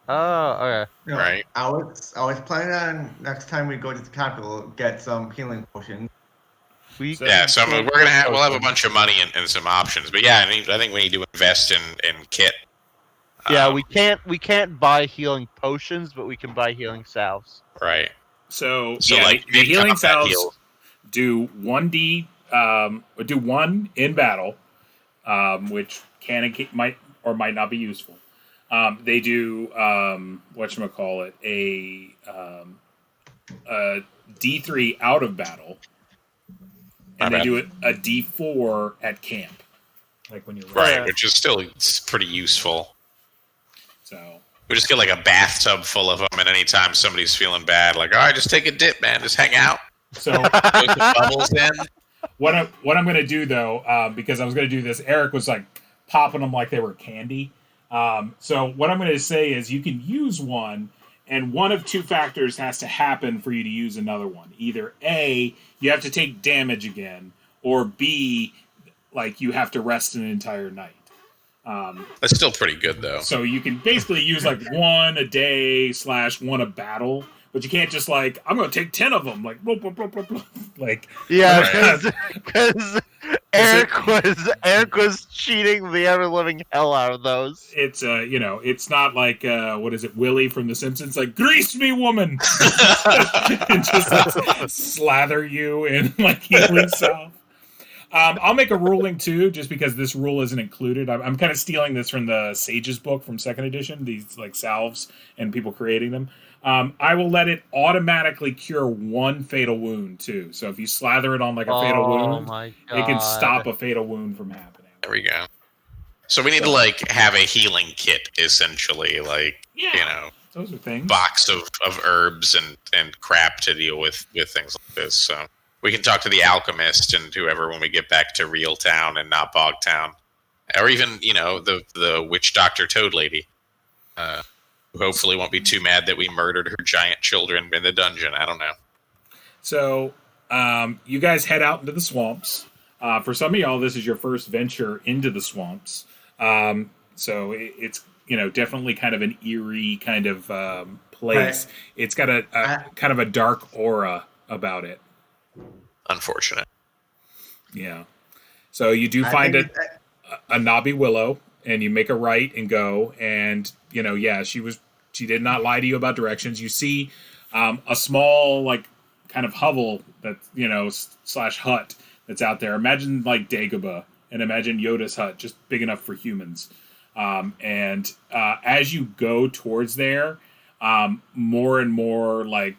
Oh, okay. Right. I was planning on next time we go to the capital get some healing potions. We'll have a bunch of money and some options. But yeah, I think we need to invest in kit. Yeah, we can't buy healing potions, but we can buy healing salves. Right. So like the healing salves heal. do 1d, do 1 in battle, which might or might not be useful. They do whatchamacallit, a D3 out of battle, and they do it a D4 at camp, like when you're right, which is still pretty useful. So we just get like a bathtub full of them, and anytime somebody's feeling bad, like, all right, just take a dip, man, just hang out. So put some bubbles in. What I'm going to do though, because I was going to do this, Eric was like popping them like they were candy. So what I'm going to say is you can use one, and one of 2 factors has to happen for you to use another one. Either A, you have to take damage again, or B, like you have to rest an entire night. That's still pretty good though. So you can basically use like 1 a day / 1 a battle, but you can't just like, I'm going to take 10 of them. Like, blah, blah, blah, blah, blah. Like, yeah, because Eric was cheating the ever living hell out of those. It's it's not like what is it, Willie from The Simpsons, like, grease me, woman, and just like, slather you in like healing salve. I'll make a ruling too, just because this rule isn't included. I'm kind of stealing this from the Sage's book from 2nd edition. These like salves and people creating them. I will let it automatically cure 1 fatal wound too. So if you slather it on like a fatal wound, it can stop a fatal wound from happening. There we go. So we need to like have a healing kit, essentially, like those are things. Box of herbs and crap to deal with things like this. So we can talk to the alchemist and whoever when we get back to Real Town and not Bog Town, or even the witch doctor Toad lady. Who hopefully won't be too mad that we murdered her giant children in the dungeon. I don't know. So you guys head out into the swamps. For some of y'all, this is your first venture into the swamps. So it's definitely kind of an eerie kind of place. Right. It's got a kind of a dark aura about it. Unfortunate. Yeah. So you do find a knobby willow, and you make a right and go, and she did not lie to you about directions. You see a small like kind of hovel that / hut that's out there. Imagine like Dagobah, and imagine Yoda's hut, just big enough for humans. And as you go towards there, more and more like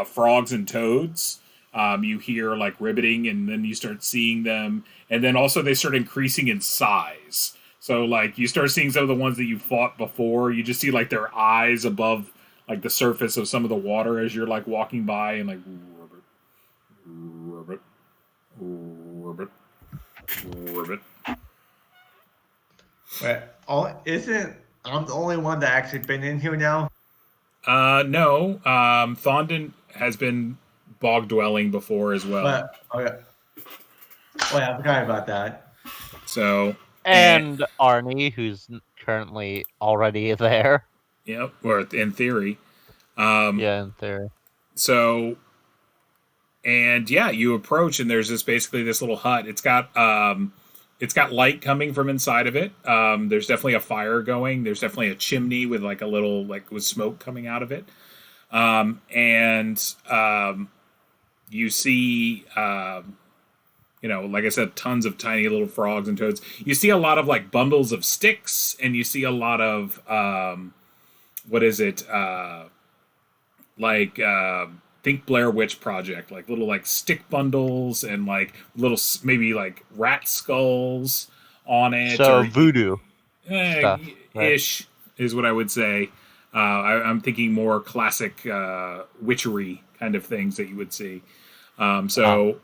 frogs and toads. You hear like ribbiting, and then you start seeing them, and then also they start increasing in size. So like you start seeing some of the ones that you fought before. You just see like their eyes above like the surface of some of the water as you're like walking by, and like ribbit. But isn't I'm the only one that actually been in here now? No. Thondon has been bog dwelling before as well. But, okay. Oh yeah, I forgot about that. So and Arnie, who's currently already there. Yep, or in theory. Yeah, in theory. So, and yeah, you approach, and there's basically this little hut. It's got light coming from inside of it. There's definitely a fire going. There's definitely a chimney with like a little with smoke coming out of it. And you see, like I said, tons of tiny little frogs and toads. You see a lot of like bundles of sticks, and you see a lot of think Blair Witch Project, like little like stick bundles and like little maybe like rat skulls on it. So voodoo stuff, ish is what I would say. I'm thinking more classic witchery kind of things that you would see. But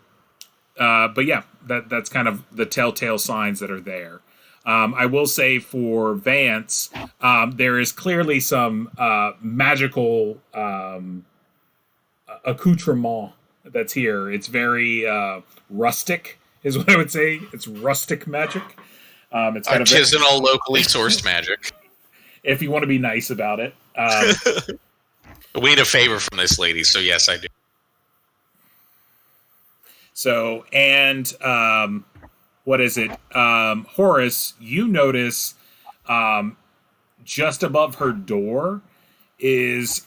yeah, that's kind of the telltale signs that are there. I will say for Vance, there is clearly some magical accoutrement that's here. It's very rustic, is what I would say. It's rustic magic. It's kind artisanal, locally sourced magic. If you want to be nice about it. We need a favor from this lady, so yes, I do. So, and what is it? Horace, you notice just above her door is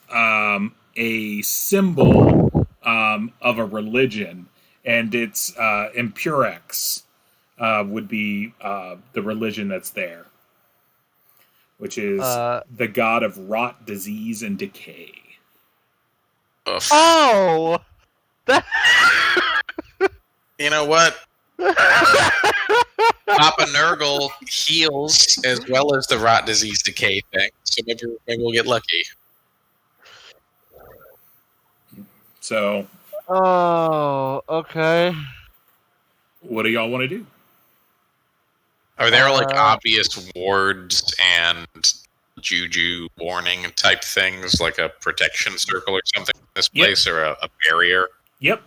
a symbol of a religion, and it's Impurex would be the religion that's there, which is the god of rot, disease, and decay. Ugh. Oh! You know what? Papa Nurgle heals as well as the rot, disease, decay thing, so maybe we'll get lucky. So. Oh, okay. What do y'all want to do? Are there like obvious wards and juju warning type things, like a protection circle or something in this place, or a barrier? Yep.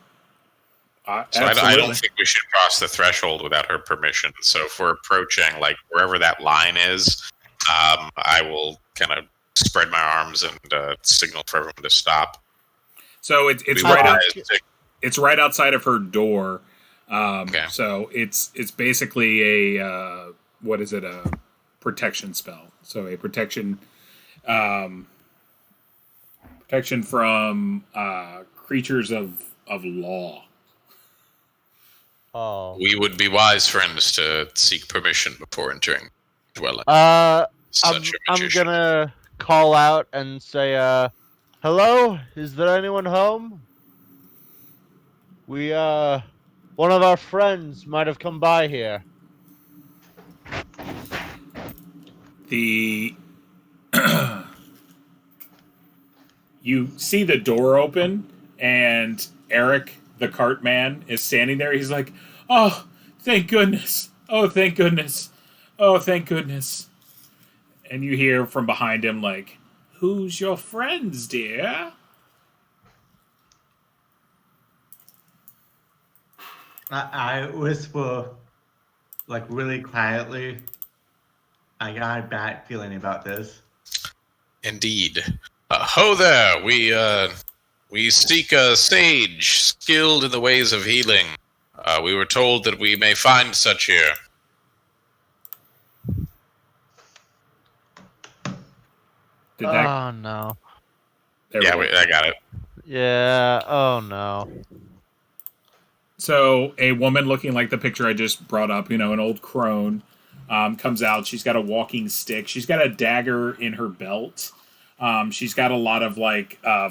So I don't think we should cross the threshold without her permission. So if we're approaching like wherever that line is, I will kind of spread my arms and signal for everyone to stop. So it's right outside of her door. Okay. So it's basically a protection spell. So a protection from creatures of law. Oh. We would be wise, friends, to seek permission before entering dwelling. I'm gonna call out and say, hello? Is there anyone home? We, one of our friends might have come by here. You see the door open, and Eric, the cart man, is standing there. He's like, oh, thank goodness. Oh, thank goodness. Oh, thank goodness. And you hear from behind him, like, who's your friends, dear? I whisper, like, really quietly. I got a bad feeling about this. Indeed. Ho there! We seek a sage skilled in the ways of healing. We were told that we may find such here. Oh, no. Yeah, I got it. Yeah, oh, no. So, a woman looking like the picture I just brought up, an old crone, comes out. She's got a walking stick. She's got a dagger in her belt. She's got a lot of,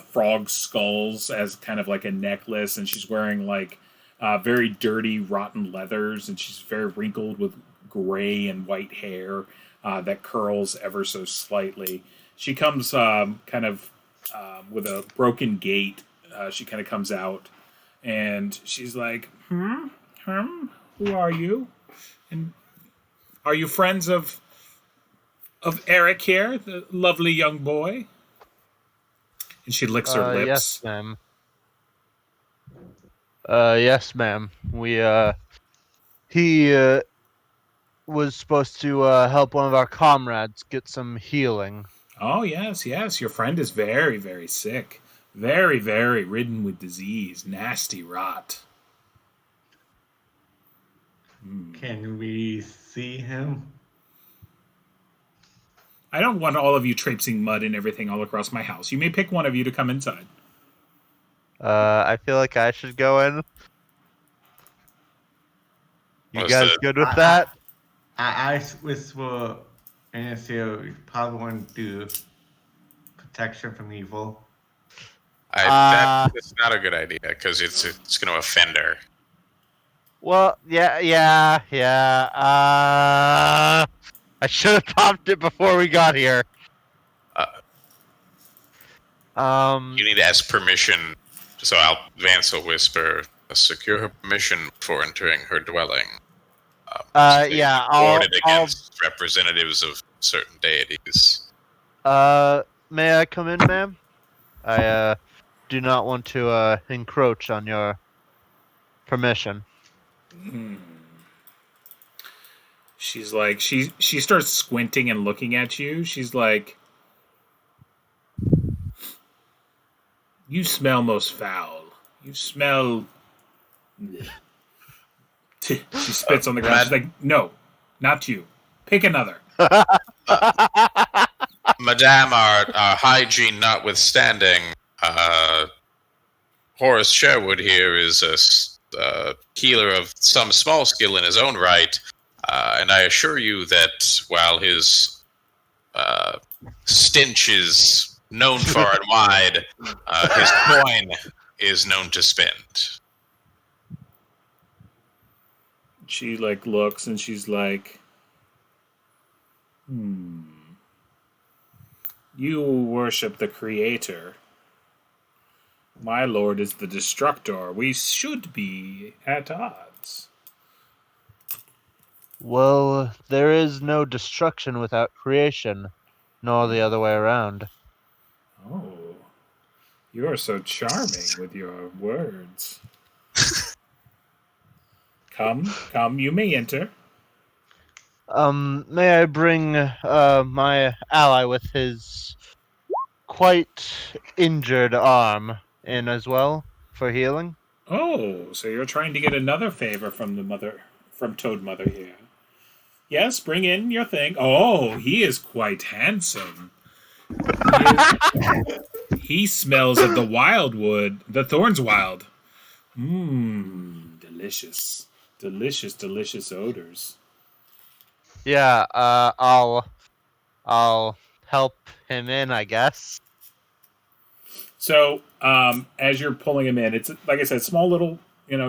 frog skulls as kind of like a necklace, and she's wearing, very dirty, rotten leathers, and she's very wrinkled with gray and white hair that curls ever so slightly. She comes with a broken gait. She kind of comes out, and she's like, who are you? And are you friends of Eric here, the lovely young boy? And she licks her lips. Yes, ma'am. Yes, ma'am. He was supposed to help one of our comrades get some healing. Oh, yes. Your friend is very, very sick. Very, very ridden with disease. Nasty rot. Can we see him? I don't want all of you traipsing mud and everything all across my house. You may pick one of you to come inside. I feel like I should go in. You Was guys the- good with that? I whisper in his ear, you probably want to do protection from evil. That's not a good idea because it's going to offend her. Well, yeah. I should have popped it before we got here. You need to ask permission, so Vance will whisper, secure her permission before entering her dwelling. Yeah, Warded against representatives of certain deities. May I come in, ma'am? I do not want to encroach on your permission. She's like, she starts squinting and looking at you. She's like, you smell most foul. You smell. She spits on the ground. She's like, no, not you. Pick another. Madame, our hygiene notwithstanding, Horace Sherwood here is a healer of some small skill in his own right, and I assure you that while his stench is known far and wide, his coin is known to spend. She like looks and she's like, you worship the creator. My lord is the destructor. We should be at odds. Well, there is no destruction without creation, nor the other way around. Oh, you are so charming with your words. Come, you may enter. May I bring my ally with his quite injured arm in as well for healing? Oh, so you're trying to get another favor from Toad Mother here. Yes, bring in your thing. Oh, he is quite handsome. He smells of the wildwood, the thorns wild. Delicious. Delicious odors. Yeah, I'll help him in, I guess. So, as you're pulling him in, it's like I said, small little,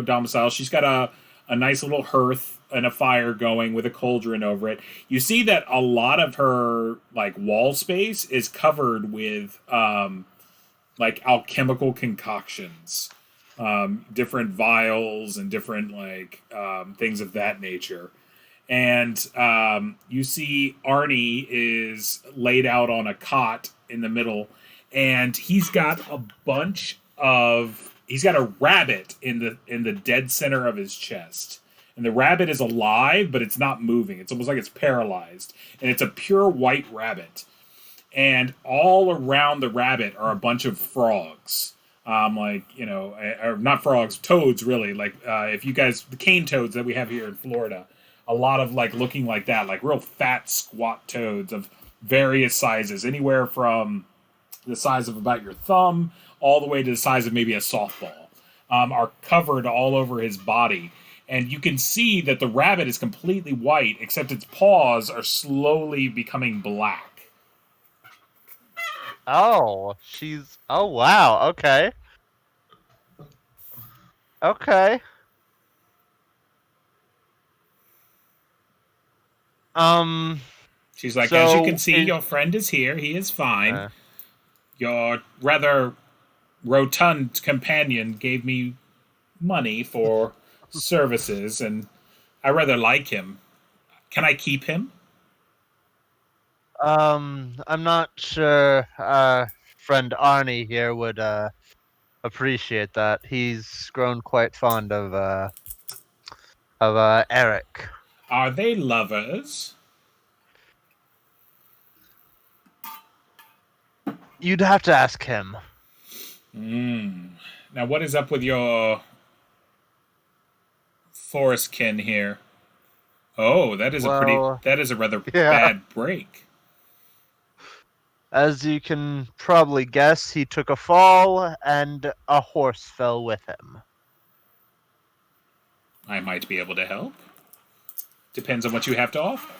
domicile. She's got a nice little hearth and a fire going with a cauldron over it. You see that a lot of her like wall space is covered with like alchemical concoctions, different vials and different like things of that nature. And you see Arnie is laid out on a cot in the middle, and he's got a rabbit in the dead center of his chest. And the rabbit is alive, but it's not moving. It's almost like it's paralyzed. And it's a pure white rabbit. And all around the rabbit are a bunch of frogs. Or not frogs, toads, really. Like, if you guys, the cane toads that we have here in Florida, a lot of, like, looking like that, like real fat, squat toads of various sizes, anywhere from the size of about your thumb all the way to the size of maybe a softball, are covered all over his body. And you can see that the rabbit is completely white, except its paws are slowly becoming black. Oh, oh wow, okay. Okay. She's like, as you can see, your friend is here. He is fine. Your rather rotund companion gave me money for services, and I rather like him. Can I keep him? I'm not sure friend Arnie here would appreciate that. He's grown quite fond of Eric. Are they lovers? You'd have to ask him. Now, what is up with your forest kin here? Oh, that is a rather yeah. bad break. As you can probably guess, he took a fall and a horse fell with him. I might be able to help. Depends on what you have to offer.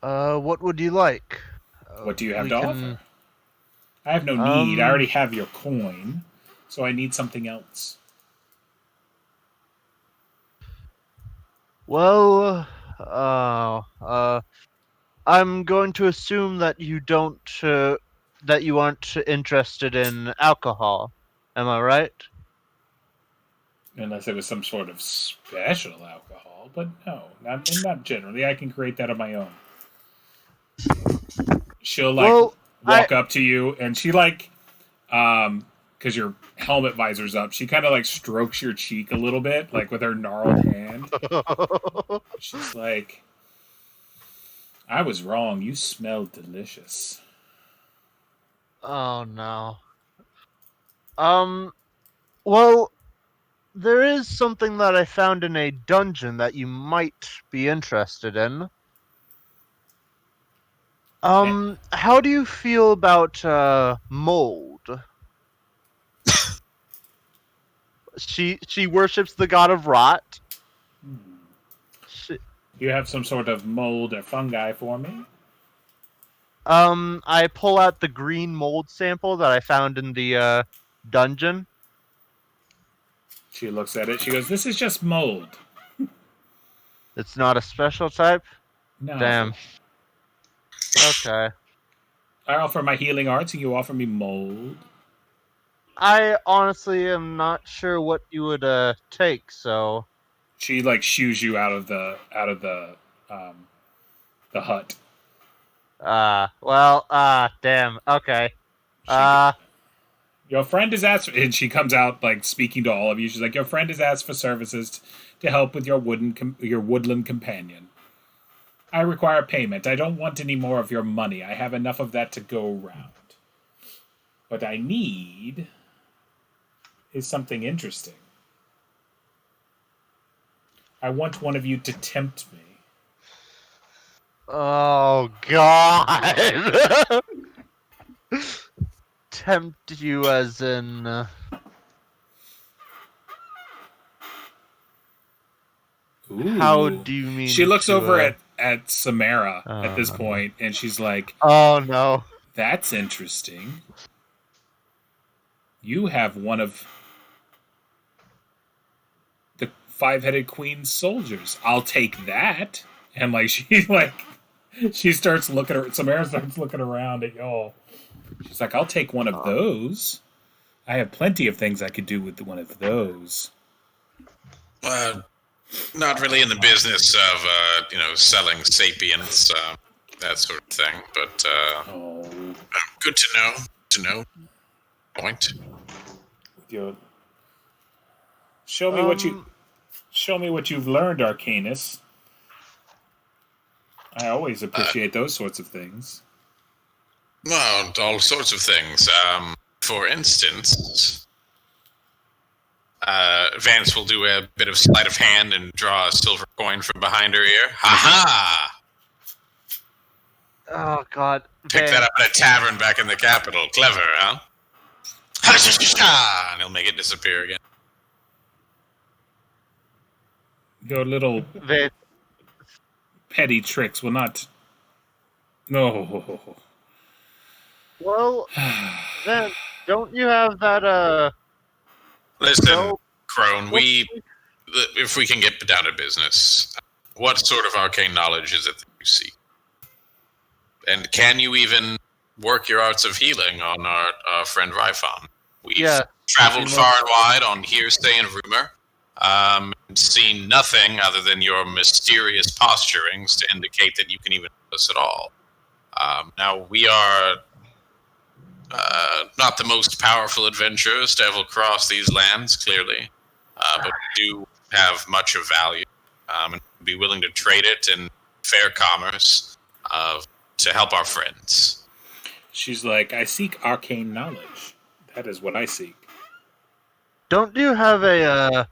What would you like? What do you have we to can- offer? I have no need. I already have your coin, so I need something else. Well, I'm going to assume that you that you aren't interested in alcohol. Am I right? Unless it was some sort of special alcohol, but no, not generally. I can create that on my own. She'll walk up to you, and she because your helmet visor's up, she kind of strokes your cheek a little bit, with her gnarled hand. She's like, I was wrong. You smell delicious. Oh no. Well, there is something that I found in a dungeon that you might be interested in. How do you feel about mold? She worships the god of rot. You have some sort of mold or fungi for me? I pull out the green mold sample that I found in the dungeon. She looks at it. She goes, "This is just mold." It's not a special type? No. Damn. Okay. I offer my healing arts, and you offer me mold. I honestly am not sure what you would take, so she shoos you out of the hut. damn. Okay. Your friend has asked, and she comes out speaking to all of you. She's like, "Your friend has asked for services to help with your woodland companion. I require payment. I don't want any more of your money. I have enough of that to go around. What I need is something interesting. I want one of you to tempt me." Oh God! Tempt you as in? Ooh. How do you mean? She looks over at Samara at this point, and she's like, "Oh no, that's interesting. You have one of the five-headed queen's soldiers. I'll take that." And she starts looking. Samara starts looking around at y'all. She's like, "I'll take one of those. I have plenty of things I could do with one of those." Not really in the business of selling sapience, that sort of thing. But good to know. Point. Show me what you've learned, Arcanus. I always appreciate those sorts of things. Well, all sorts of things. For instance, Vance will do a bit of sleight of hand and draw a silver coin from behind her ear. Ha ha! Oh God! Pick that up at a tavern back in the capital. Clever, huh? And he'll make it disappear again. Your little petty tricks will not. No. Well, then don't you have that? Listen, Crone. If we can get down to business, what sort of arcane knowledge is it that you seek? And can you even work your arts of healing on our friend Ryphon? We've traveled far and wide on hearsay and rumor, seen nothing other than your mysterious posturings to indicate that you can even help us at all. Now, we are not the most powerful adventurers to ever cross these lands, clearly, but we do have much of value, and be willing to trade it in fair commerce to help our friends. She's like, I seek arcane knowledge. That is what I seek. Don't you have a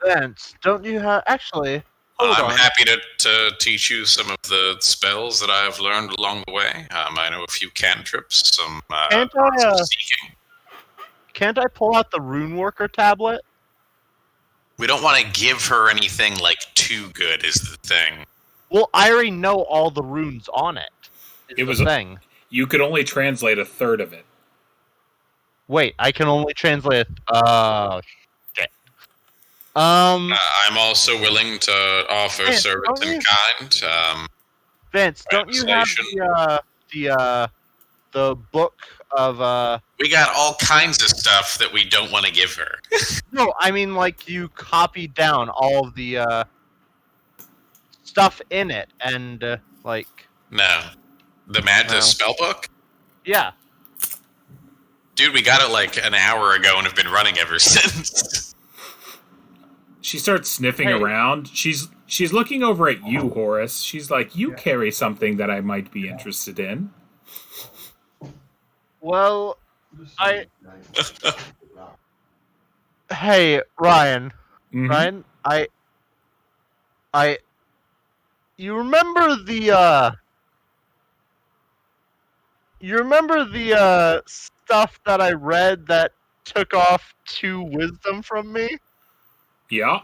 Vance? Don't you have actually? Hold I'm on. happy to teach you some of the spells that I've learned along the way. I know a few cantrips, some seeking. Can't I pull out the Rune Worker tablet? We don't want to give her anything like too good, is the thing. Well, I already know all the runes on it. It was the thing. You could only translate a third of it. Wait, I can only translate. Shit. I'm also willing to offer Vance, service in kind. Vance, don't you have the book of We got all kinds of stuff that we don't want to give her. No, I mean like you copied down all of the stuff in it and like No. The Madness spellbook? Yeah. Dude, we got it like an hour ago and have been running ever since. She starts sniffing around. She's looking over at you, Horace. She's like, you carry something that I might be interested in. Well, Hey, Ryan. Mm-hmm. Ryan, you remember the stuff that I read that took off 2 wisdom from me? Yeah.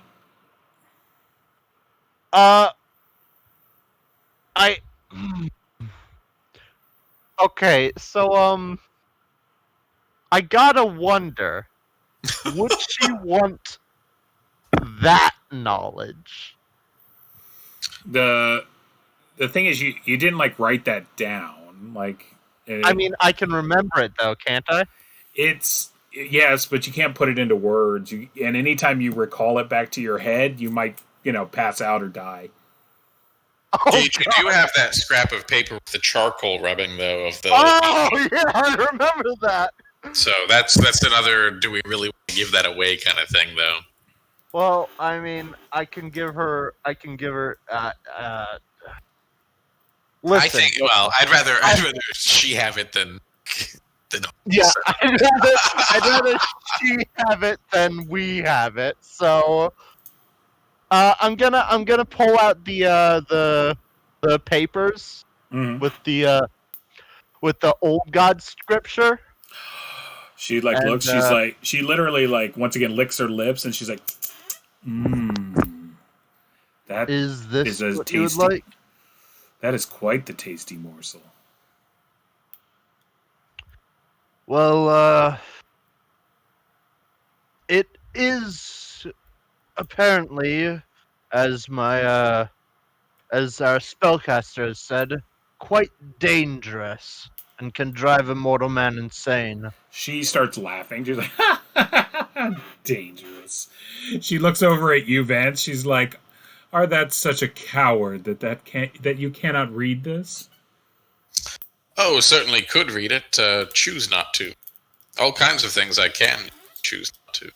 Okay, so I gotta wonder, would she want that knowledge? The thing is, you didn't like write that down. Like, I mean, I can remember it though, can't I? Yes, but you can't put it into words. And anytime you recall it back to your head, you might, pass out or die. Oh, you do have that scrap of paper with the charcoal rubbing, though, of the... Oh, yeah, I remember that! So that's another do we really want to give that away kind of thing, though. Well, I mean, I can give her, listen. I'd rather she have it than yeah, I'd rather she have it than we have it. So, I'm gonna pull out the papers with the old god scripture. She looks. She literally once again licks her lips, and she's like, that is this a what tasty. You would like? That is quite the tasty morsel. Well, it is apparently, as our spellcaster has said, quite dangerous and can drive a mortal man insane. She starts laughing. She's like, dangerous. She looks over at you, Vance. She's like, "Are that such a coward that you cannot read this?" Oh, certainly could read it. Choose not to. All kinds of things I can choose not to.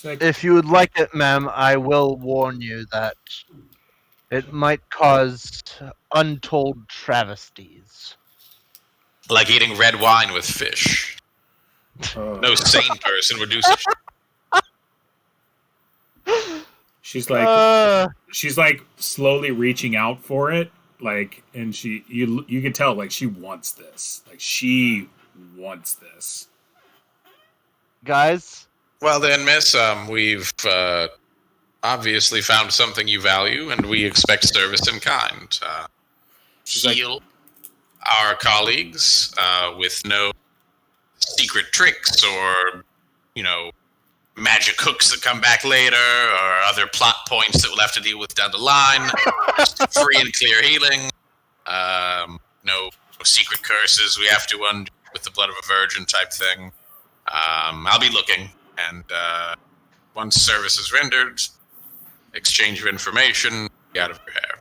Like, if you would like it, ma'am, I will warn you that it might cause untold travesties. Like eating red wine with fish. No sane person would do such. She's like slowly reaching out for it, and you can tell she wants this. She wants this. Guys? Well then, miss, we've obviously found something you value, and we expect service in kind. Heal our colleagues with no secret tricks or, magic hooks that come back later or other plot points that we'll have to deal with down the line. Free and clear healing. No secret curses we have to undo with the blood of a virgin type thing. I'll be looking, and once service is rendered, exchange of information, get out of your hair.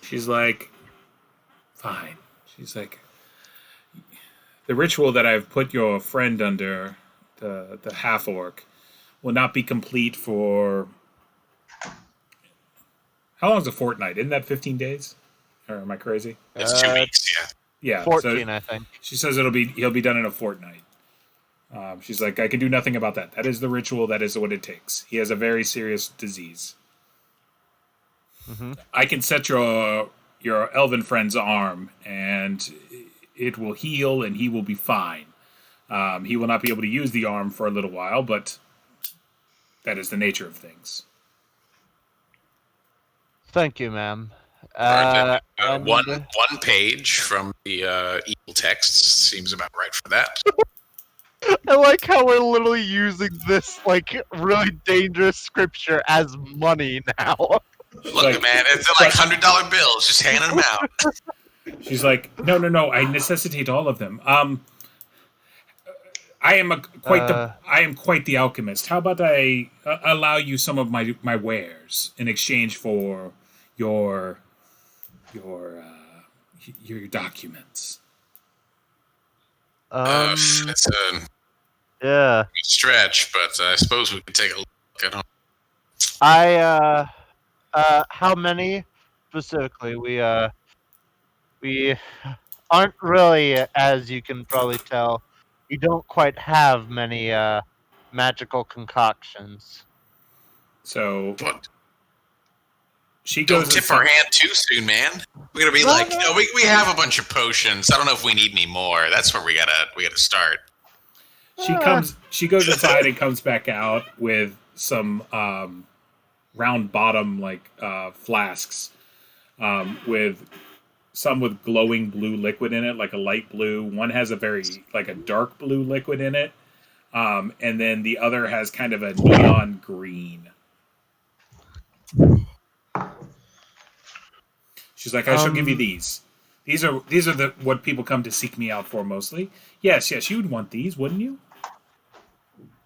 She's like, fine. She's like, the ritual that I've put your friend under, the half-orc, will not be complete for... How long is a fortnight? Isn't that 15 days? Or am I crazy? It's 2 weeks, yeah. Yeah, 14, so I think. she says he'll be done in a fortnight. She's like, I can do nothing about that. That is the ritual. That is what it takes. He has a very serious disease. Mm-hmm. I can set your elven friend's arm, and it will heal, and he will be fine. He will not be able to use the arm for a little while, but that is the nature of things. Thank you, ma'am. One page from the evil text seems about right for that. I like how we're literally using this like really dangerous scripture as money now. Look, man, it's like $100 bills. Just handing them out. She's like, no. I necessitate all of them. I am quite the alchemist. How about I allow you some of my wares in exchange for your documents? It's a stretch, but I suppose we could take a look at them. How many specifically? We aren't really, as you can probably tell, we don't quite have many magical concoctions. So What? she goes. Don't tip our hand too soon, man. We're gonna be we have a bunch of potions. I don't know if we need any more. That's where we gotta start. She goes inside and comes back out with some round bottom flasks with some with glowing blue liquid in it, like a light blue. One has a dark blue liquid in it, and then the other has kind of a neon green. She's like, I shall give you these. These are what people come to seek me out for mostly. Yes, you would want these, wouldn't you?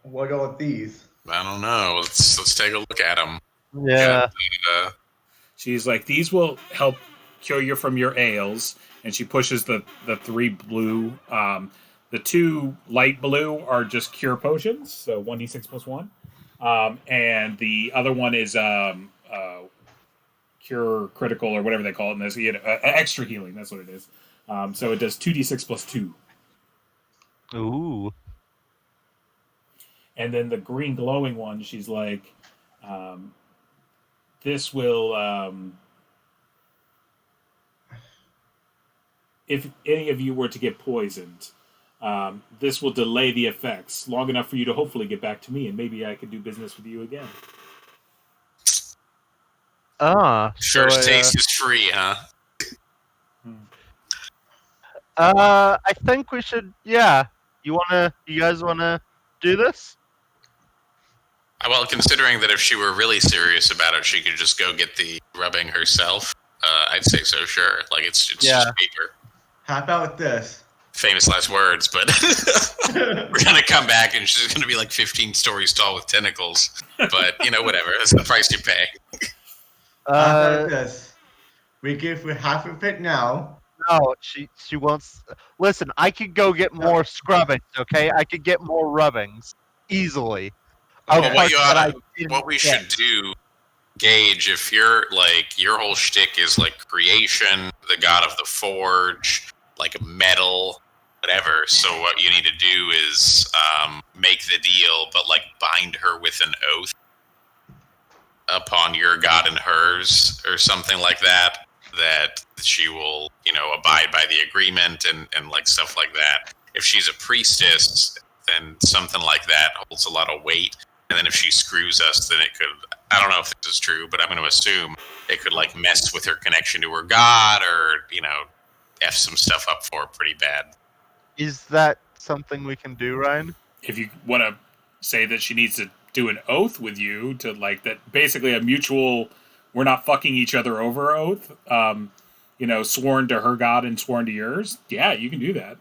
What about these? I don't know. Let's take a look at them. Yeah. She's like, these will help cure you from your ails, and she pushes the 3 blue. The 2 light blue are just cure potions, so 1d6 plus 1. And the other one is cure critical or whatever they call it in this. Extra healing, that's what it is. So it does 2d6 plus 2. Ooh. And then the green glowing one, she's like, this will, if any of you were to get poisoned, this will delay the effects long enough for you to hopefully get back to me, and maybe I could do business with you again. First taste is free, huh? I think we should. Yeah, you guys wanna do this? Well, considering that if she were really serious about it, she could just go get the rubbing herself. I'd say so, sure. Like it's just paper. How about this? Famous last words, but we're gonna come back and she's gonna be like 15 stories tall with tentacles. But whatever. That's the price you pay. How about this? We give her half of it now. No, she wants. Listen, I could go get more scrubbings. Okay, I could get more rubbings easily. What we should do, Gage, if you're like your whole shtick is like creation, the god of the forge, like metal, whatever. So what you need to do is make the deal, but like bind her with an oath upon your god and hers, or something like that. That she will, abide by the agreement and like stuff like that. If she's a priestess, then something like that holds a lot of weight. And then if she screws us, then it could, I don't know if this is true, but I'm going to assume it could like mess with her connection to her god or, F some stuff up for her pretty bad. Is that something we can do, Ryan? If you want to say that she needs to do an oath with you to like that, basically a mutual, we're not fucking each other over oath, sworn to her god and sworn to yours. Yeah, you can do that.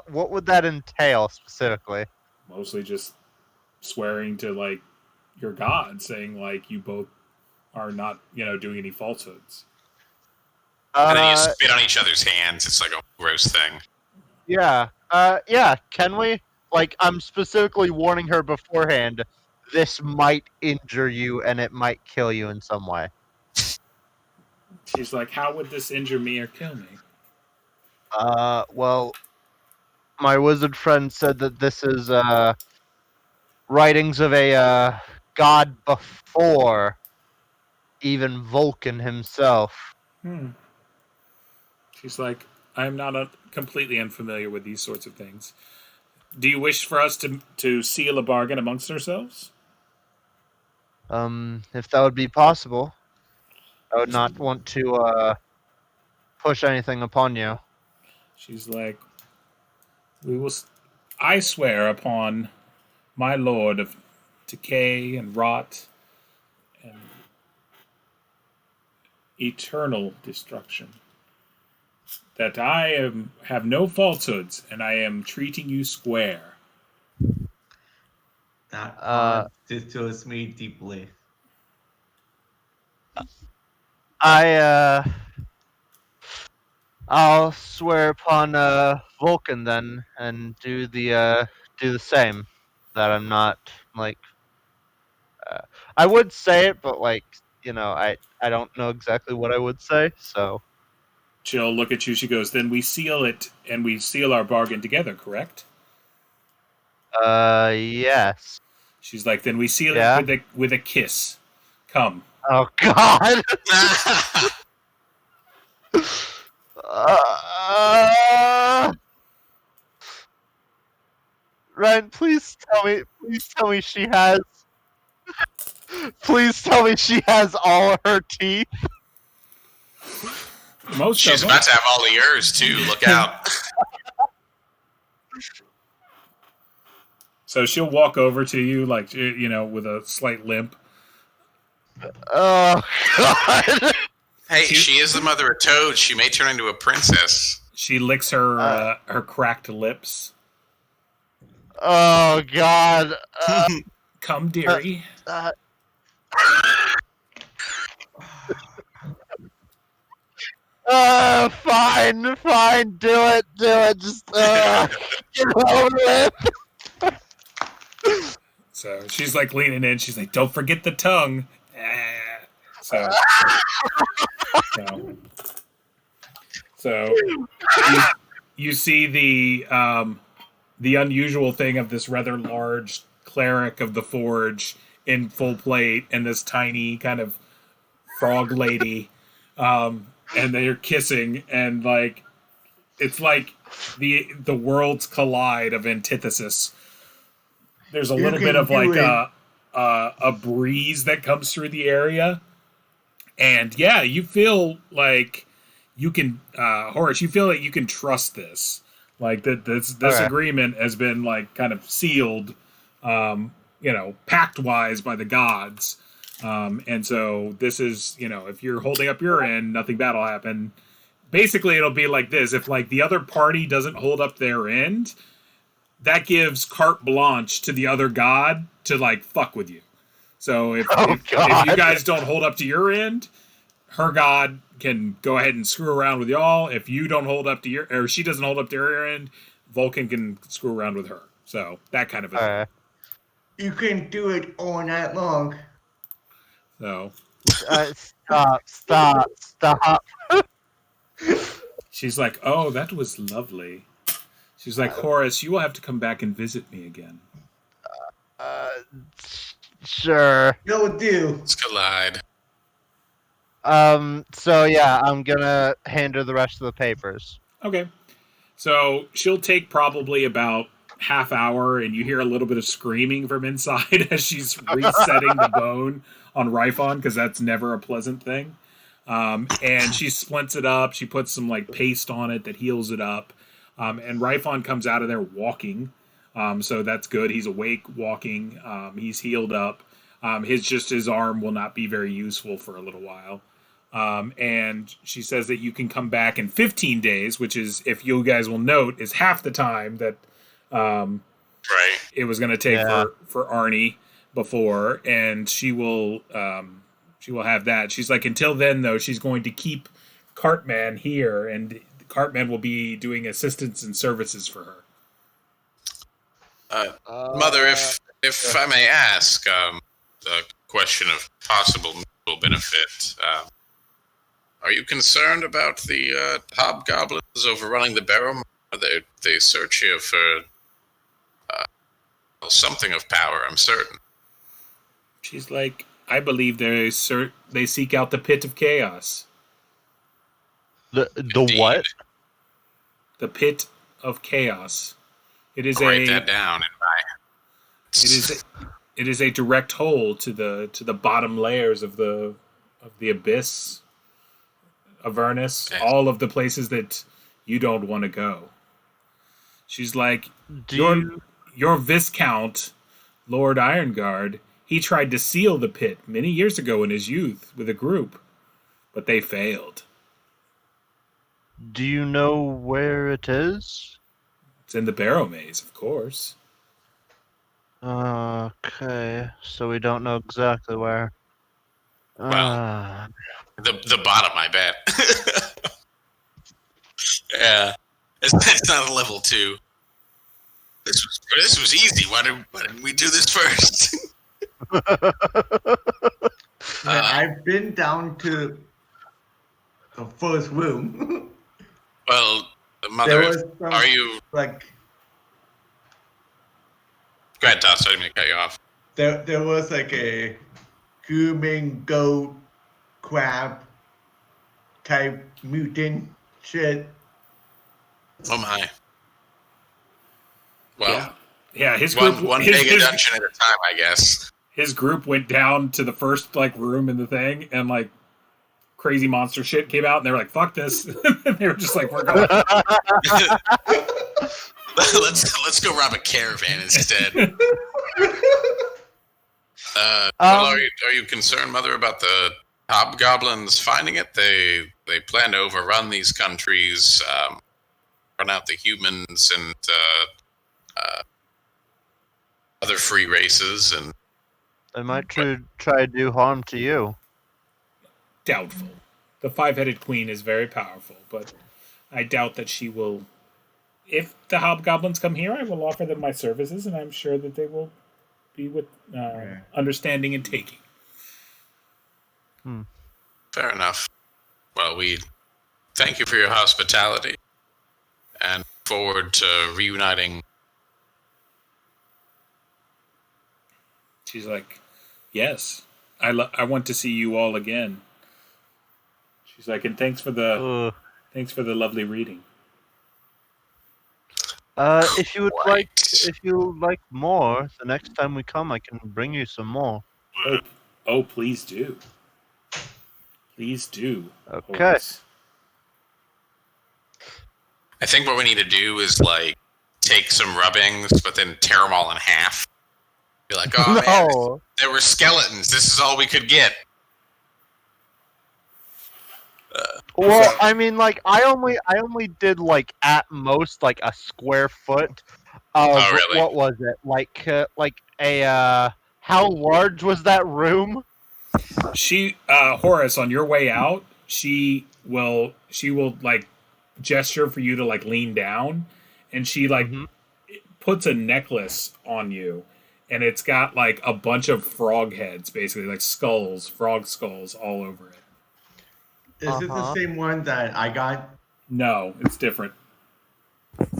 What would that entail specifically? Mostly just swearing to like your god, saying like you both are not, doing any falsehoods. And then you spit on each other's hands. It's like a gross thing. Yeah. Can we? Like, I'm specifically warning her beforehand. This might injure you, and it might kill you in some way. She's like, how would this injure me or kill me? Well, my wizard friend said that this is writings of a god before even Vulcan himself. She's like, I'm not completely unfamiliar with these sorts of things. Do you wish for us to seal a bargain amongst ourselves? If that would be possible, I would not want to push anything upon you. She's like, I swear upon my lord of decay and rot and eternal destruction, that I have no falsehoods and I am treating you square. That disturbs me deeply. I'll swear upon Vulcan then, and do the same. That I'm not like. I would say it, but I don't know exactly what I would say. So She'll look at you. She goes, then we seal it and we seal our bargain together, correct? yes. She's like, then we seal it with a kiss. Come. Oh God. Ryan, please tell me she has. Please tell me she has all her teeth. She's about to have all of yours too. Look out. So she'll walk over to you, like, with a slight limp. Oh God. Hey, she is the mother of Toad. She may turn into a princess. She licks her her cracked lips. Oh God. Come, dearie. Fine, do it, just get over it. So she's like leaning in. She's like, "Don't forget the tongue." So you see the unusual thing of this rather large cleric of the forge in full plate and this tiny kind of frog lady, and they're kissing, and like it's like the worlds collide of antithesis. There's a little bit of like a breeze that comes through the area, and yeah, you feel like you can, Horace. You feel like you can trust this. Like that, this agreement has been like kind of sealed, pact wise by the gods, and so this is, if you're holding up your end, nothing bad will happen. Basically, it'll be like this: if like the other party doesn't hold up their end, that gives carte blanche to the other god to like fuck with you. So if you guys don't hold up to your end, her god can go ahead and screw around with y'all. If you don't hold up to or she doesn't hold up to her end, Vulcan can screw around with her. So that kind of a thing. You can do it all night long. So stop. She's like, "Oh, that was lovely." She's like, "Horace, you will have to come back and visit me again." Sure. No do. Let's collide. So yeah, I'm gonna hand her the rest of the papers. Okay. So she'll take probably about half hour, and you hear a little bit of screaming from inside as she's resetting the bone on Ryphon, because that's never a pleasant thing. And she splints it up. She puts some like paste on it that heals it up. And Ryphon comes out of there walking. So that's good. He's awake, walking. He's healed up. His arm will not be very useful for a little while. And she says that you can come back in 15 days, which is, if you guys will note, is half the time that it was going to take for Arnie before. And she will have that. She's like, until then, though, she's going to keep Cartman here, and Cartman will be doing assistance and services for her. Mother, if I may ask, a question of possible mutual benefit. Are you concerned about the hobgoblins overrunning the Barrowmaze? They search here for something of power, I'm certain. She's like, I believe they seek out the pit of chaos. The Indeed. what? The pit of chaos. It is I'll write that down in my. it is a direct hole to the bottom layers of the abyss, Avernus, Okay. all of the places that you don't want to go. She's like, Do your Viscount, Lord Ironguard, he tried to seal the pit many years ago in his youth with a group, but they failed. you know where it is? It's in the Barrowmaze, of course. Okay, so we don't know exactly where. Well, the bottom, I bet. Yeah, it's not a level 2. This was easy. Why didn't we do this first? I've been down to the first room. Well, There Mother, was some, are you? like Go ahead, Toss. I didn't mean to cut you off. there was like a grooming goat crab type mutant shit. Oh my. Well, Yeah, his group one his, mega his, dungeon at a time, I guess. his group went down to the first room in the thing, and crazy monster shit came out, and they were like, "Fuck this!" They were just like, "We're going." Let's go rob a caravan instead. Are you concerned, Mother, about the hobgoblins finding it? They plan to overrun these countries, run out the humans and other free races, and They might try to do harm to you. Doubtful. The five-headed queen is very powerful, but I doubt that she will. If the hobgoblins come here, I will offer them my services, and I'm sure that they will be with understanding and taking. fair enough. Well, we thank you for your hospitality, and forward to reuniting. She's like, "Yes, I want to see you all again." She's like, "And thanks for the lovely reading." If you would like more, the next time we come, I can bring you some more. Oh, please do. Please do. Okay. Horace. I think what we need to do is take some rubbings, but then tear them all in half. Be like, oh man, No. there were skeletons. This is all we could get. Well, I mean, I only did at most a square foot of Oh, really? what was it? How large was that room? She Horace, on your way out, she will gesture for you to lean down, and she puts a necklace on you, and it's got a bunch of frog heads, basically frog skulls all over it. Is it the same one that I got? No, it's different.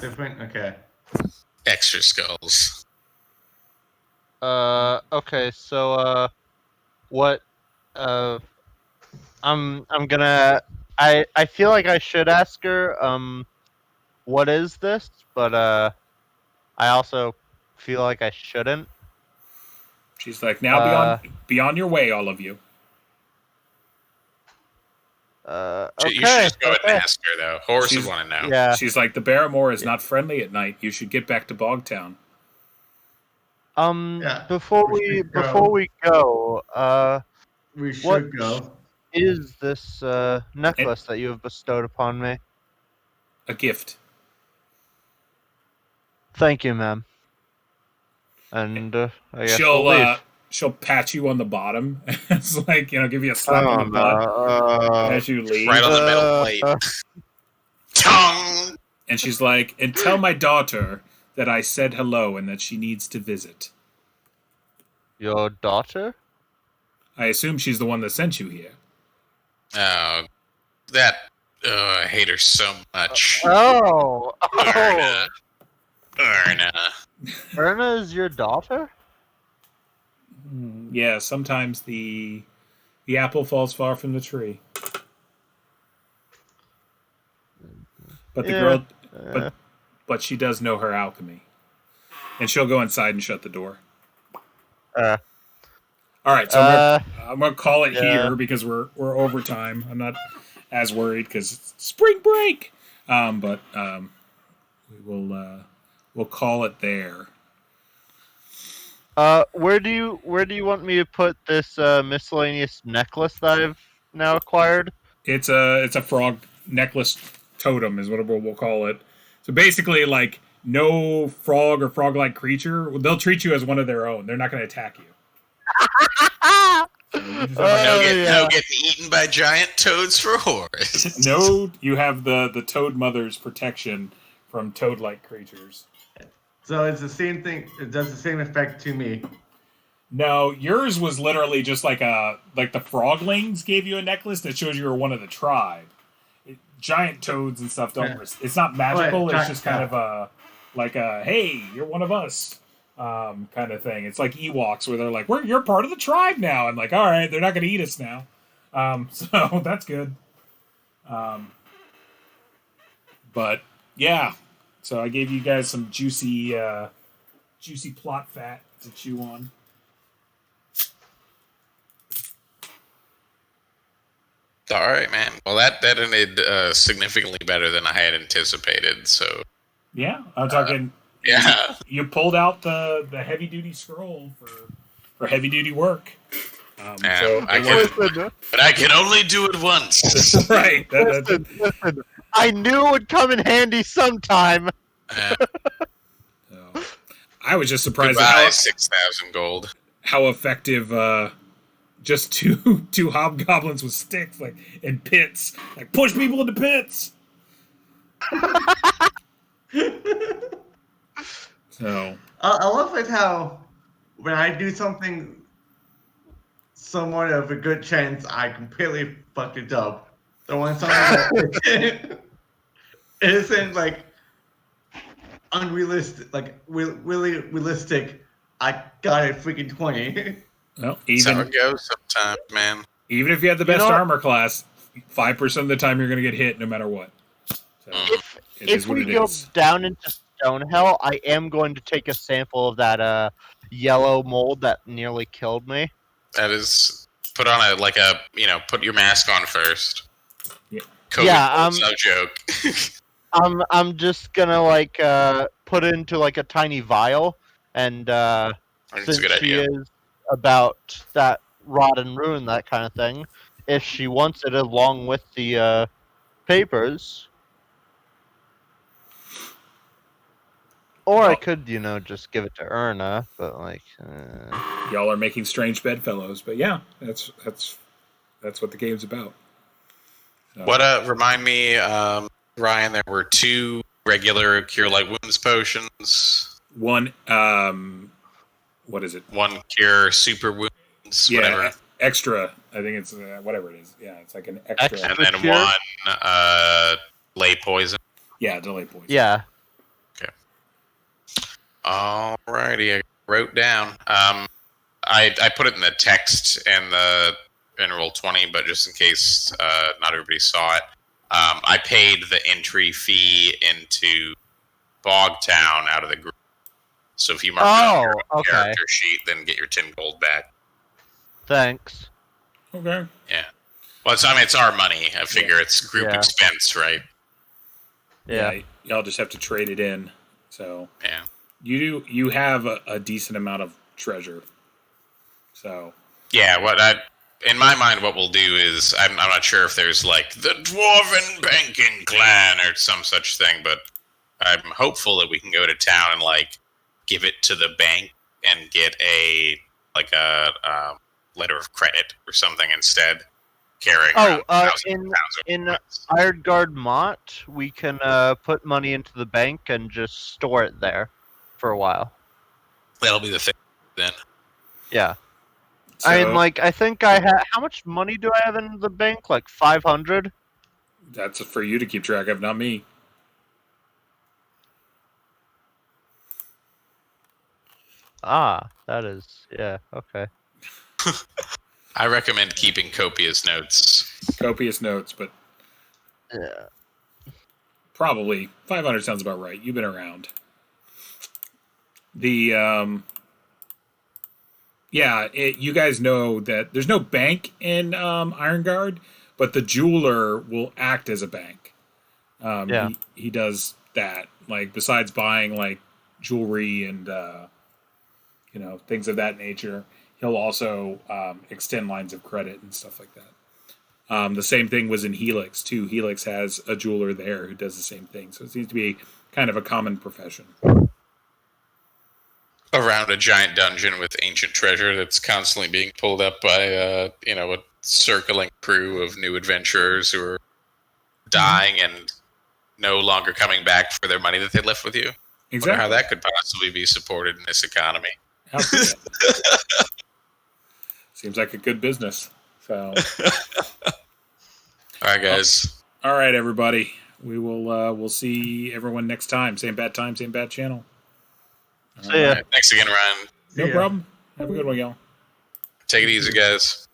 Different? Okay. Extra skulls. Okay, so what I'm gonna I feel like I should ask her what is this, but I also feel like I shouldn't. She's like, now be on your way, all of you. Okay. You should just go ahead and ask her, though. Horace would want to know. Yeah. She's like, the Barrowmore is not friendly at night. You should get back to Bogtown. Before we go, We should what go. is this necklace that you have bestowed upon me? A gift. Thank you, ma'am. And I guess we'll leave. She'll pat you on the bottom. It's give you a slap on the butt as you leave. Right on the metal plate. Tongue! And she's like, and tell my daughter that I said hello and that she needs to visit. Your daughter? I assume she's the one that sent you here. Oh, I hate her so much. Oh, Erna. Erna. Erna is your daughter? Yeah, sometimes the apple falls far from the tree. But the Yeah, girl, but she does know her alchemy, and she'll go inside and shut the door. Uh, All right, so I'm gonna call it yeah. here because we're over time. I'm not as worried because it's spring break. But we'll call it there. where do you want me to put this miscellaneous necklace that I've now acquired? It's a frog necklace totem is what we'll call it. So basically, like no frog or frog-like creature, they'll treat you as one of their own. They're not going to attack you. So you just have No getting eaten by giant toads for Horus. no, you have the Toad Mother's protection from toad-like creatures. So it's the same thing. It does the same effect to me. No, yours was literally just like the froglings gave you a necklace that shows you were one of the tribe. Giant toads and stuff don't. It's not magical. It's just kind of a hey, you're one of us kind of thing. It's like Ewoks where they're like, you're part of the tribe now. I'm like, all right, they're not going to eat us now. So that's good. But yeah, so I gave you guys some juicy plot fat to chew on. All right, man. Well, that ended significantly better than I had anticipated. So yeah, I'm talking. Yeah, you pulled out the heavy duty scroll for heavy duty work. but I can only do it once. Right. Listen, I knew it would come in handy sometime. I was just surprised at at 6,000 gold. How effective just two hobgoblins with sticks in pits, push people into pits. So I love it how when I do something somewhat of a good chance, I completely fucked it up. So when something that isn't unrealistic, really realistic, I got a freaking 20. Well, That's how it goes sometimes, man. Even if you have the best armor class, 5% of the time you're going to get hit no matter what. So if we go down into Stonehell, I am going to take a sample of that yellow mold that nearly killed me. That is, put on put your mask on first. Yeah. COVID, no joke. I'm just gonna put it into a tiny vial, and since she is about that rot and ruin, that kind of thing, if she wants it along with the papers, or I could just give it to Erna, but y'all are making strange bedfellows, but yeah, that's what the game's about. So. What remind me, Ryan, there were 2 regular cure light wounds potions. One, what is it? 1 cure super wounds, whatever. Extra. I think it's whatever it is. Yeah, it's like an extra. And then cure? 1 lay poison. Yeah, delay poison. Yeah. Okay. Alrighty, I wrote down. I put it in the text and the in Roll20, but just in case not everybody saw it, I paid the entry fee into Bogtown out of the group. So if you mark it on your character sheet, then get your 10 gold back. Thanks. Okay. Yeah. Well, it's our money. I figure it's group expense, right? Yeah. Y'all just have to trade it in. So yeah, you have a decent amount of treasure. So Yeah, in my mind, what we'll do is I'm not sure if there's like the Dwarven Banking Clan or some such thing, but I'm hopeful that we can go to town and like give it to the bank and get a letter of credit or something instead. Carrying in Ironguard Mott, we can put money into the bank and just store it there for a while. That'll be the thing then. Yeah. So, I mean, I think I have... How much money do I have in the bank? Like 500? That's for you to keep track of, not me. That is, yeah, okay. I recommend keeping copious notes. Copious notes, but Yeah. probably 500 sounds about right. You've been around. You guys know that there's no bank in Iron Guard, but the jeweler will act as a bank. Yeah. He does that. Like, besides buying like jewelry and things of that nature, he'll also extend lines of credit and stuff like that. The same thing was in Helix too. Helix has a jeweler there who does the same thing. So it seems to be kind of a common profession. Around a giant dungeon with ancient treasure that's constantly being pulled up by a circling crew of new adventurers who are dying and no longer coming back for their money that they left with you. Exactly. Wonder how that could possibly be supported in this economy. Seems like a good business. So, all right, guys. All right, everybody. We'll see everyone next time. Same bad time, same bad channel. See ya. Right. Thanks again, Ryan. No problem. Have a good one, y'all. Take it easy, guys.